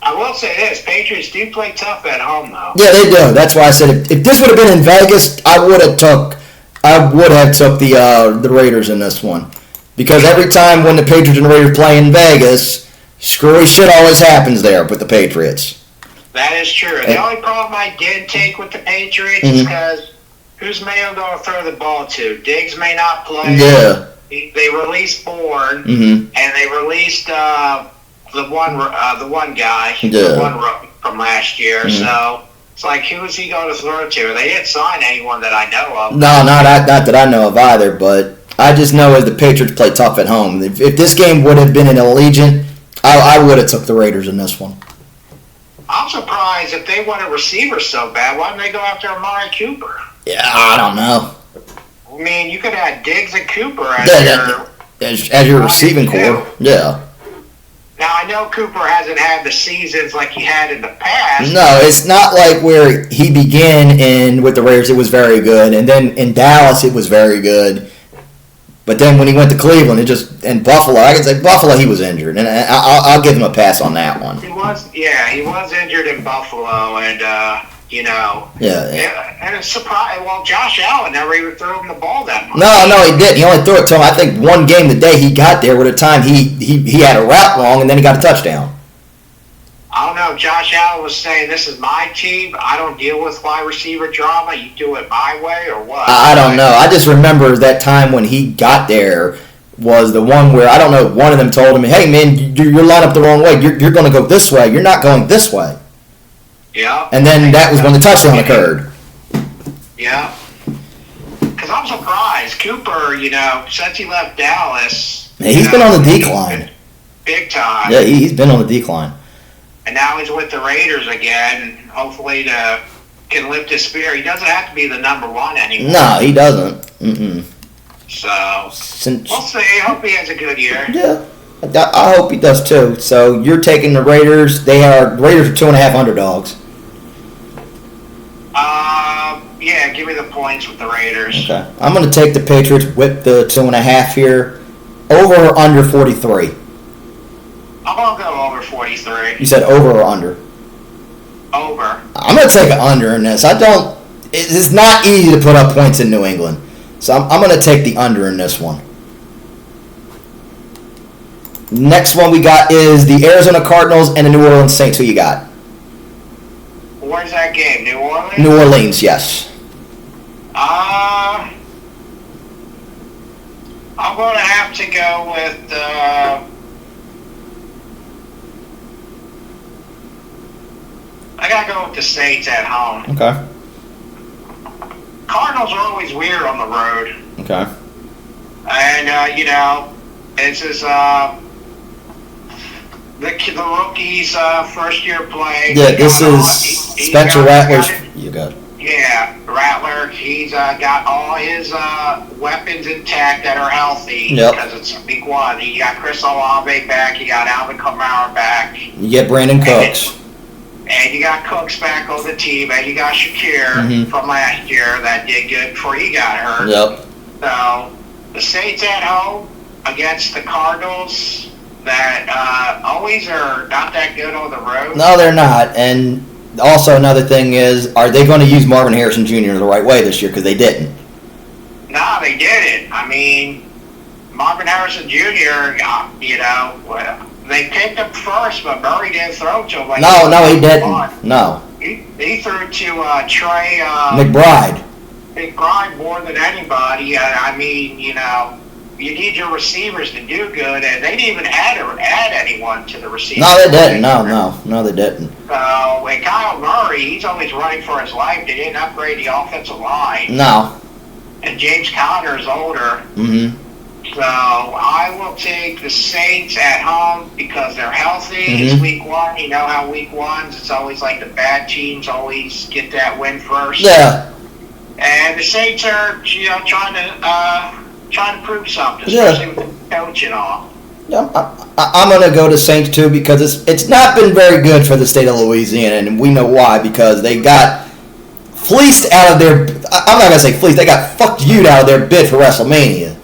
I will say this: Patriots do play tough at home, though. Yeah, they do. That's why I said if this would have been in Vegas, I would have took the Raiders in this one. Because every time when the Patriots and Raiders play in Vegas, screwy shit always happens there with the Patriots. That is true. The only problem I did take with the Patriots is because who's Mayo going to throw the ball to? Diggs may not play. Yeah. They released Bourne, Mm-hmm. and they released the one guy, Yeah. the one from last year. Mm-hmm. So it's like, who is he going to throw to? They didn't sign anyone that I know of. No, not that I know of either, but I just know as the Patriots play tough at home. If this game would have been in Allegiant, I would have took the Raiders in this one. I'm surprised if they want a receiver so bad. Why didn't they go after Amari Cooper? Yeah, I don't know. I mean, you could have Diggs and Cooper as As your receiving core. Yeah. Now, I know Cooper hasn't had the seasons like he had in the past. No, it's not like where he began with the Raiders, it was very good, and then in Dallas, it was very good. But then when he went to Cleveland, and Buffalo, I can say Buffalo, he was injured, and I'll give him a pass on that one. He was injured in Buffalo, and Yeah. and it's surprising. Well, Josh Allen never even threw him the ball that much. No, he didn't. He only threw it to him. I think one game the day he got there, with a time he had a route wrong, and then he got a touchdown. I don't know. Josh Allen was saying, "This is my team. I don't deal with wide receiver drama. You do it my way, or what?" I don't know. I just remember that time when he got there was the one where, I don't know, one of them told him, "Hey, man, you're lined up the wrong way. You're going to go this way. You're not going this way." Yeah. And then that was when the touchdown occurred. Yeah. Because I'm surprised. Cooper, since he left Dallas... Yeah, he's been on the decline. Big time. Yeah, he's been on the decline. And now he's with the Raiders again. Hopefully can lift his spirit. He doesn't have to be the number one anymore. No, he doesn't. Mm-mm. So, we'll see. I hope he has a good year. Yeah. I hope he does too. So you're taking the Raiders. The Raiders are 2.5 underdogs. Yeah, give me the points with the Raiders. Okay. I'm going to take the Patriots with the 2.5 here. Over or under 43? I'm going to go over 43. You said over or under? Over. I'm going to take an under in this. It's not easy to put up points in New England. So I'm going to take the under in this one. Next one we got is the Arizona Cardinals and the New Orleans Saints. Who you got? Where's that game? New Orleans? New Orleans, yes. I'm going to have to go with... I got to go with the Saints at home. Okay. Cardinals are always weird on the road. Okay. And, it's his... The rookie's first year play. Yeah, this is Spencer Rattler's. You got it. Yeah, Rattler. He's got all his weapons intact that are healthy. Yep. Because it's week one. He got Chris Olave back. He got Alvin Kamara back. You get Brandon Cooks. And you got Cooks back on the team. And you got Shakir from last year that did good before he got hurt. Yep. So the Saints at home against the Cardinals that always are not that good on the road. No, they're not. And also another thing is, are they going to use Marvin Harrison Jr. the right way this year? Because they didn't. No, they didn't. I mean, Marvin Harrison Jr., they picked him first, but Murray didn't throw to him. No, he didn't. No. He threw to Trey McBride. McBride more than anybody. I mean, you need your receivers to do good, and they didn't even add anyone to the receivers. No, they didn't. No, they didn't. So, and Kyle Murray, he's always running for his life. They didn't upgrade the offensive line. No. And James Conner's older. Mm-hmm. So, I will take the Saints at home because they're healthy. Mm-hmm. It's week one. You know how week ones, it's always like the bad teams always get that win first. Yeah. And the Saints are, trying to prove something, especially with the coach and all. Yeah, I'm going to go to Saints too because it's not been very good for the state of Louisiana, and we know why, because they got fleeced out of their... I'm not going to say fleeced. They got fucked you out of their bid for WrestleMania.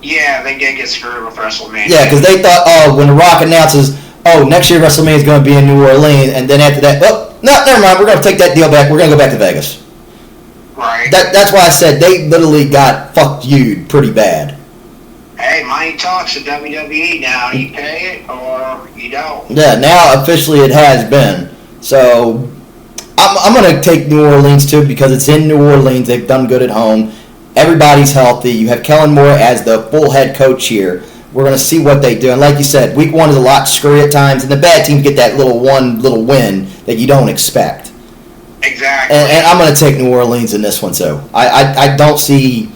Yeah, they did get screwed with WrestleMania. Yeah, because they thought, when The Rock announces, next year WrestleMania is going to be in New Orleans, and then after that, no, never mind, we're going to take that deal back. We're going to go back to Vegas. Right. That's why I said they literally got fucked you pretty bad. Hey, money talks at WWE now. You pay it or you don't. Yeah, now officially it has been. So I'm going to take New Orleans too because it's in New Orleans. They've done good at home. Everybody's healthy. You have Kellen Moore as the full head coach here. We're going to see what they do. And like you said, week 1 is a lot screwy at times, and the bad teams get that little win that you don't expect. Exactly. And I'm going to take New Orleans in this one too. I don't see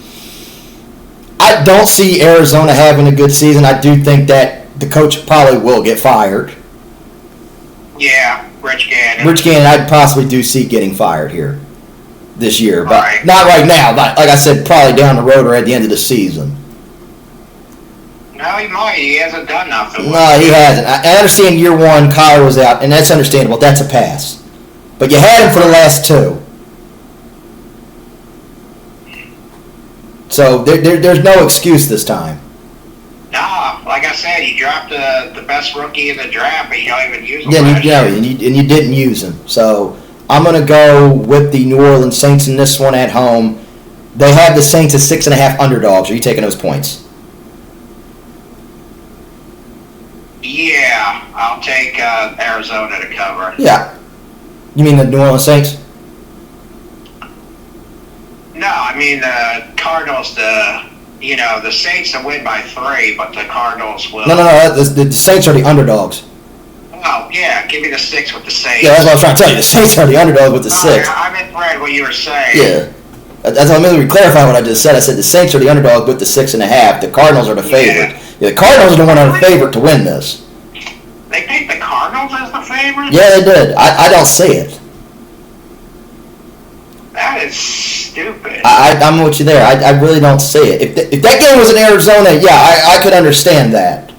Arizona having a good season. I do think that the coach probably will get fired. Yeah, Rich Gannon. Rich Gannon, I possibly do see getting fired here this year, but Right. not right now. Like I said, probably down the road or at the end of the season. No, he might. He hasn't done nothing. No, he hasn't. I understand year 1, Kyler was out, and that's understandable. That's a pass. But you had him for the last 2. So there's no excuse this time. Nah, like I said, you dropped the best rookie in the draft, but you don't even use him. Yeah, last year. and you didn't use him. So I'm going to go with the New Orleans Saints in this one at home. They have the Saints as 6.5 underdogs. Are you taking those points? Yeah, I'll take Arizona to cover. Yeah. You mean the New Orleans Saints? No, I mean the Cardinals. The Saints to win by 3, but the Cardinals will. No. The Saints are the underdogs. Oh yeah, give me the 6 with the Saints. Yeah, that's what I was trying to tell you. The Saints are the underdog with the 6. I misread what you were saying. Yeah. That's what I'm going to clarify what I just said. I said the Saints are the underdog with the 6.5. The Cardinals are the favorite. Yeah, the Cardinals are the one are the favorite to win this. They picked the Cardinals as the favorite? Yeah, they did. I don't see it. That is stupid. I'm with you there. I really don't see it. If that game was in Arizona, yeah, I could understand that.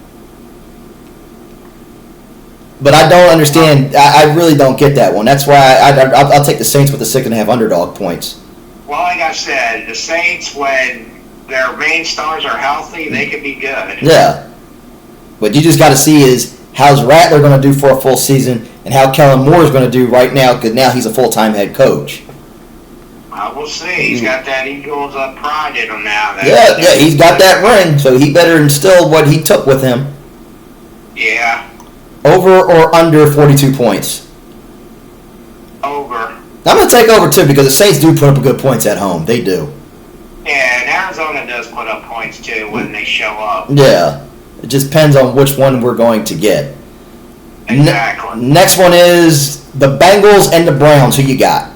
But I don't understand. I really don't get that one. That's why I'll take the Saints with the 6.5 underdog points. Well, like I said, the Saints, when their main stars are healthy, they can be good. Yeah. What you just got to see is how's Rattler going to do for a full season and how Kellen Moore is going to do right now because now he's a full-time head coach. We'll see. He's got that Eagles pride in him now. Yeah, he's got that ring, so he better instill what he took with him. Yeah. Over or under 42 points? Over. I'm going to take over, too, because the Saints do put up good points at home. They do. Yeah, and Arizona does put up points, too, when they show up. Yeah. It just depends on which one we're going to get. Exactly. Next one is the Bengals and the Browns. Who you got?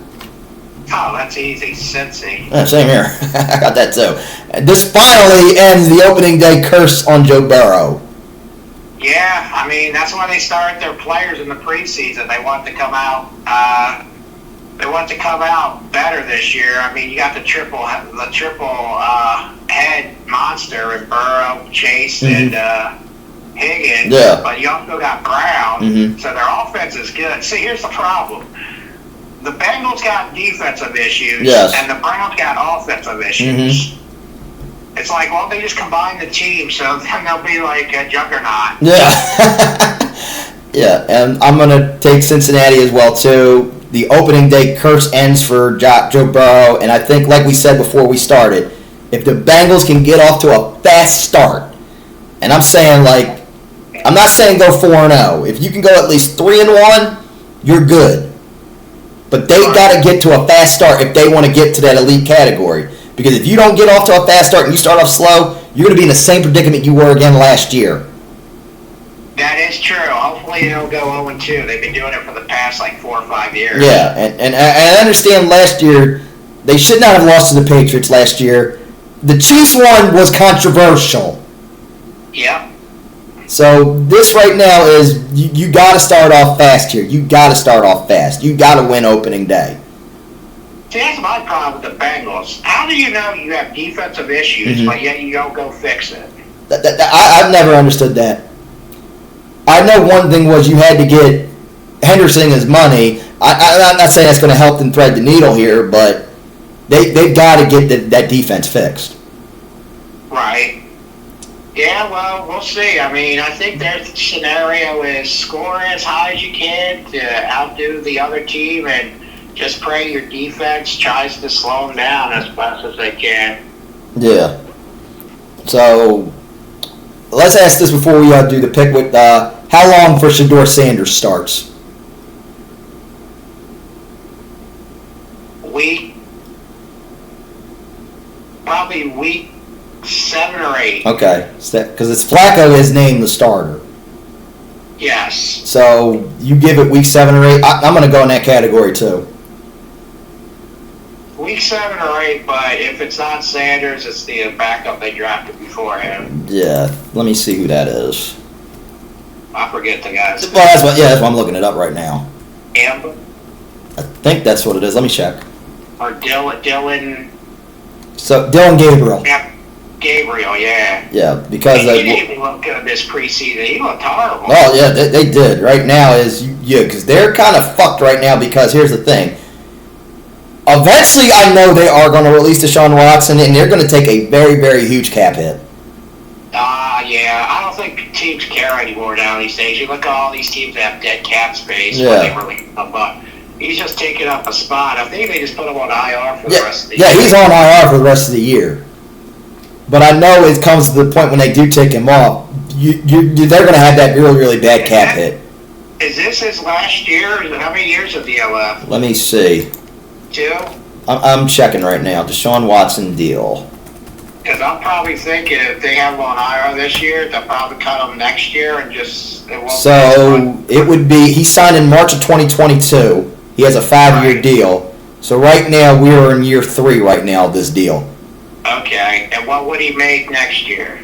Oh, that's easy. Cincy. Same here. I got that, too. This finally ends the opening day curse on Joe Burrow. Yeah, I mean, that's why they start their players in the preseason. They want to come out. They want to come out better this year. I mean, you got the triple head monster in Burrow, Chase, and Higgins. Yeah. But you also got Brown, Mhm. so their offense is good. See, here's the problem. The Bengals got defensive issues, Yes. and the Browns got offensive issues. It's like, well, they just combine the team, so then they'll be like a juggernaut. Yeah. Yeah, and I'm going to take Cincinnati as well, too. The opening day curse ends for Joe Burrow, and I think, like we said before we started, if the Bengals can get off to a fast start, and I'm saying, I'm not saying go 4-0. If you can go at least 3-1, you're good. But they got to get to a fast start if they want to get to that elite category. Because if you don't get off to a fast start and you start off slow, you're going to be in the same predicament you were again last year. That is true. Hopefully they don't go 0-2. They've been doing it for the past 4 or 5 years. Yeah, and I understand last year they should not have lost to the Patriots last year. The Chiefs one was controversial. Yep. So this right now is you got to start off fast here. You got to start off fast. You got to win opening day. See, that's my problem with the Bengals. How do you know you have defensive issues, but yet you don't go fix it? I've never understood that. I know one thing was you had to get Henderson his money. I'm not saying that's going to help them thread the needle here, but they've got to get that defense fixed. Right. Yeah, well, we'll see. I mean, I think their scenario is score as high as you can to outdo the other team and just pray your defense tries to slow them down as best as they can. Yeah. So let's ask this before we do the pick. With how long for Shedeur Sanders starts? Probably week 7 or 8. Okay, because it's Flacco is named the starter. Yes. So you give it week 7 or 8. I'm going to go in that category too. Week 7 or 8, but if it's not Sanders, it's the backup they drafted before him. Yeah, let me see who that is. I forget the guy's name. Well, that's why I'm looking it up right now. Amber? I think that's what it is. Let me check. Or Dylan. So Dylan Gabriel. Yeah, Gabriel, yeah. Yeah, because he didn't even look good this preseason. He looked horrible. Oh yeah, they did. Right now because they're kind of fucked right now. Because here's the thing. Eventually, I know they are going to release Deshaun Watson, and they're going to take a very, very huge cap hit. Yeah. I don't think teams care anymore now these days. You look at all these teams that have dead cap space. Yeah. When they release him, but he's just taking up a spot. I think they just put him on IR for the rest of the year. Yeah, he's on IR for the rest of the year. But I know it comes to the point when they do take him off, they're going to have that really, really bad cap hit. Is this his last year? How many years of deal left? Let me see. 2? I'm checking right now. Deshaun Watson deal. Because I'm probably thinking if they have him on IR this year, they'll probably cut him next year and just it won't. So it would be he signed in March of 2022. He has a 5-year deal. So right now we're in year 3 right now of this deal. Okay, and what would he make next year?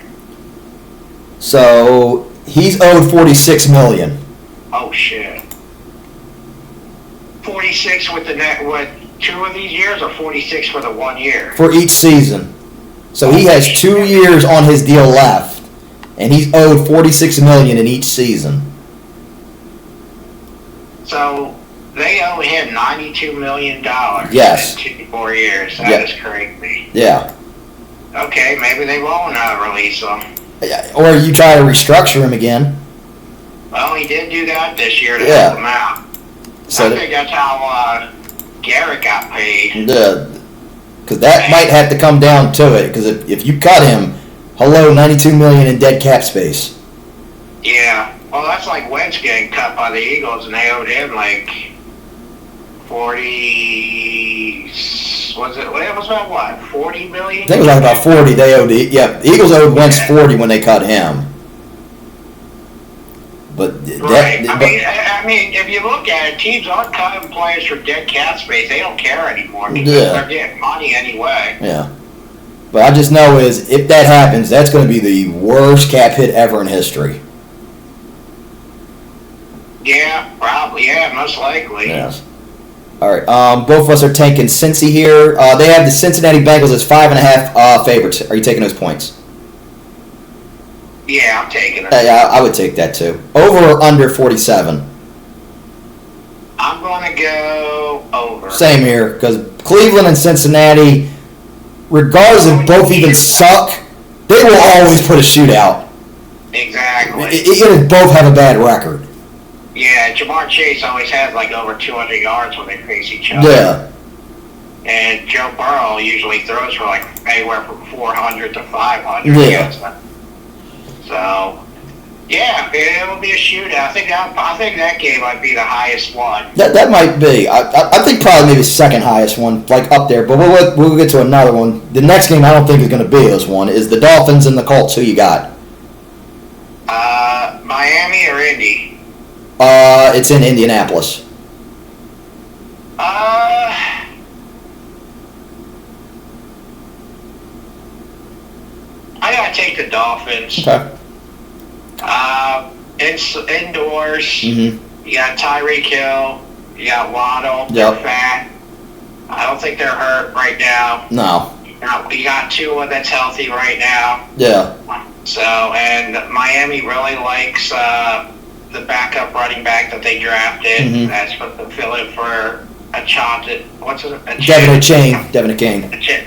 So he's owed $46 million. Oh shit! 46 with the net. What 2 of these years, or 46 for the 1 year? For each season. So he has 2 years on his deal left, and he's owed $46 million in each season. So they owe him $92 million. Yes. In 2 more years. That is crazy. Yeah. Okay, maybe they won't release him. Or you try to restructure him again. Well, he did do that this year to help him out. So I think that's how Garrett got paid. Because that might have to come down to it. Because if you cut him, $92 million in dead cap space. Yeah. Well, that's like Wentz getting cut by the Eagles, and they owed him like 40. Was it? It was about what? 40 million. I think it was like about 40. They owed. The Eagles owed Wentz 40 when they cut him. But right. I mean, if you look at it, teams aren't cutting players for dead cap space. They don't care anymore because they're getting money anyway. Yeah. But I just know if that happens, that's going to be the worst cap hit ever in history. Yeah, probably. Yeah, most likely. Yes. All right. Both of us are taking Cincy here. They have the Cincinnati Bengals as 5.5 favorites. Are you taking those points? Yeah, I'm taking it. Yeah, I would take that too. Over or under 47? I'm going to go over. Same here, because Cleveland and Cincinnati, regardless if both even suck, they will always put a shootout. Exactly. Even if both have a bad record. Yeah, Jamar Chase always has like over 200 yards when they face each other. Yeah. And Joe Burrow usually throws for like anywhere from 400 to 500 Yeah. So, yeah, it will be a shootout. I think that game might be the highest one. That might be. I think probably maybe the second highest one, like up there. But we'll get to another one. The next game I don't think is going to be this one. Is the Dolphins and the Colts. Who you got? Miami or Indy? It's in Indianapolis. I gotta take the Dolphins. Okay. It's indoors. Mm-hmm. You got Tyreek Hill. You got Waddle. Yep. They're fat. I don't think they're hurt right now. No. You got Tua that's healthy right now. Yeah. So, and Miami really likes the backup running back that they drafted. Mm-hmm. That's for filling for a chance. What's it? Devin Achane.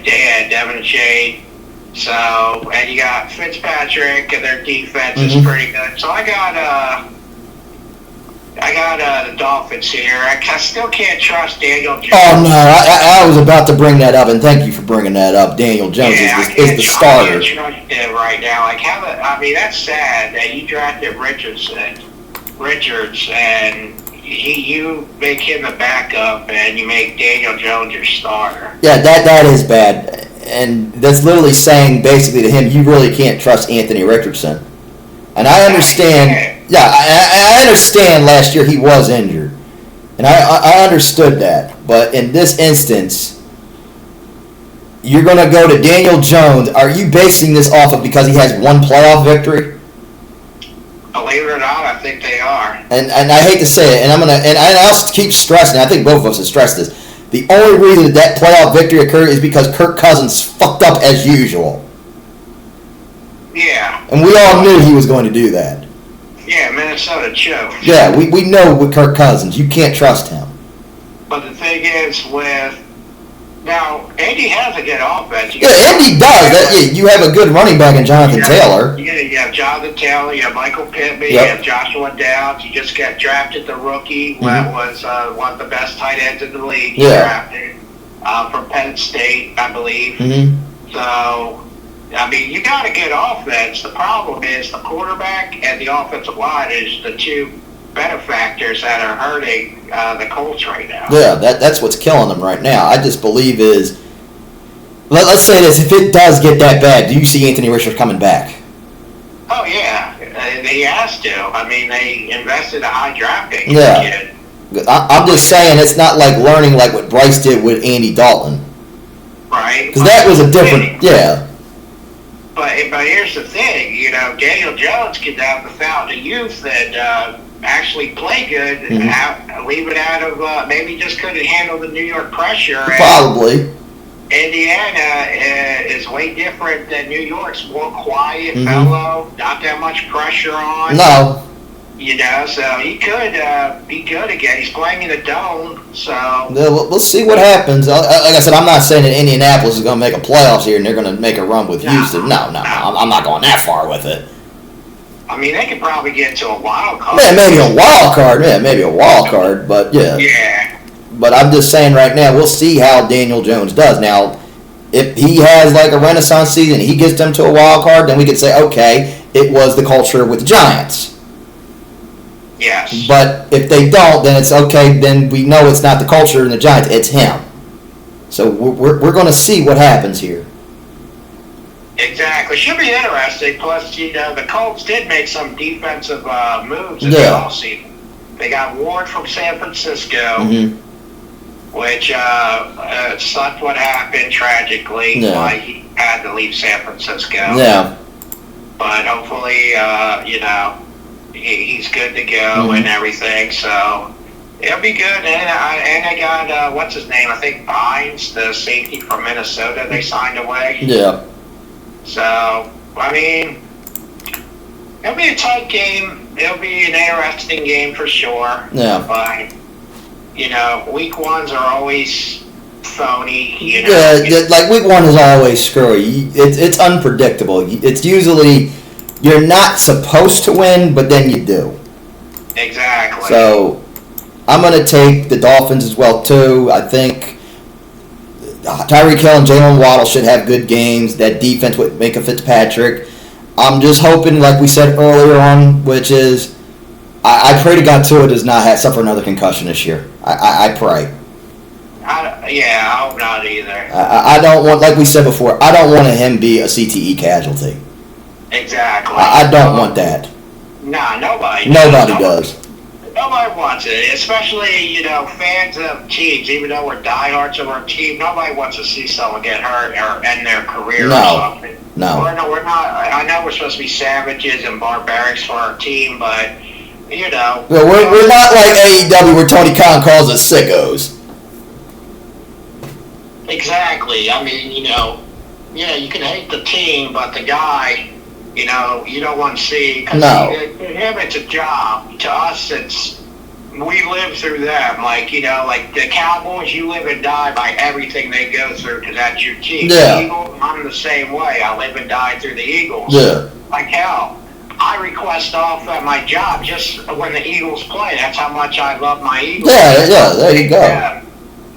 Yeah, Devin Achane. So, and you got Fitzpatrick, and their defense Mm-hmm. is pretty good. So I got I got the Dolphins here. I still can't trust Daniel Jones. Oh no, I was about to bring that up, and thank you for bringing that up. Daniel Jones is the starter. I can't trust him right now. I mean, that's sad that you drafted Richards, and you make him the backup, and you make Daniel Jones your starter. Yeah, that is bad, and that's literally saying basically to him, you really can't trust Anthony Richardson. And I understand. Yeah, I understand. Last year he was injured, and I understood that. But in this instance, you're going to go to Daniel Jones. Are you basing this off of because he has one playoff victory? Believe it or not, I think they are. And I hate to say it, and I'll keep stressing. I think both of us have stressed this. The only reason that playoff victory occurred is because Kirk Cousins fucked up as usual. Yeah. And we all knew he was going to do that. Yeah, Minnesota choked. Yeah, we know with Kirk Cousins, you can't trust him. But the thing is, now Andy has a good offense. Andy does. You have a good running back in Jonathan Taylor. You have Jonathan Taylor. You have Michael Pittman. You have Joshua Downs. You just got drafted the rookie. That was one of the best tight ends in the league. Drafted from Penn State, I believe. So. I mean, you got a good offense. The problem is the quarterback and the offensive line is the two benefactors that are hurting the Colts right now. Yeah, that's what's killing them right now. I just believe is, let's say this, if it does get that bad, do you see Anthony Richardson coming back? Oh, yeah. He has to. I mean, they invested a high draft pick. Yeah. I'm just saying it's not like learning like what Bryce did with Andy Dalton. Right. Because that was a different, But here's the thing, Daniel Jones could have the fountain of youth and actually play good, leave it out of, maybe just couldn't handle the New York pressure. Probably. Indiana is way different than New York's, more quiet, mellow, not that much pressure on. No. So he could be good again. He's playing in a dome, so. Yeah, we'll see what happens. Like I said, I'm not saying that Indianapolis is going to make a playoffs here and they're going to make a run with Houston. No. I'm not going that far with it. I mean, they could probably get to a wild card. Yeah, maybe a wild card. Yeah, maybe a wild card, but yeah. Yeah. But I'm just saying right now, we'll see how Daniel Jones does. Now, if he has like a renaissance season, he gets them to a wild card, then we could say, okay, it was the culture with the Giants. Yes. But if they don't, then it's okay. Then we know it's not the culture in the Giants; it's him. So we're going to see what happens here. Exactly. Should be interesting. Plus, the Colts did make some defensive moves in the offseason. They got Ward from San Francisco, which sucked what happened tragically. Why he had to leave San Francisco. Yeah. But hopefully, he's good to go and everything. So it'll be good. And they got what's his name? I think Bynes, the safety from Minnesota. They signed away. Yeah. So I mean, it'll be a tight game. It'll be an interesting game for sure. Yeah. But week ones are always phony. Yeah, like week one is always screwy. It's unpredictable. It's usually. You're not supposed to win, but then you do. Exactly. So, I'm going to take the Dolphins as well, too. I think Tyreek Hill and Jalen Waddle should have good games. That defense with Minka Fitzpatrick. I'm just hoping, like we said earlier on, which is, I pray to God Tua does not suffer another concussion this year. I pray. I hope not either. I don't want, like we said before, I don't want him be a CTE casualty. Exactly. I don't want that. Nah, nobody does. Nobody wants it, especially, fans of teams, even though we're diehards of our team, nobody wants to see someone get hurt or end their career or something. No. We're not, I know we're supposed to be savages and barbarics for our team, but, Well, we're not like AEW where Tony Khan calls us sickos. Exactly. I mean, you can hate the team, but the guy... you don't want to see, because to him it's a job. To us, we live through them. Like the Cowboys, you live and die by everything they go through because that's your team. Yeah. The Eagles, I'm the same way. I live and die through the Eagles. Yeah. Like hell, I I request off at my job just when the Eagles play. That's how much I love my Eagles. Yeah, there you go.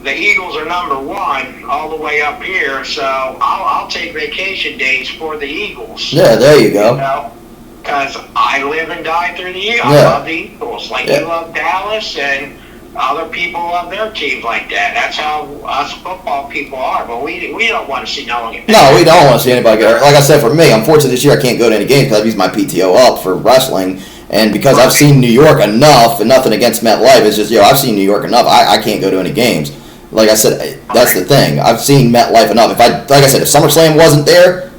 The Eagles are number one all the way up here, so I'll take vacation days for the Eagles. Yeah, there you go. Because I live and die through the Eagles. Yeah. I love the Eagles. Like you love Dallas, and other people love their teams like that. That's how us football people are. But we don't want to see no one get hurt. No, we don't want to see anybody get hurt. Like I said, for me, unfortunately this year I can't go to any games because I've used my PTO up for wrestling. And because I've seen New York enough, and nothing against MetLife, it's just, I've seen New York enough. I can't go to any games. Like I said, that's the thing. I've seen MetLife enough. Like I said, if SummerSlam wasn't there,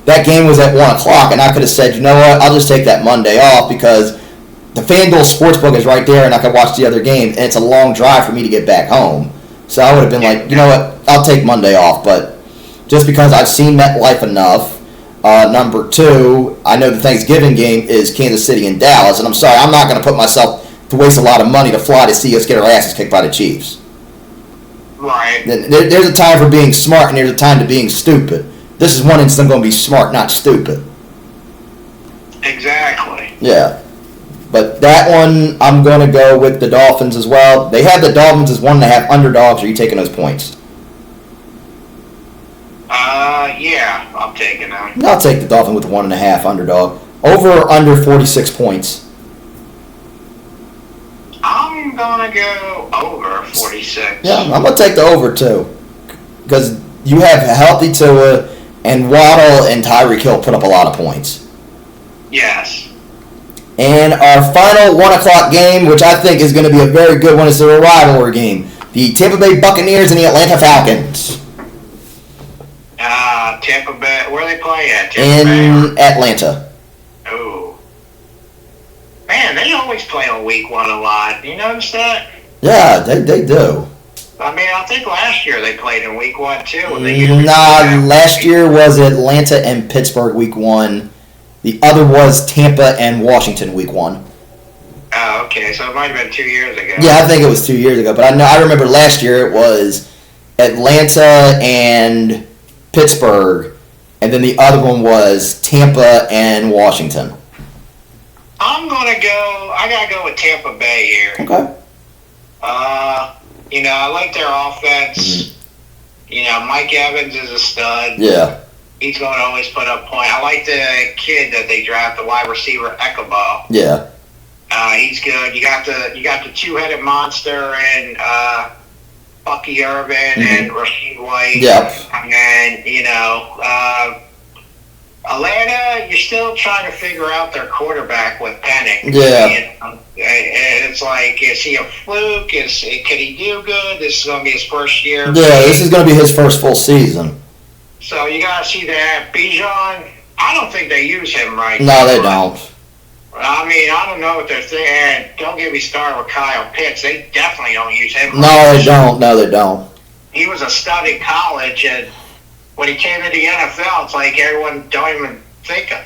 that game was at 1 o'clock, and I could have said, you know what, I'll just take that Monday off because the FanDuel Sportsbook is right there, and I could watch the other games, and it's a long drive for me to get back home. So I would have been like, you know what, I'll take Monday off. But just because I've seen MetLife enough, number two, I know the Thanksgiving game is Kansas City and Dallas, and I'm sorry, I'm not going to put myself to waste a lot of money to fly to see us get our asses kicked by the Chiefs. Right. There's a time for being smart, and there's a time to being stupid. This is one instance I'm going to be smart, not stupid. Exactly. Yeah. But that one, I'm going to go with the Dolphins as well. They have the Dolphins as 1.5 underdogs. Are you taking those points? Yeah, I'm taking them. I'll take the Dolphins with the 1.5 underdog. Over or under 46 points? I'm going to go over 46. Yeah, I'm going to take the over, too. Because you have a healthy Tua, and Waddle and Tyreek Hill put up a lot of points. Yes. And our final 1 o'clock game, which I think is going to be a very good one, is the rivalry game. The Tampa Bay Buccaneers and the Atlanta Falcons. Tampa Bay. Where are they playing at? In Atlanta. Oh. Man, they always play on week 1 a lot. You notice that? Yeah, they do. I mean, I think last year they played in week 1 too. Last year was Atlanta and Pittsburgh week 1. The other was Tampa and Washington week 1. Oh, okay. So it might have been 2 years ago. Yeah, I think it was 2 years ago. But I remember last year it was Atlanta and Pittsburgh, and then the other one was Tampa and Washington. I gotta go with Tampa Bay here. Okay. I like their offense. Mm-hmm. Mike Evans is a stud. Yeah. He's going to always put up points. I like the kid that they draft, the wide receiver Ekuba. Yeah. He's good. You got the two-headed monster and Bucky Irvin and Rasheed White. Yep. And Atlanta, you're still trying to figure out their quarterback with Penix. Yeah. It's like, is he a fluke? Can he do good? This is going to be his first year. Yeah, this is going to be his first full season. So you got to see that. Bijan, I don't think they use him right. No, they don't. I mean, I don't know what they're thinking. Don't get me started with Kyle Pitts. They definitely don't use him. No, they don't. No, they don't. He was a stud in college, and when he came into the NFL, it's like everyone don't even think of.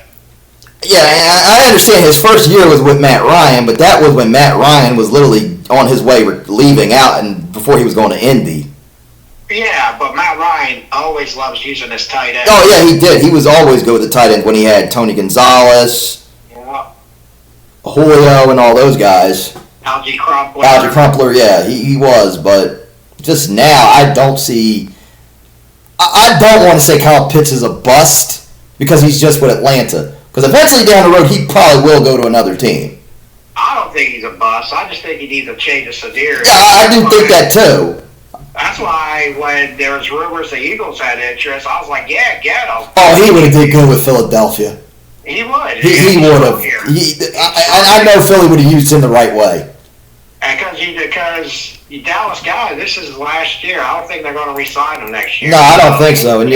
Yeah, I understand his first year was with Matt Ryan, but that was when Matt Ryan was literally on his way leaving out and before he was going to Indy. Yeah, but Matt Ryan always loves using his tight end. Oh, yeah, he did. He was always good with the tight end when he had Tony Gonzalez, Julio, and all those guys. Algie Crumpler. Algie Crumpler, yeah, he was, but just now I don't see... I don't want to say Kyle Pitts is a bust because he's just with Atlanta. Because eventually down the road, he probably will go to another team. I don't think he's a bust. I just think he needs a change of scenery. Yeah, I do think that too. That's why when there was rumors the Eagles had interest, I was like, yeah, get him. Oh, he would have did good with Philadelphia. He would. He would have. I know Philly would have used him the right way. Because Dallas guy, this is last year. I don't think they're going to re-sign him next year. No, I don't think so. And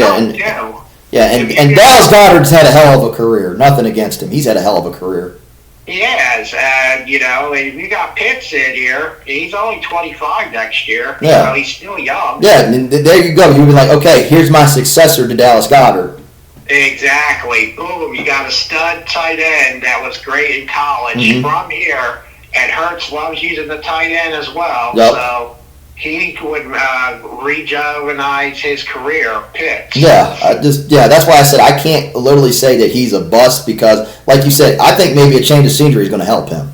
and Dallas Goedert's had a hell of a career. Nothing against him. He's had a hell of a career. He has, and and you got Pitts in here. He's only 25 next year. Yeah, so he's still young. Yeah, and there you go. You'd be like, okay, here's my successor to Dallas Goedert. Exactly. Boom! You got a stud tight end that was great in college from here, and Hurts loves using the tight end as well. Yep. So he would rejuvenate his career of picks. Yeah, that's why I said I can't literally say that he's a bust because, like you said, I think maybe a change of scenery is going to help him.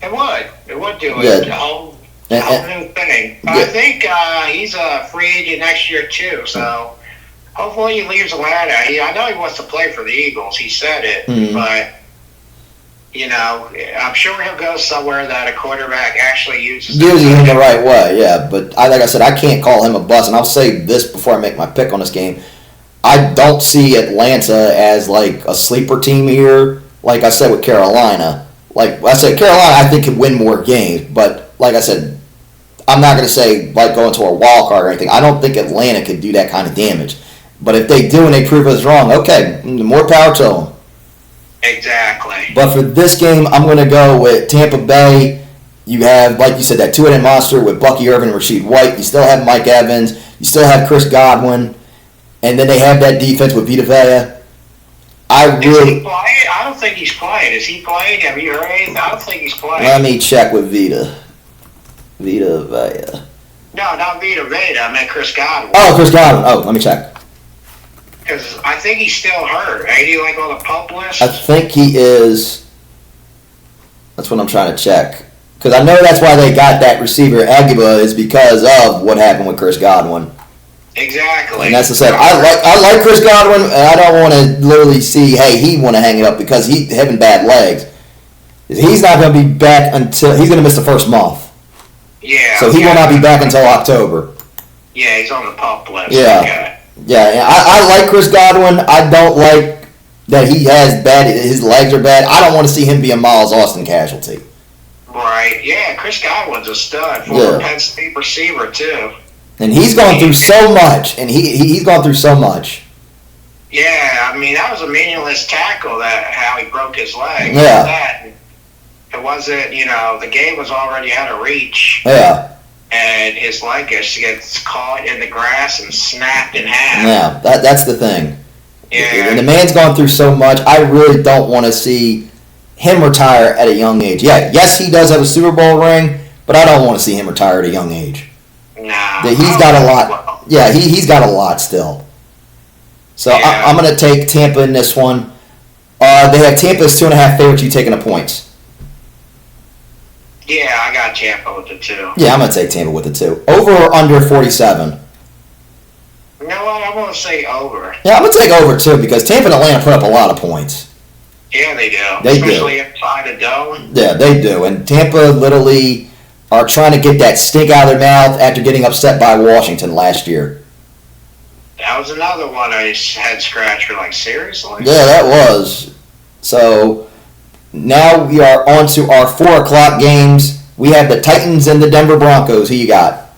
It would. It would do it. Yeah. A whole new thing. But I think he's a free agent next year too. So hopefully he leaves Atlanta. I know he wants to play for the Eagles. He said it, but I'm sure he'll go somewhere that a quarterback actually uses him the right way. Yeah, but like I said, I can't call him a bust. And I'll say this before I make my pick on this game: I don't see Atlanta as like a sleeper team here. Like I said with Carolina. Like I said, Carolina, I think, could win more games. But like I said, I'm not going to say like going to a wild card or anything. I don't think Atlanta could do that kind of damage. But if they do and they prove us wrong, okay, more power to them. Exactly. But for this game, I'm going to go with Tampa Bay. You have, like you said, that two-headed monster with Bucky Irvin and Rasheed White. You still have Mike Evans. You still have Chris Godwin. And then they have that defense with Vita Vea. Is he playing? I don't think he's playing. Is he playing? Have you heard anything? I don't think he's playing. Let me check with Vita Vea. No, not Vita Vea. I meant Chris Godwin. Oh, Chris Godwin. Oh, let me check. Because I think he's still hurt. Ain't he like on the pup list? I think he is. That's what I'm trying to check. Because I know that's why they got that receiver, Aguiba, is because of what happened with Chris Godwin. Exactly. And that's what I said. I like Chris Godwin, and I don't want to literally see, hey, he want to hang it up because he's having bad legs. He's not going to be back until he's going to miss the first month. Yeah. So he will not be back until October. Yeah, he's on the pup list. Yeah. Okay. Yeah, I like Chris Godwin. I don't like that he has his legs are bad. I don't want to see him be a Miles Austin casualty. Right. Yeah, Chris Godwin's a stud. Former Penn State receiver, too. And he's gone through so much. He's gone through so much. Yeah, I mean, that was a meaningless tackle, how he broke his leg. Yeah. It wasn't, the game was already out of reach. Yeah. And his leg gets caught in the grass and snapped in half. Yeah, that's the thing. Yeah. And the man's gone through so much. I really don't want to see him retire at a young age. Yeah, yes, he does have a Super Bowl ring, but I don't want to see him retire at a young age. Nah. He's got a lot. Yeah, he's got a lot still. So yeah. I'm going to take Tampa in this one. They have Tampa's 2.5 favorites. You taking the points? Yeah, I got Tampa with the 2. Yeah, I'm going to take Tampa with the 2. Over or under 47? You know what? I'm going to say over. Yeah, I'm going to take over, too, because Tampa and Atlanta put up a lot of points. Yeah, they do. Especially inside the dome. Yeah, they do. And Tampa literally are trying to get that stink out of their mouth after getting upset by Washington last year. That was another one I head scratcher. Like, seriously? Yeah, that was. So now we are on to our 4 o'clock games. We have the Titans and the Denver Broncos. Who you got?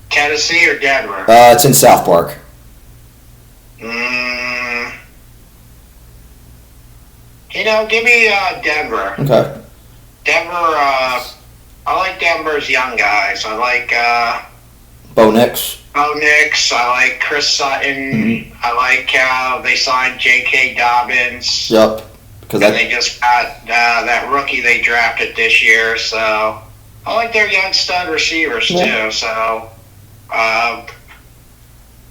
Tennessee or Denver? It's in South Park. Give me Denver. Okay. Denver, I like Denver's young guys. I like Bo Nix. I like Chris Sutton. Mm-hmm. I like how they signed J.K. Dobbins. Yep. And they just got that rookie they drafted this year. So I like their young stud receivers too. So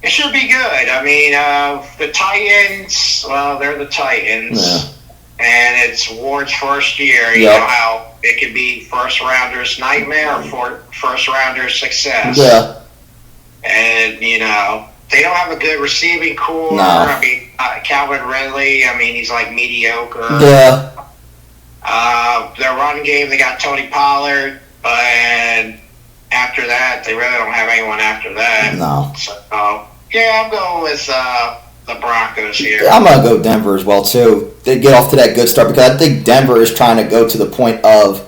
it should be good. I mean, the Titans, well, they're the Titans. Yeah. And it's Ward's first year. You know how it can be first-rounder's nightmare or first-rounder's success. Yeah. And, they don't have a good receiving core. No. I mean, Calvin Ridley, he's like mediocre. Yeah. Their run game, they got Tony Pollard. And after that, they really don't have anyone after that. No. So, I'm going with the Broncos here. I'm going to go Denver as well, too. They get off to that good start because I think Denver is trying to go to the point of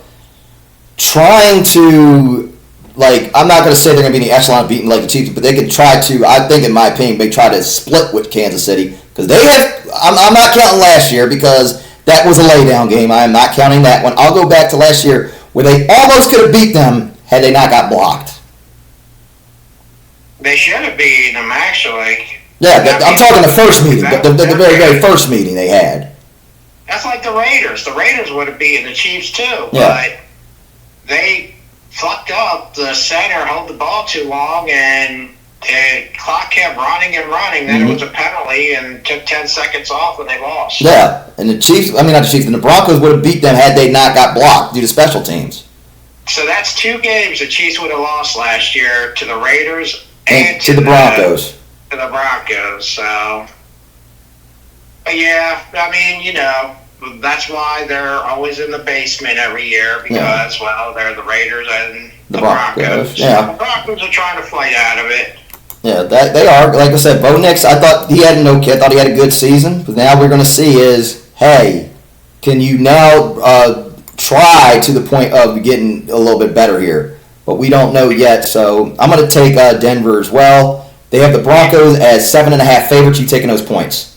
trying to, I'm not going to say they're going to be in the echelon of beating the Chiefs, but they could try to, I think in my opinion, they try to split with Kansas City because they have, I'm not counting last year because that was a laydown game. I am not counting that one. I'll go back to last year where they almost could have beat them had they not got blocked. They should have beaten them, actually. Yeah, I'm talking the first meeting, the very, very first meeting they had. That's like the Raiders. The Raiders would have beaten the Chiefs too, yeah. But they fucked up. The center held the ball too long, and the clock kept running and running. Then it was a penalty and took 10 seconds off when they lost. Yeah, and the Chiefs, not the Chiefs, and the Broncos would have beat them had they not got blocked due to special teams. So that's 2 games the Chiefs would have lost last year, to the Raiders and to the Broncos. To the Broncos. So, but yeah, I mean, that's why they're always in the basement every year because, well, they're the Raiders and the Broncos. Yeah. The Broncos are trying to fight out of it. Yeah, they are. Like I said, Bo Nix, I thought he had I thought he had a good season. But now we're going to see is, hey, can you now try to the point of getting a little bit better here? But we don't know yet. So I'm going to take Denver as well. They have the Broncos as 7.5 favorites. You taking those points?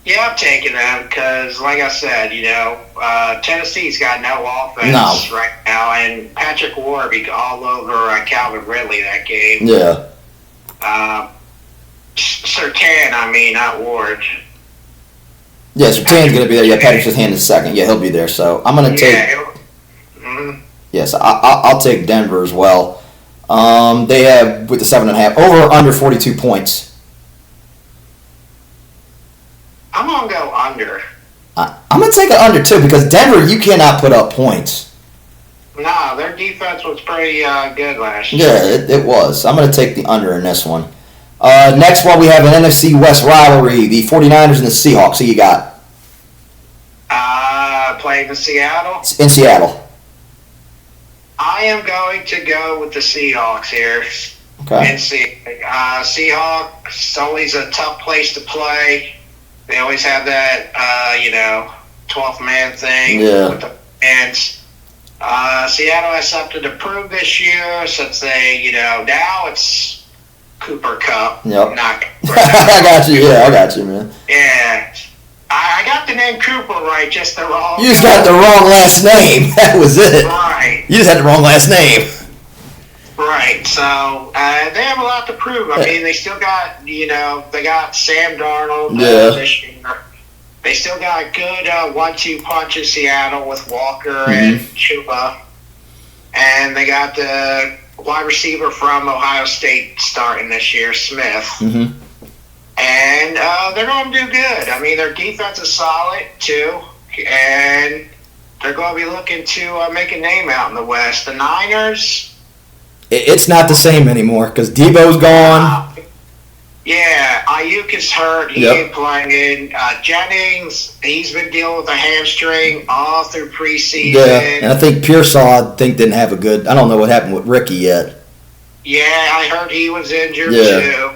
Yeah, I'm taking them because, like I said, Tennessee's got no offense right now, and Patrick Ward be all over Calvin Ridley that game. Yeah. Surtain, not Ward. Yeah, Surtain's going to be there. Yeah, Patrick Surtain is second. Yeah, he'll be there. So I'm going to take. Yes, I'll take Denver as well. They have with the 7.5 over or under 42 points. I'm gonna go under. I'm gonna take it under too because Denver, you cannot put up points. No, their defense was pretty good last year. Yeah, it was. I'm gonna take the under in this one. Next one, we have an NFC West rivalry: the 49ers and the Seahawks. Who you got? Playing in Seattle. In Seattle. I am going to go with the Seahawks here. Okay. And Seahawks always a tough place to play. They always have that, 12th man thing with the fans. Seattle has something to prove this year since they, now it's Cooper Kupp. Yep. Not I got you. Yeah, I got you, man. Yeah. I got the name Cooper right, just the wrong. You just got the wrong last name. That was it. Right. You just had the wrong last name. Right, so they have a lot to prove. I mean, they still got, they got Sam Darnold this year. They still got a good 1-2 punch in Seattle with Walker and Chuba. And they got the wide receiver from Ohio State starting this year, Smith. Mm-hmm. And they're going to do good. I mean, their defense is solid, too. And they're going to be looking to make a name out in the West. The Niners... It's not the same anymore because Debo's gone. Yeah, Ayuk is hurt. He ain't playing. Jennings, he's been dealing with a hamstring all through preseason. Yeah, and I think Pearsall, didn't have a good. I don't know what happened with Ricky yet. Yeah, I heard he was injured too.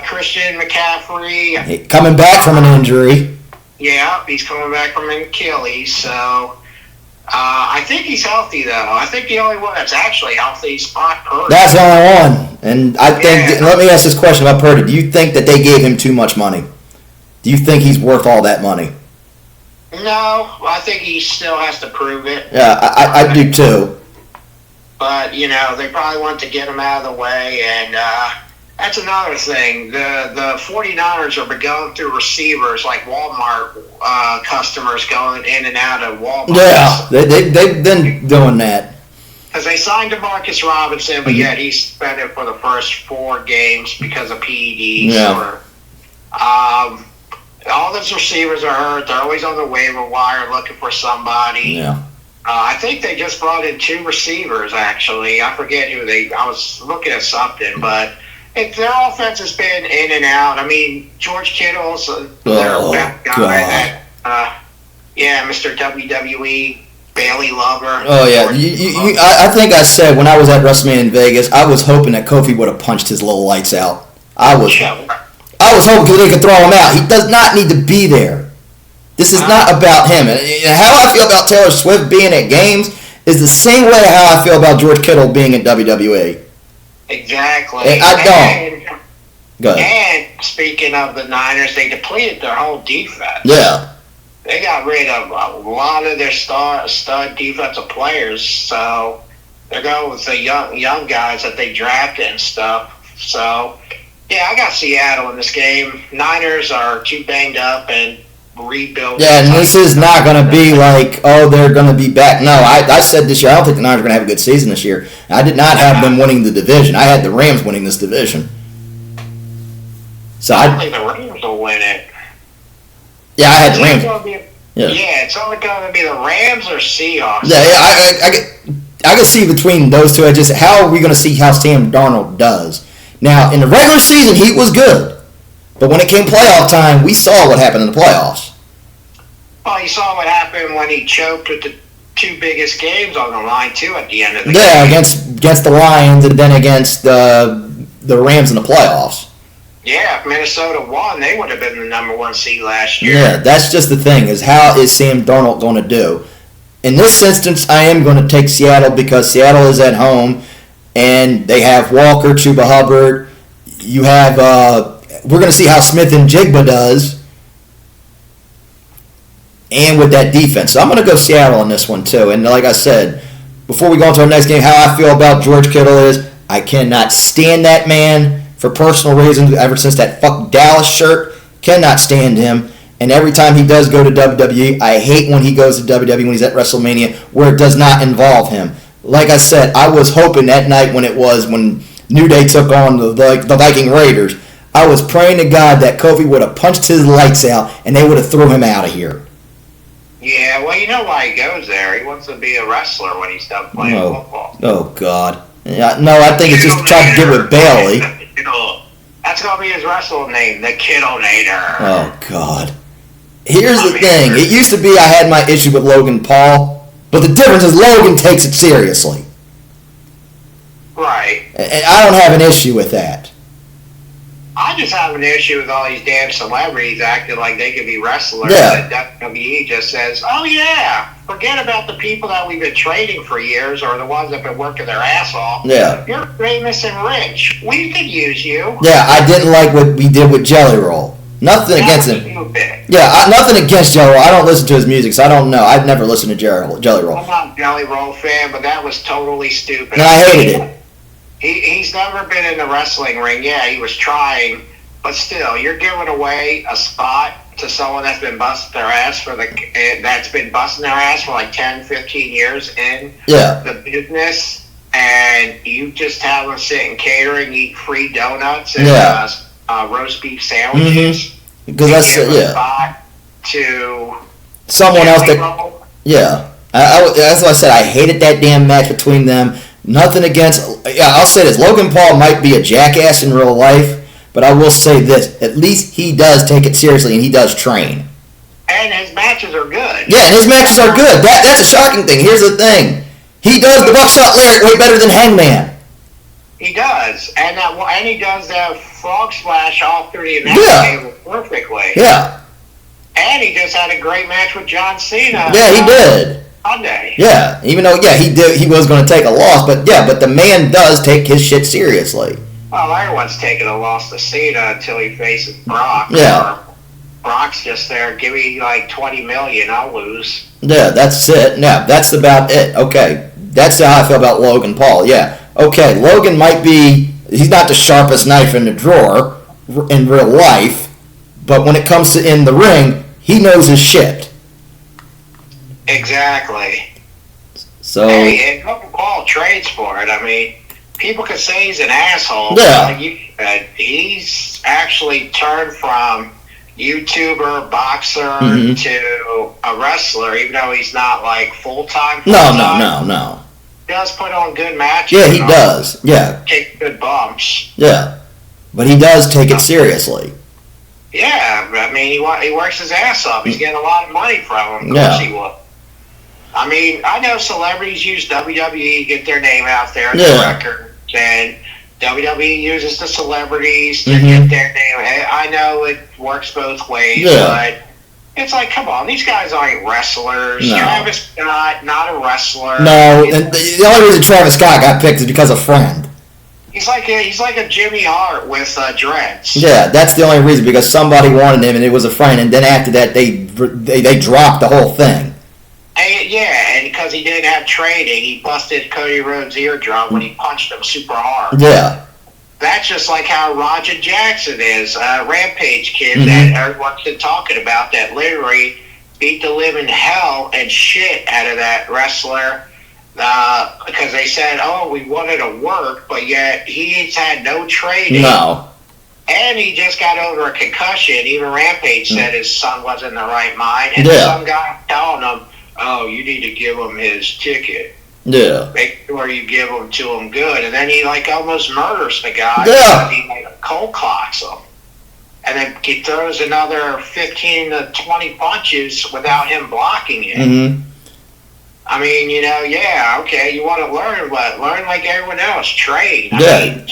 Christian McCaffrey. Coming back from an injury. Yeah, he's coming back from an Achilles, so... I think he's healthy, though. I think the only one that's actually healthy is Brock Purdy. That's the only one. And I think, let me ask this question about Purdy. Do you think that they gave him too much money? Do you think he's worth all that money? No, I think he still has to prove it. Yeah, I do too. But, they probably want to get him out of the way, and that's another thing. The 49ers are going through receivers like Walmart customers going in and out of Walmart. Yeah, they've been doing that. Because they signed DeMarcus Robinson, but yet he suspended for the first 4 games because of PEDs. Yeah. All those receivers are hurt. They're always on the waiver wire looking for somebody. Yeah. I think they just brought in 2 receivers, actually. I forget who I was looking at something, but... their offense has been in and out. I mean, George Kittle's their best guy. Mr. WWE, Bailey Lover. Oh, yeah. I think I said when I was at WrestleMania in Vegas, I was hoping that Kofi would have punched his little lights out. I was hoping because they could throw him out. He does not need to be there. This is not about him. And how I feel about Taylor Swift being at games is the same way how I feel about George Kittle being at WWE. Exactly. And I don't. Go ahead. And speaking of the Niners, they depleted their whole defense. Yeah. They got rid of a lot of their stud defensive players, so they're going with the young guys that they drafted and stuff. So, yeah, I got Seattle in this game. Niners are too banged up, and rebuild. Yeah, and this is not going to be like, oh, they're going to be back. No, I said this year, I don't think the Niners are going to have a good season this year. I did not have them winning the division. I had the Rams winning this division. So I don't think the Rams will win it. Yeah, I had the Rams. Yeah, it's only going to be the Rams or Seahawks. Yeah, I can see between those two. Just how are we going to see how Sam Darnold does? Now, in the regular season, he was good. But when it came playoff time, we saw what happened in the playoffs. Well, you saw what happened when he choked with the two biggest games on the line, too, at the end of the game. Yeah, against the Lions and then against the Rams in the playoffs. Yeah, if Minnesota won, they would have been the number 1 seed last year. Yeah, that's just the thing, is how is Sam Darnold going to do? In this instance, I am going to take Seattle because Seattle is at home, and they have Walker, Chuba Hubbard. You have, we're going to see how Smith and Jigba does, and with that defense. So I'm going to go Seattle on this one, too. And like I said, before we go on to our next game, how I feel about George Kittle is I cannot stand that man. For personal reasons, ever since that fuck Dallas shirt, cannot stand him. And every time he does go to WWE, I hate when he goes to WWE when he's at WrestleMania, where it does not involve him. Like I said, I was hoping that night when New Day took on the Viking Raiders, I was praying to God that Kofi would have punched his lights out and they would have threw him out of here. Yeah, well, you know why he goes there. He wants to be a wrestler when he's done playing football. Oh, God. Yeah, no, I think it's just to try to get with Bailey. That's going to be his wrestling name, the Kittlenator. Oh, God. Here's the thing. It used to be I had my issue with Logan Paul, but the difference is Logan takes it seriously. Right. And I don't have an issue with that. I just have an issue with all these damn celebrities acting like they could be wrestlers. Yeah. And WWE just says, oh, yeah, forget about the people that we've been trading for years or the ones that have been working their ass off. Yeah. You're famous and rich. We could use you. Yeah, I didn't like what we did with Jelly Roll. Nothing against him. Yeah, nothing against Jelly Roll. I don't listen to his music, so I don't know. I've never listened to Jelly Roll. I'm not a Jelly Roll fan, but that was totally stupid. And I hated it. He's never been in the wrestling ring. Yeah, he was trying, but still, you're giving away a spot to someone that's been busting their ass for like 10, 15 years in the business, and you just have them sit in catering, eat free donuts and roast beef sandwiches. Mm-hmm. Because that's a spot to someone else that. Yeah, that's what I said. I hated that damn match between them. Nothing against. Yeah, I'll say this. Logan Paul might be a jackass in real life, but I will say this. At least he does take it seriously, and he does train. And his matches are good. Yeah, and his matches are good. That's a shocking thing. Here's the thing. He does the buckshot lyric way better than Hangman. He does. And he does that frog splash off through the announce table perfectly. Yeah. And he just had a great match with John Cena. Yeah, he did. Sunday. Yeah, even though he was going to take a loss, but the man does take his shit seriously. Well, everyone's taking a loss to Cena until he faces Brock. Yeah. Or Brock's just there, give me like $20 million, I'll lose. Yeah, that's it. Yeah, that's about it. Okay, that's how I feel about Logan Paul. Yeah. Okay, Logan he's not the sharpest knife in the drawer in real life, but when it comes to in the ring, he knows his shit. Exactly. So. Hey, and Logan Paul trades for it. I mean, people could say he's an asshole. Yeah. But he's actually turned from YouTuber, boxer to a wrestler, even though he's not like full-time. No. He does put on good matches. Yeah, he does. Yeah. Take good bumps. Yeah. But he does take it seriously. Yeah, I mean, he works his ass off. He's getting a lot of money from him. Of course he will. I mean, I know celebrities use WWE to get their name out there, their records, and WWE uses the celebrities to get their name. I know it works both ways, but it's like, come on, these guys aren't wrestlers. No. Travis Scott, not a wrestler. No, and the only reason Travis Scott got picked is because of Friend. He's like a Jimmy Hart with dreads. Yeah, that's the only reason, because somebody wanted him and it was a Friend, and then after that they dropped the whole thing. And because he didn't have training, he busted Cody Rhodes' eardrum when he punched him super hard. Yeah. that's just like how Roger Jackson is, Rampage kid Mhm. that everyone's been talking about, that literally beat the living hell and shit out of that wrestler. Because they said, oh, we wanted to work, but yet he's had no training. No. And he just got over a concussion. Even Rampage said his son wasn't in the right mind. And Yeah. some guy telling him, oh, you need to give him his ticket. Yeah. Make sure you give him to him good. And then he like almost murders the guy Yeah. because he like cold clocks him. And then he throws another 15 to 20 punches without him blocking it. Mm-hmm. I mean, yeah, okay, you want to learn, but learn like everyone else. Train. I Yeah. mean,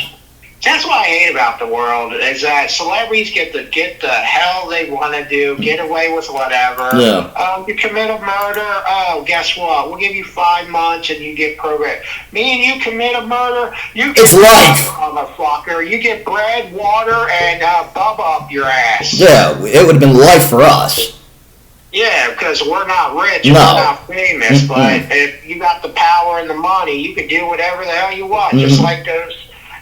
that's what I hate about the world is that celebrities get the hell they want to do, get away with whatever. Yeah. You commit a murder. Oh, guess what? We'll give you 5 months and you get programmed. Me and you commit a murder. You get It's life. motherfucker. You get bread, water, and bubba up your ass. Yeah, it would have been life for us. Yeah, because we're not rich, No. we're not famous, Mm-mm. but if you got the power and the money, you can do whatever the hell you want. Mhm.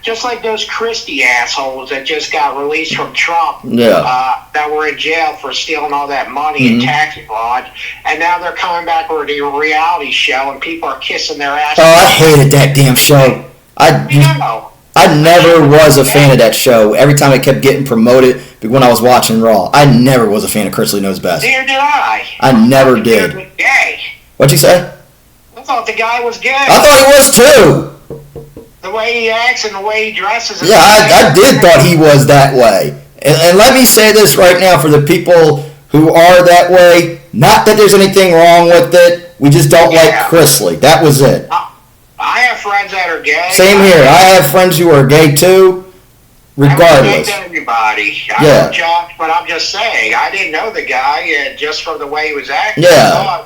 Just like those Christie assholes that just got released from Trump, Yeah. that were in jail for stealing all that money and Mhm. tax fraud, and now they're coming back with a reality show, and people are kissing their ass. Oh, I hated that damn show. I never was a fan of that show. Every time it kept getting promoted when I was watching Raw, I never was a fan of Chris Lee Knows Best. Neither did I. I never The dude did. was gay. What'd you say? I thought the guy was gay. I thought he was too. The way he acts and the way he dresses. Yeah, I did thought he was that way. And let me say this right now for the people who are that way. Not that there's anything wrong with it. We just don't Yeah. like Chris Lee. That was it. I have friends that are gay. Same here. I have friends who are gay too. Regardless. I respect everybody. I Yeah. don't judge, but I'm just saying, I didn't know the guy just from the way he was acting. Yeah.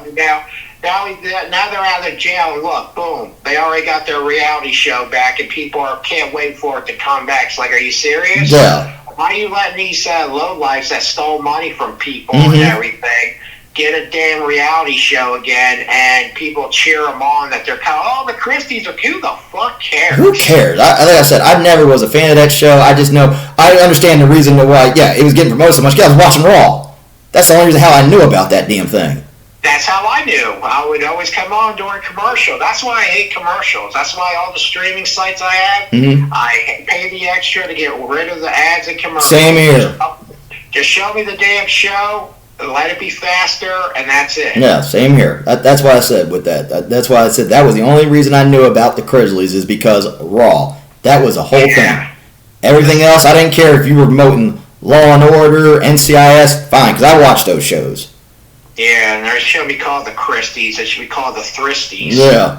Now they're out of jail, and look, boom, they already got their reality show back, and people can't wait for it to come back. It's like, are you serious? Yeah. Why are you letting these lowlifes that stole money from people Mhm. and everything get a damn reality show again, and people cheer them on that they're kind of, oh, the Christies are, who the fuck cares? Who cares? Like I said, I never was a fan of that show. I just know, I understand the reason why, yeah, it was getting promoted so much because I was watching Raw. That's the only reason how I knew about that damn thing. That's how I knew. I would always come on during commercial. That's why I hate commercials. That's why all the streaming sites I have, Mhm. I pay the extra to get rid of the ads and commercials. Same here. Just show me the damn show, let it be faster, and that's it. Yeah, same here. That's why I said with that. That's why I said that was the only reason I knew about the Grizzlies is because Raw. That was a whole thing. Everything else, I didn't care if you were promoting Law and Order, NCIS, fine, because I watched those shows. Yeah, and they should be called the Christies. They should be called the Thristies. Yeah.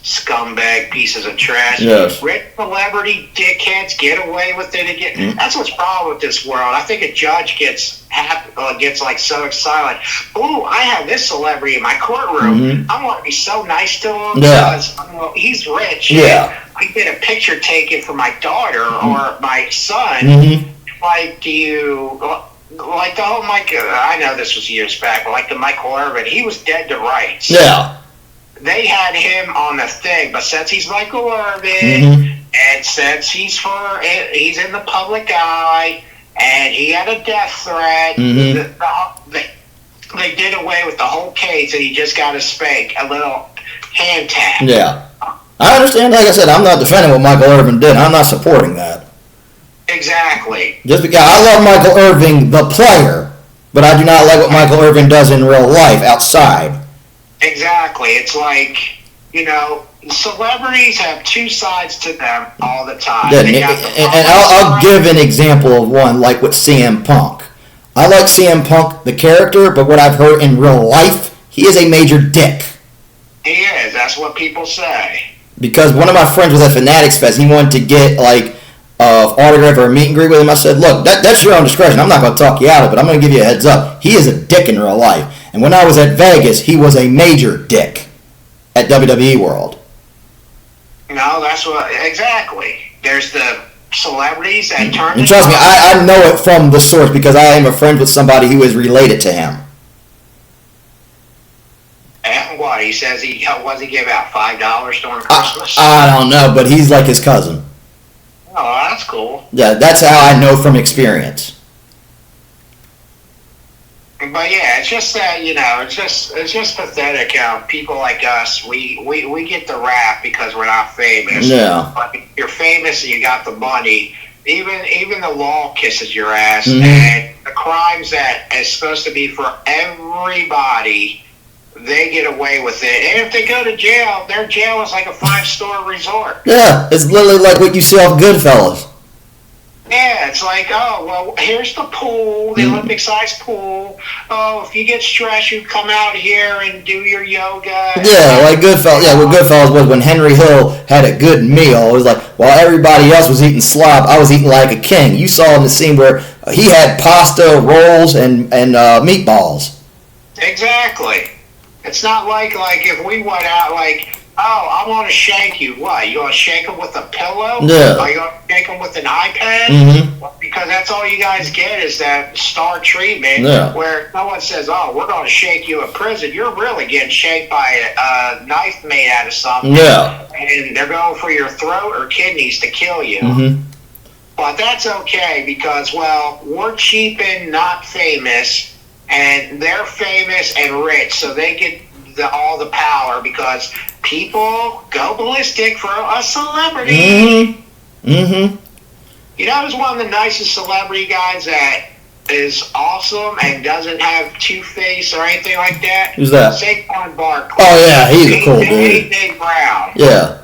Scumbag pieces of trash. Yes. Rich celebrity dickheads get away with it again. Mm. That's what's problem with this world. I think a judge gets like so excited. Ooh, I have this celebrity in my courtroom. Mhm. I want to be so nice to him Yeah. because he's rich. Yeah. I get a picture taken for my daughter or my son. Mm-hmm. Like, do you like the whole Mike? I know this was years back, but like the Michael Irvin, he was dead to rights. Yeah. They had him on the thing, but since he's Michael Irvin, Mhm. and since he's in the public eye, and he had a death threat, Mhm. they did away with the whole case, and he just got a spank, a little hand tap. Yeah. I understand. Like I said, I'm not defending what Michael Irvin did. I'm not supporting that. Exactly. Just because I love Michael Irvin, the player, but I do not like what Michael Irvin does in real life outside. Exactly. It's like, celebrities have two sides to them all the time. Yeah, They and, got the and I'll give an example of one, like with CM Punk. I like CM Punk, the character, but what I've heard in real life, he is a major dick. He is. That's what people say. Because one of my friends was at Fanatics Fest, he wanted to get like autograph or a meet and greet with him. I said, look, that's your own discretion. I'm not going to talk you out of it. I'm going to give you a heads up. He is a dick in real life. And when I was at Vegas, he was a major dick at WWE World. No, that's what exactly. There's the celebrities that turn. And trust me, I know it from the source because I am a friend with somebody who is related to him. And what he says, he give out $5 during Christmas. I don't know, but he's like his cousin. Oh, that's cool. Yeah, that's how I know from experience. But yeah, it's just that it's just pathetic how people like us we get the rap because we're not famous. Yeah. But if you're famous and you got the money, even the law kisses your ass, Mhm. and the crimes that is supposed to be for everybody, they get away with it. And if they go to jail, their jail is like a 5-star resort. Yeah, it's literally like what you see off Goodfellas. Yeah, it's like, oh, well, here's the pool, the Olympic-sized pool. Oh, if you get stressed, you come out here and do your yoga. Yeah, like Goodfellas. Yeah, what Goodfellas was when Henry Hill had a good meal. It was like while everybody else was eating slop, I was eating like a king. You saw in the scene where he had pasta, rolls, and meatballs. Exactly. It's not like if we went out like, oh, I want to shake you. What? You want to shake them with a pillow? Yeah. Are you going to shake them with an iPad? Mhm. Well, because that's all you guys get is that star treatment Yeah. where no one says, oh, we're going to shake you in prison. You're really getting shaked by a knife made out of something. Yeah. And they're going for your throat or kidneys to kill you. Mhm. But that's okay because, well, we're cheap and not famous, and they're famous and rich, so they get all the power because people go ballistic for a celebrity. Mhm. Mhm. You know who's one of the nicest celebrity guys that is awesome and doesn't have two-face or anything like that? Who's that? Saquon Barkley. Oh yeah, he's a cool dude. A.J. Brown. Yeah.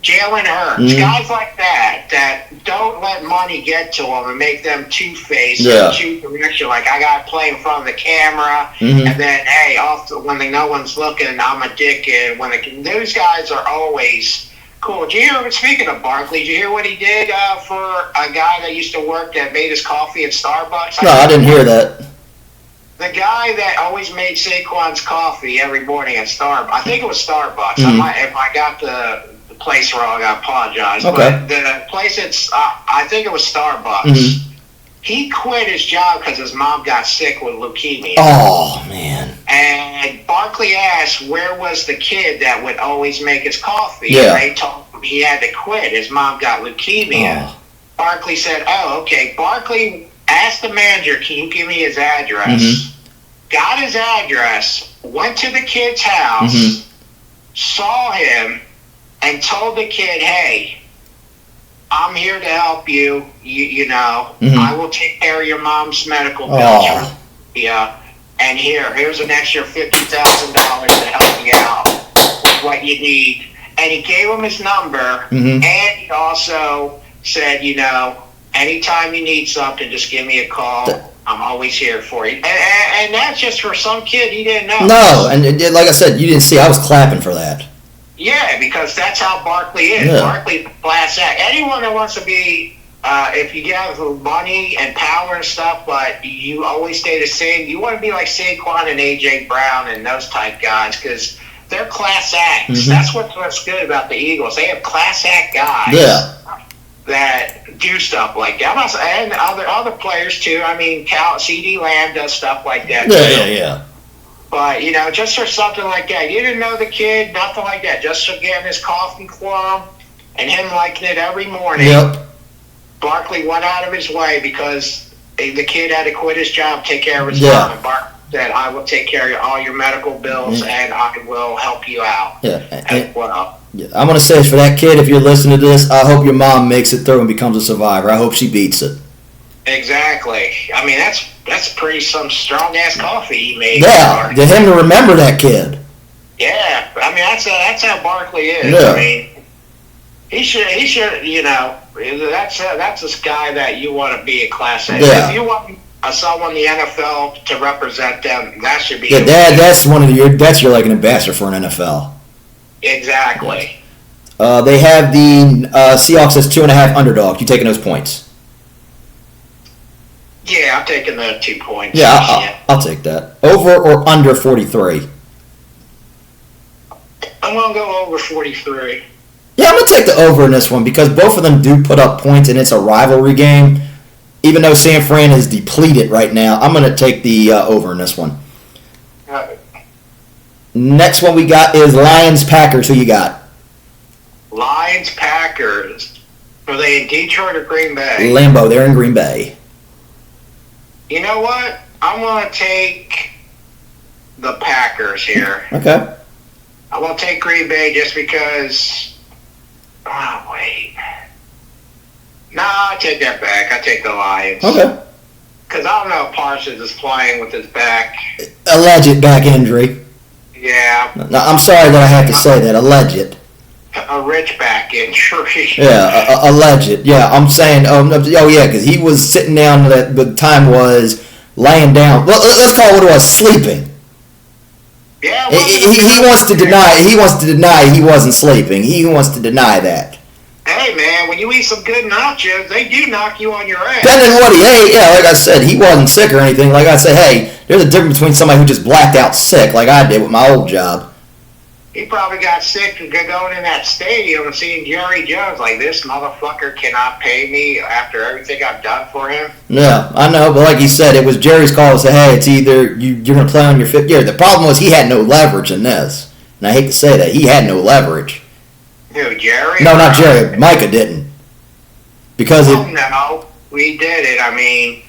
Jalen Hurts, Mhm. guys like that don't let money get to them and make them two-faced Yeah. and two-direction. Like, I got to play in front of the camera, Mhm. and then, hey, when no one's looking, I'm a dick. And those guys are always cool. Did you hear, speaking of Barkley, did you hear what he did for a guy that used to work that made his coffee at Starbucks? No, I didn't hear that. The guy that always made Saquon's coffee every morning at Starbucks, I think it was Starbucks. Mhm. If I got the place wrong, I apologize. Okay. But the place I think it was Starbucks. Mhm. He quit his job because his mom got sick with leukemia. Oh man. And Barkley asked where was the kid that would always make his coffee. Yeah. And they told him he had to quit. His mom got leukemia. Oh. Barkley said, oh, okay. Barkley asked the manager, can you give me his address? Mhm. Got his address, went to the kid's house, Mhm. saw him, and told the kid, hey, I'm here to help you. You know, Mhm. I will take care of your mom's medical bills. Oh. Yeah. And here's an extra $50,000 to help you out with what you need. And he gave him his number, Mhm. and he also said, you know, anytime you need something, just give me a call. I'm always here for you. And that's just for some kid he didn't know. No, and like I said, you didn't see. I was clapping for that. Yeah, because that's how Barkley is. Yeah. Barkley's a class act. Anyone that wants to be, if you have money and power and stuff, but you always stay the same, you want to be like Saquon and A.J. Brown and those type guys because they're class acts. Mhm. That's what's good about the Eagles. They have class act guys Yeah. that do stuff like that. And other players too. I mean, C.D. Lamb does stuff like that too. Yeah. But, you know, just for something like that. You didn't know the kid, nothing like that. Just for getting his coffee for him and him liking it every morning. Yep. Barkley went out of his way because the kid had to quit his job, take care of his Yeah. mom. And Barkley said, I will take care of all your medical bills and I will help you out Yeah. as well. Yeah, I'm gonna say for that kid, if you're listening to this, I hope your mom makes it through and becomes a survivor. I hope she beats it. Exactly. I mean, that's pretty some strong ass coffee he made. Yeah, to him to remember that kid. Yeah, I mean that's how Barkley is. Yeah. I mean, he should you know that's this guy that you want to be a class A. Yeah. If you want someone in the NFL to represent them, that should be Yeah, that's one of that's you're like an ambassador for an NFL. exactly. They have the Seahawks as 2.5 underdog. You taking those points? Yeah, I'm taking the 2 points. Yeah, I'll take that. Over or under 43? I'm gonna go over 43. Yeah, I'm gonna take the over in this one because both of them do put up points and it's a rivalry game. Even though San Fran is depleted right now, I'm gonna take the over in this one. Next one we got is Lions Packers. Who you got? Lions Packers. Are they in Detroit or Green Bay? Lambeau, they're in Green Bay. You know what? I'm going to take the Packers here. Okay. I'm going to take Green Bay just because. Oh, wait. Nah, I take that back. I take the Lions. Okay. Because I don't know if Parsons is playing with his back. Alleged back injury. Yeah. No, I'm sorry that I have to say that. Alleged. A rich back injury. Yeah, alleged. Yeah, I'm saying. Oh yeah, because he was sitting down. The time was laying down. Well, let's call it what it was. Sleeping. Yeah. He wants to deny. He wants to deny he wasn't sleeping. He wants to deny that. Hey man, when you eat some good nachos, they do knock you on your ass. Depending on what he ate, yeah, like I said, he wasn't sick or anything. Like I said, hey, there's a difference between somebody who just blacked out sick, like I did with my old job. He probably got sick from going in that stadium and seeing Jerry Jones like, this motherfucker cannot pay me after everything I've done for him. Yeah, I know, but like he said, it was Jerry's call to say, hey, it's either you're going to play on your fifth year. The problem was he had no leverage in this. And I hate to say that. He had no leverage. Who, Jerry? No, not Jerry. Micah didn't. Because no, we did it. I mean,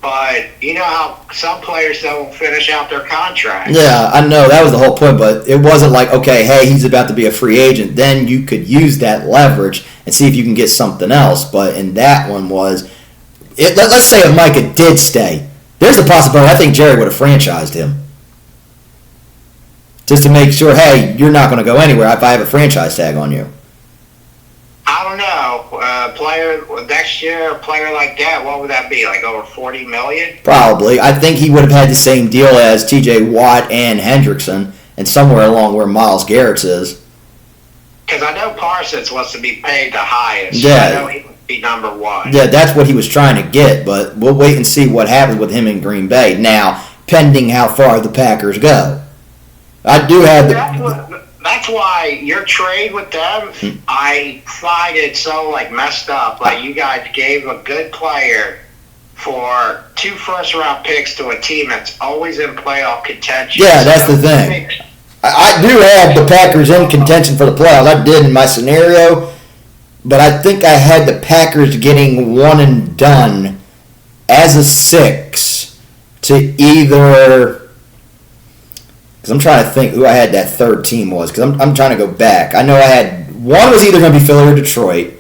but you know how some players don't finish out their contract. Yeah, I know. That was the whole point, but it wasn't like, okay, hey, he's about to be a free agent. Then you could use that leverage and see if you can get something else. But in that one let's say if Micah did stay, there's the possibility I think Jerry would have franchised him. Just to make sure, hey, you're not going to go anywhere if I have a franchise tag on you. I don't know. Player next year, a player like that, what would that be? Like over $40 million? Probably. I think he would have had the same deal as T.J. Watt and Hendrickson, and somewhere along where Myles Garrett's is. Because I know Parsons wants to be paid the highest. Yeah. I know he would be number one. Yeah, that's what he was trying to get, but we'll wait and see what happens with him in Green Bay. Now, pending how far the Packers go. I do have That's why your trade with them, I find it so messed up. Like you guys gave a good player for 2 first-round picks to a team that's always in playoff contention. Yeah, that's the thing. I do have the Packers in contention for the playoffs. I did in my scenario, but I think I had the Packers getting one and done as a 6 to either. Because I'm trying to think who I had that third team was. Because I'm trying to go back. I know I had one was either going to be Philly or Detroit.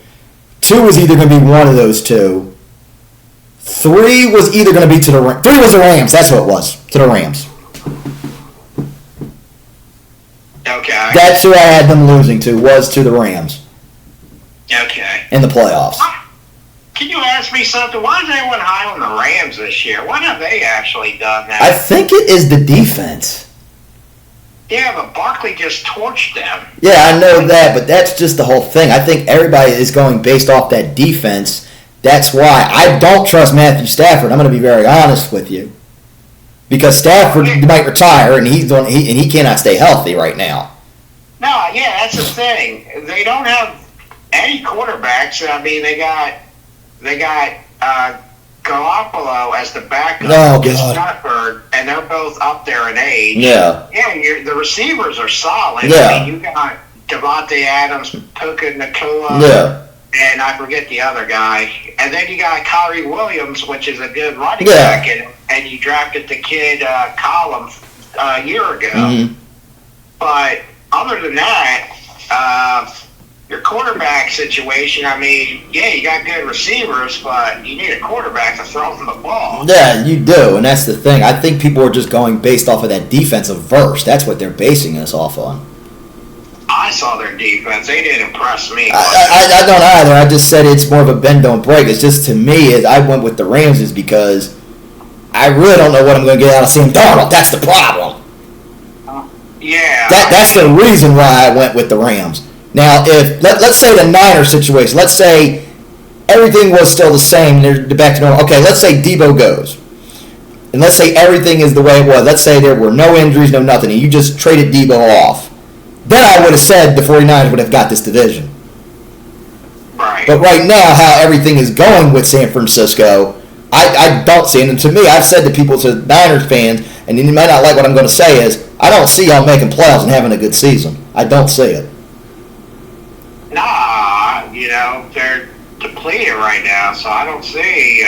2 was either going to be one of those 2. 3 was either going to be 3 was the Rams. That's what it was. To the Rams. Okay. That's who I had them losing to. Was to the Rams. Okay. In the playoffs. Can you ask me something? Why is everyone high on the Rams this year? What have they actually done now? I think it is the defense. Yeah, but Barkley just torched them. Yeah, I know that, but that's just the whole thing. I think everybody is going based off that defense. That's why I don't trust Matthew Stafford. I'm going to be very honest with you, because Stafford might retire, and he cannot stay healthy right now. No, yeah, that's the thing. They don't have any quarterbacks. I mean, they got Garoppolo as the backup to Stafford, and they're both up there in age. Yeah. Yeah, the receivers are solid. Yeah. I mean, you got Devontae Adams, Puka Nacua, Yeah. and I forget the other guy. And then you got Kyrie Williams, which is a good running back, and you drafted the kid Column a year ago. Mm-hmm. But other than that, your quarterback situation, I mean, yeah, you got good receivers, but you need a quarterback to throw them the ball. Yeah, you do, and that's the thing. I think people are just going based off of that defensive verse. That's what they're basing us off on. I saw their defense. They didn't impress me. I don't either. I just said it's more of a bend, don't break. It's just, to me, I went with the Rams is because I really don't know what I'm going to get out of Sam Darnold. That's the problem. Yeah. That's the reason why I went with the Rams. Now, if let's say the Niners situation, let's say everything was still the same, they're back to normal. Okay, let's say Debo goes, and let's say everything is the way it was. Let's say there were no injuries, no nothing, and you just traded Debo off. Then I would have said the 49ers would have got this division. Right. But right now, how everything is going with San Francisco, I don't see it. And to me, I've said to people, to Niners fans, and you might not like what I'm going to say, is I don't see y'all making playoffs and having a good season. I don't see it. Nah, you know, to depleted right now, so I don't see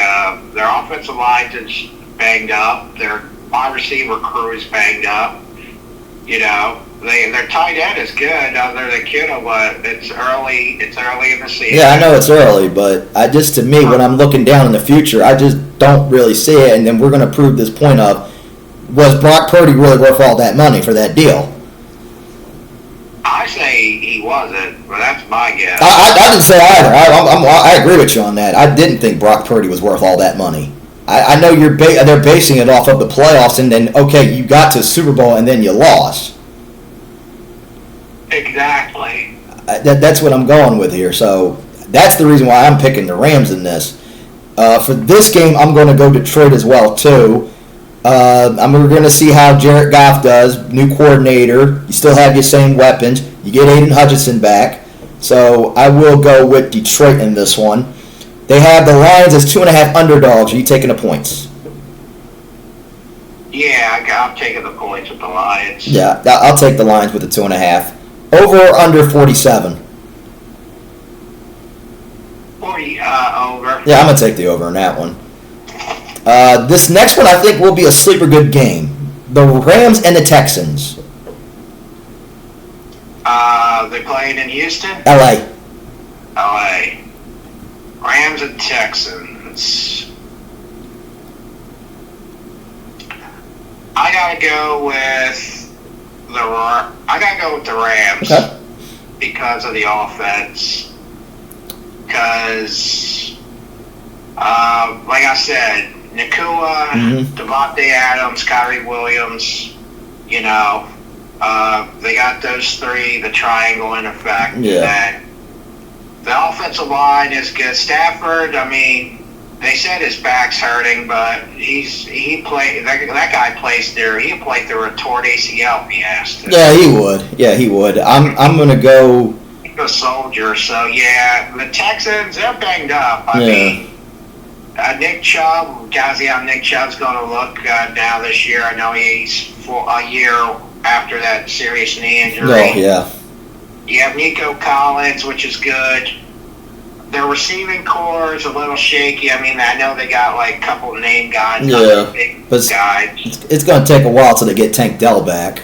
their offensive line is banged up. Their wide receiver crew is banged up. You know, their tight end is good other than Kittle, but it's early. It's early in the season. Yeah, I know it's early, but to me, when I'm looking down in the future, I just don't really see it. And then we're going to prove this point of, was Brock Purdy really worth all that money for that deal? I say he wasn't, but that's my guess. I didn't say either. I agree with you on that. I didn't think Brock Purdy was worth all that money. I know they're basing it off of the playoffs, and then, okay, you got to Super Bowl and then you lost. Exactly. That's what I'm going with here. So that's the reason why I'm picking the Rams in this. For this game, I'm going to go Detroit as well, too. We're going to see how Jared Goff does. New coordinator. You still have your same weapons. You get Aiden Hutchinson back. So I will go with Detroit in this one. They have the Lions as 2.5 underdogs. Are you taking the points? Yeah, I'm taking the points with the Lions. Yeah, I'll take the Lions with the 2.5. Over or under 47? 40 over. Yeah, I'm going to take the over in that one. This next one I think will be a sleeper good game. The Rams and the Texans. They playing in Houston? LA. LA. Rams and Texans. I gotta go with the Rams. Okay. Because of the offense. Because, like I said, Nakua, Devontae Adams, Kyrie Williams, you know, they got those three, the triangle in effect. Yeah. And the offensive line is good. Stafford, I mean, they said his back's hurting, but he played. That guy plays through. He played through a torn ACL. He has to. Yeah, he would. Yeah, he would. I'm gonna go. He's a soldier. So yeah, the Texans, they're banged up. I mean, Nick Chubb, Nick Chubb's going to look now this year. I know he's for a year after that serious knee injury. Oh yeah. You have Nico Collins, which is good. Their receiving core is a little shaky. I mean, I know they got like a couple of name guys. Yeah, but guys. It's going to take a while till they get Tank Dell back.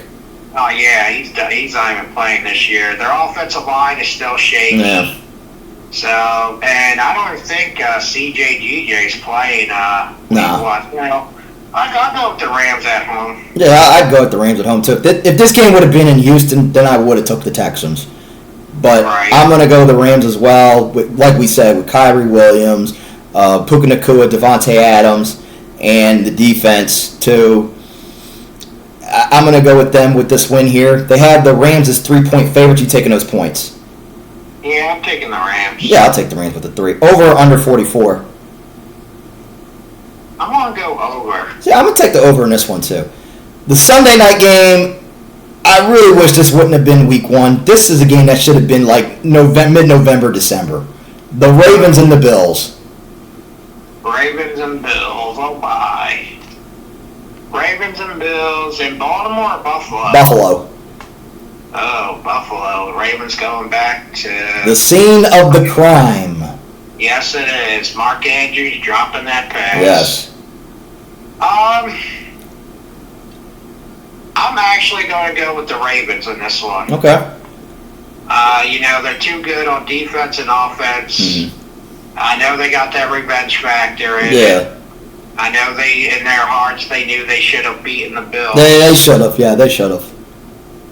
Oh yeah, he's not even playing this year. Their offensive line is still shaky. Yeah. So, and I don't think CJ is playing. No. You know, I'll go with the Rams at home. Yeah, I'd go with the Rams at home too. If this game would have been in Houston, then I would have took the Texans. But I'm going to go the Rams as well, like we said, with Kyrie Williams, Puka Nacua, Devontae Adams, and the defense, too. I'm going to go with them with this win here. They have the Rams as 3-point favorites. You taking those points? Yeah, I'm taking the Rams. Yeah, I'll take the Rams with the 3. Over or under 44? I'm going to go over. Yeah, I'm going to take the over in this one, too. The Sunday night game, I really wish this wouldn't have been week 1. This is a game that should have been like mid-November, December. The Ravens and the Bills. Ravens and Bills, oh my. Ravens and Bills in Baltimore or Buffalo? Buffalo. Oh, Buffalo. The Ravens going back to... The scene of the crime. Yes, it is. Mark Andrews dropping that pass. Yes. I'm actually going to go with the Ravens in this one. Okay. You know, they're too good on defense and offense. Mm-hmm. I know they got that revenge factor in Yeah. it. I know in their hearts, they knew they should have beaten the Bills. They should have. Yeah, they should have.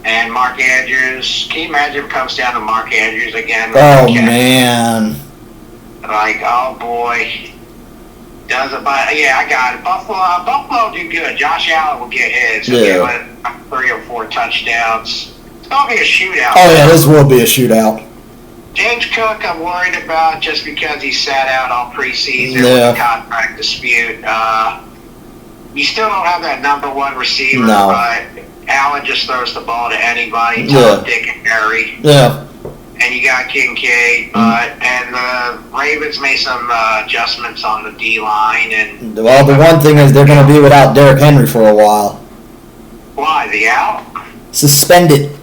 And Mark Andrews, can you imagine if it comes down to Mark Andrews again? Oh, man. Like, oh, boy. Does it, but yeah, I got it. Buffalo do good. Josh Allen will get his. Yeah. He'll get 3 or 4 touchdowns. It's going to be a shootout. Oh, yeah, this will be a shootout. James Cook, I'm worried about just because he sat out all preseason Yeah. with the contract dispute. You still don't have that number 1 receiver, No. but Allen just throws the ball to anybody, Yeah. Tom, Dick, and Harry. Yeah. And you got Kincaid, and the Ravens made some adjustments on the D-line. And Well, the one thing is they're going to be without Derrick Henry for a while. why, the out? Suspended.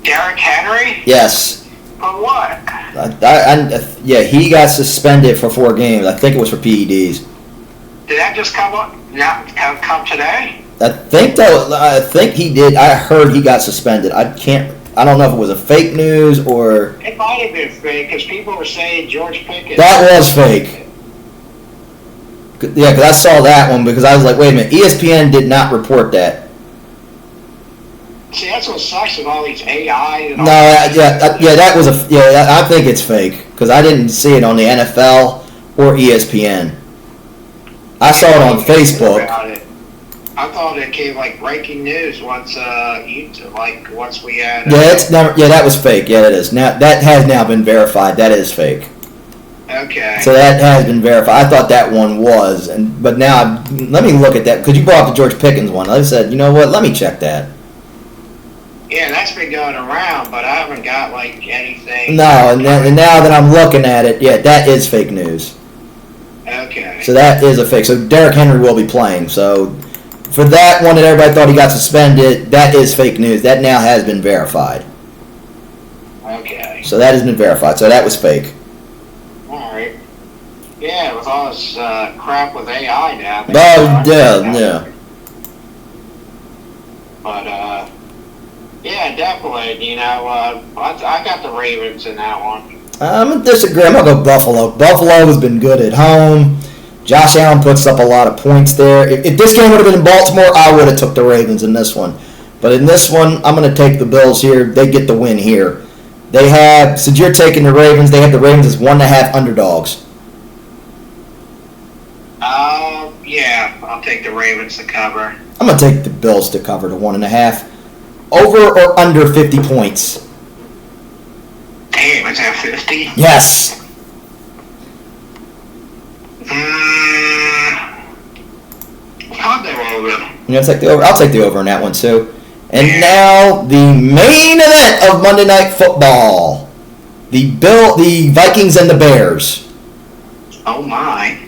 Derrick Henry? Yes. For what? Yeah, he got suspended for 4 games. I think it was for PEDs. Did that just come up? Not come today? I think he did. I heard he got suspended. I don't know if it was a fake news or. It might have been fake because people were saying George Pickens. That was fake. Yeah, because I saw that one because I was like, wait a minute, ESPN did not report that. See, that's what sucks with all these AI and all No, that. that was I think it's fake because I didn't see it on the NFL or ESPN. I saw it on Facebook. I thought it came like breaking news once once we had. That was fake. Yeah, it is. Now that has now been verified. That is fake. Okay. So that has been verified. I thought that one was, but now let me look at that because you brought up the George Pickens one. I said, you know what? Let me check that. Yeah, that's been going around, but I haven't got like anything. No, and now that I'm looking at it, yeah, that is fake news. Okay. So that is a fake. So Derrick Henry will be playing. So for that one that everybody thought he got suspended, that is fake news. That now has been verified. Okay. So that has been verified. So that was fake. All right. Yeah, with all this crap with AI now. Oh, yeah. But yeah, definitely. You know, I got the Ravens in that one. I'm going to disagree. I'm going to go Buffalo. Buffalo has been good at home. Josh Allen puts up a lot of points there. If this game would have been in Baltimore, I would have took the Ravens in this one. But in this one, I'm going to take the Bills here. They get the win here. Since you're taking the Ravens, they have the Ravens as 1.5 underdogs. Yeah, I'll take the Ravens to cover. I'm going to take the Bills to cover to 1.5. Over or under 50 points? Damn, it's at 50? Yes. I'll go over. You gonna take the over? I'll take the over on that one too. And now the main event of Monday Night Football: the Vikings and the Bears. Oh my!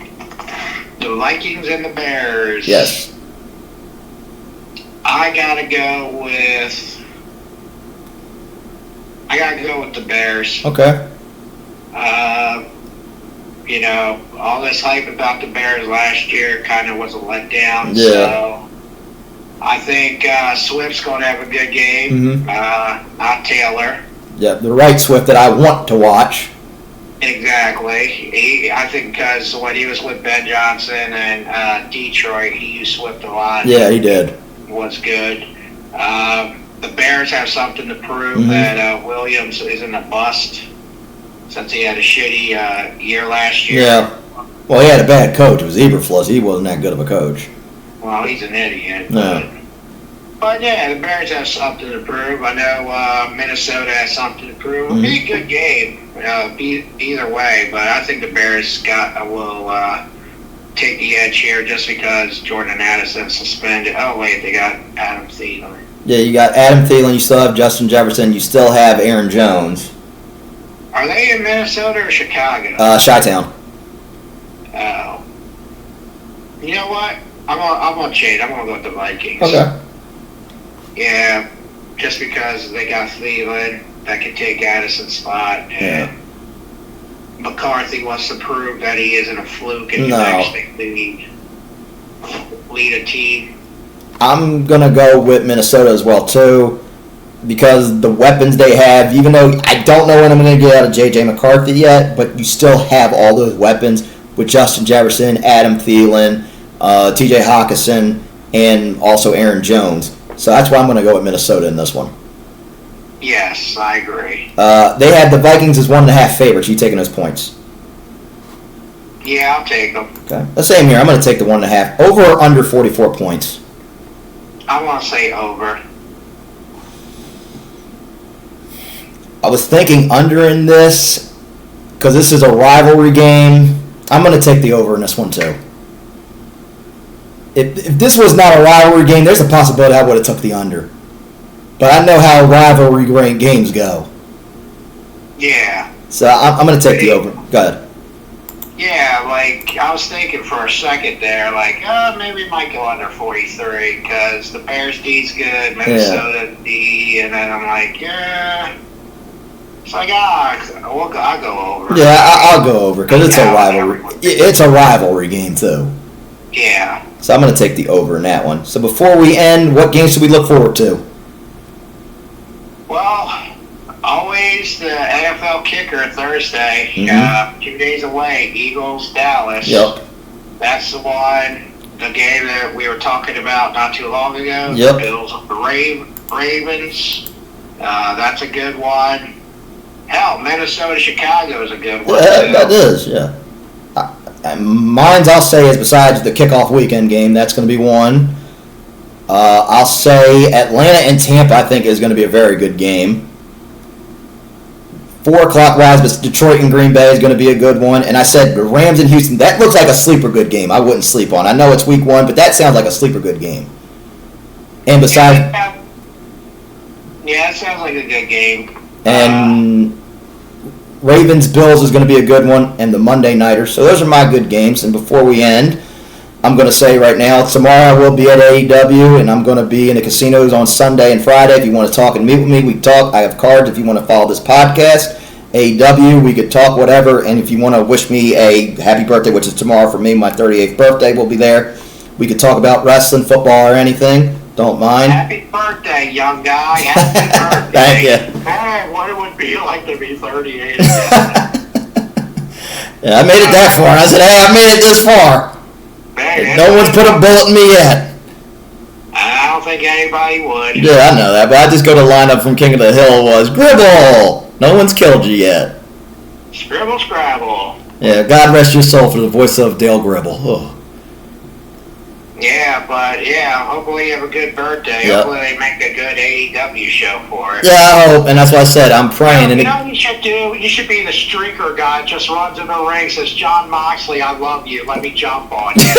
The Vikings and the Bears. Yes. I gotta go with the Bears. Okay. You know, all this hype about the Bears last year kind of was a letdown. Yeah. So I think Swift's going to have a good game. Mm-hmm. Not Taylor. Yeah, the right Swift that I want to watch. Exactly. I think because when he was with Ben Johnson and Detroit, he used Swift a lot. Yeah, he did. Was good. The Bears have something to prove Mm-hmm. that Williams isn't a bust since he had a shitty year last year. Yeah. Well, he had a bad coach. It was Eberflus. He wasn't that good of a coach. Well, he's an idiot. No. But yeah, the Bears have something to prove. I know Minnesota has something to prove. It'll be a good game, either way. But I think the Bears will take the edge here just because Jordan Addison suspended. Oh wait, they got Adam Thielen. Yeah, you got Adam Thielen. You still have Justin Jefferson. You still have Aaron Jones. Are they in Minnesota or Chicago? Chi-Town. Oh. You know what? I'm gonna change. I'm gonna go with the Vikings. Okay. Yeah, just because they got Thielen that can take Addison's spot, and McCarthy wants to prove that he isn't a fluke and can actually lead a team. I'm gonna go with Minnesota as well too, because the weapons they have. Even though I don't know when I'm gonna get out of J.J. McCarthy yet, but you still have all those weapons with Justin Jefferson, Adam Thielen, T.J. Hawkinson, and also Aaron Jones. So that's why I'm gonna go with Minnesota in this one. Yes, I agree. They had the Vikings as 1.5 favorites. You taking those points? Yeah, I'll take them. Okay. The same here. I'm gonna take the 1.5 over or under 44 points. I want to say over. I was thinking under in this because this is a rivalry game. I'm going to take the over in this one too. If this was not a rivalry game, there's a possibility I would have took the under. But I know how rivalry games go. Yeah. So I'm going to take the over. Go ahead. Yeah, like, I was thinking for a second there, like, maybe it might go under 43, because the Bears D's good, Minnesota D, and then I'm like, yeah. It's like, I'll go over. Yeah, I'll go over because it's a rivalry. It's a rivalry game too. Yeah. So I'm going to take the over in that one. So before we end, what games should we look forward to? Well, always the NFL kicker Thursday. 2 days away, Eagles, Dallas. Yep. That's the one, the game that we were talking about not too long ago. Yep. The Bills, the Ravens. That's a good one. Hell, Minnesota, Chicago is a good one. Yeah, that is, yeah. Mine's, I'll say, is besides the kickoff weekend game, that's going to be one. I'll say Atlanta and Tampa, I think, is going to be a very good game. 4 o'clock wise, but Detroit and Green Bay is going to be a good one. And I said the Rams and Houston, that looks like a sleeper good game. I wouldn't sleep on. I know it's week 1, but that sounds like a sleeper good game. And besides... Yeah, it sounds like a good game. And Ravens Bills is going to be a good one, and the Monday Nighter. So those are my good games. And before we end, I'm going to say right now, tomorrow I will be at AEW, and I'm going to be in the casinos on Sunday and Friday. If you want to talk and meet with me, we can talk. I have cards if you want to follow this podcast. AEW, we could talk, whatever. And if you want to wish me a happy birthday, which is tomorrow for me, my 38th birthday, we'll be there. We could talk about wrestling, football, or anything. Don't mind. Happy birthday, young guy. Happy birthday. Thank you. Man, what it would be like to be 38 again. Yeah, I made it that far. I said, hey, I made it this far. Man, No one's put a bullet in me yet. I don't think anybody would. Yeah, I know that, but I just go to lineup from King of the Hill was Gribble. No one's killed you yet. Scribble, scrabble. Yeah, God rest your soul for the voice of Dale Gribble. Oh. Yeah, but yeah, hopefully you have a good birthday. Yep. Hopefully they make a good AEW show for it. Yeah, I hope, and that's what I said. I'm praying. You know what you should do? You should be the streaker guy that just runs in the ring, says, John Moxley, I love you. Let me jump on you.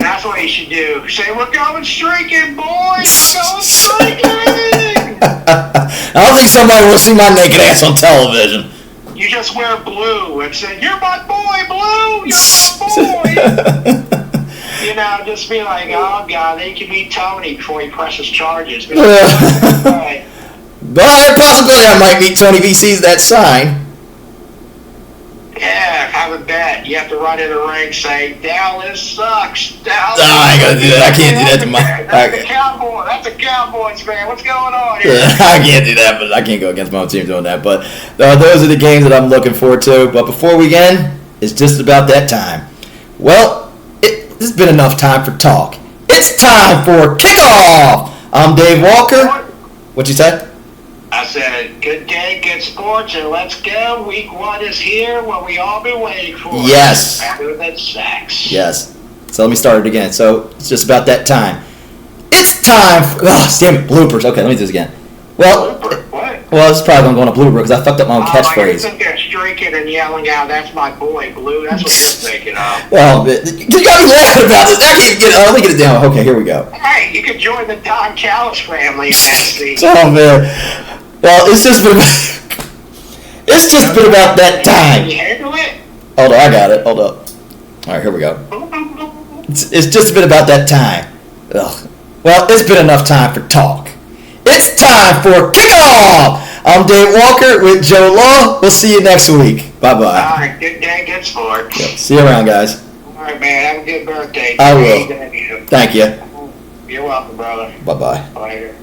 That's what you should do. Say, we're going streaking, boys. We're going streaking. I don't think somebody will see my naked ass on television. You just wear blue and say, you're my boy, Blue. You're my boy. You know, just be like, oh, God, they can meet Tony before he presses charges. Right. But possibility I might meet Tony if he sees that sign. Yeah, have a bet. You have to run in the ring, say, Dallas sucks. Dallas. No, I ain't gonna do that. I can't do that to my... That's a Cowboy. That's a Cowboys fan. What's going on here? I can't do that, but I can't go against my own team doing that. But those are the games that I'm looking forward to. But before we end, it's just about that time. Well, this has been enough time for talk. It's time for kickoff. I'm Dave Walker. What'd you say? I said, good day, good sports, and let's go. Week 1 is here, what we all been waiting for. Yes. Better than sex. Yes. So let me start it again. So it's just about that time. It's time for... Oh, damn it. Bloopers. Okay, let me do this again. Well, Blooper? What? well, it's probably going to go on a blooper because I fucked up my own You're catchphrase. sitting there streaking and yelling out, that's my boy, Blue. That's what you're thinking of. Well, you got me laughing about this. I can't get it. Let me get it down. Okay, here we go. Hey, you could join the Don Callis family in NXT. Oh, man. Well, it's just been... It's just been about that Can time. you handle it? Hold on, I got it. Hold up. All right, here we go. It's just been about that time. Ugh. Well, it's been enough time for talk. It's time for kickoff. I'm Dave Walker with Joe Law. We'll see you next week. Bye-bye. All right, good day, good sports. Yep. See you around, guys. All right, man, have a good birthday. I will. Thank you. You're welcome, brother. Bye-bye. Later.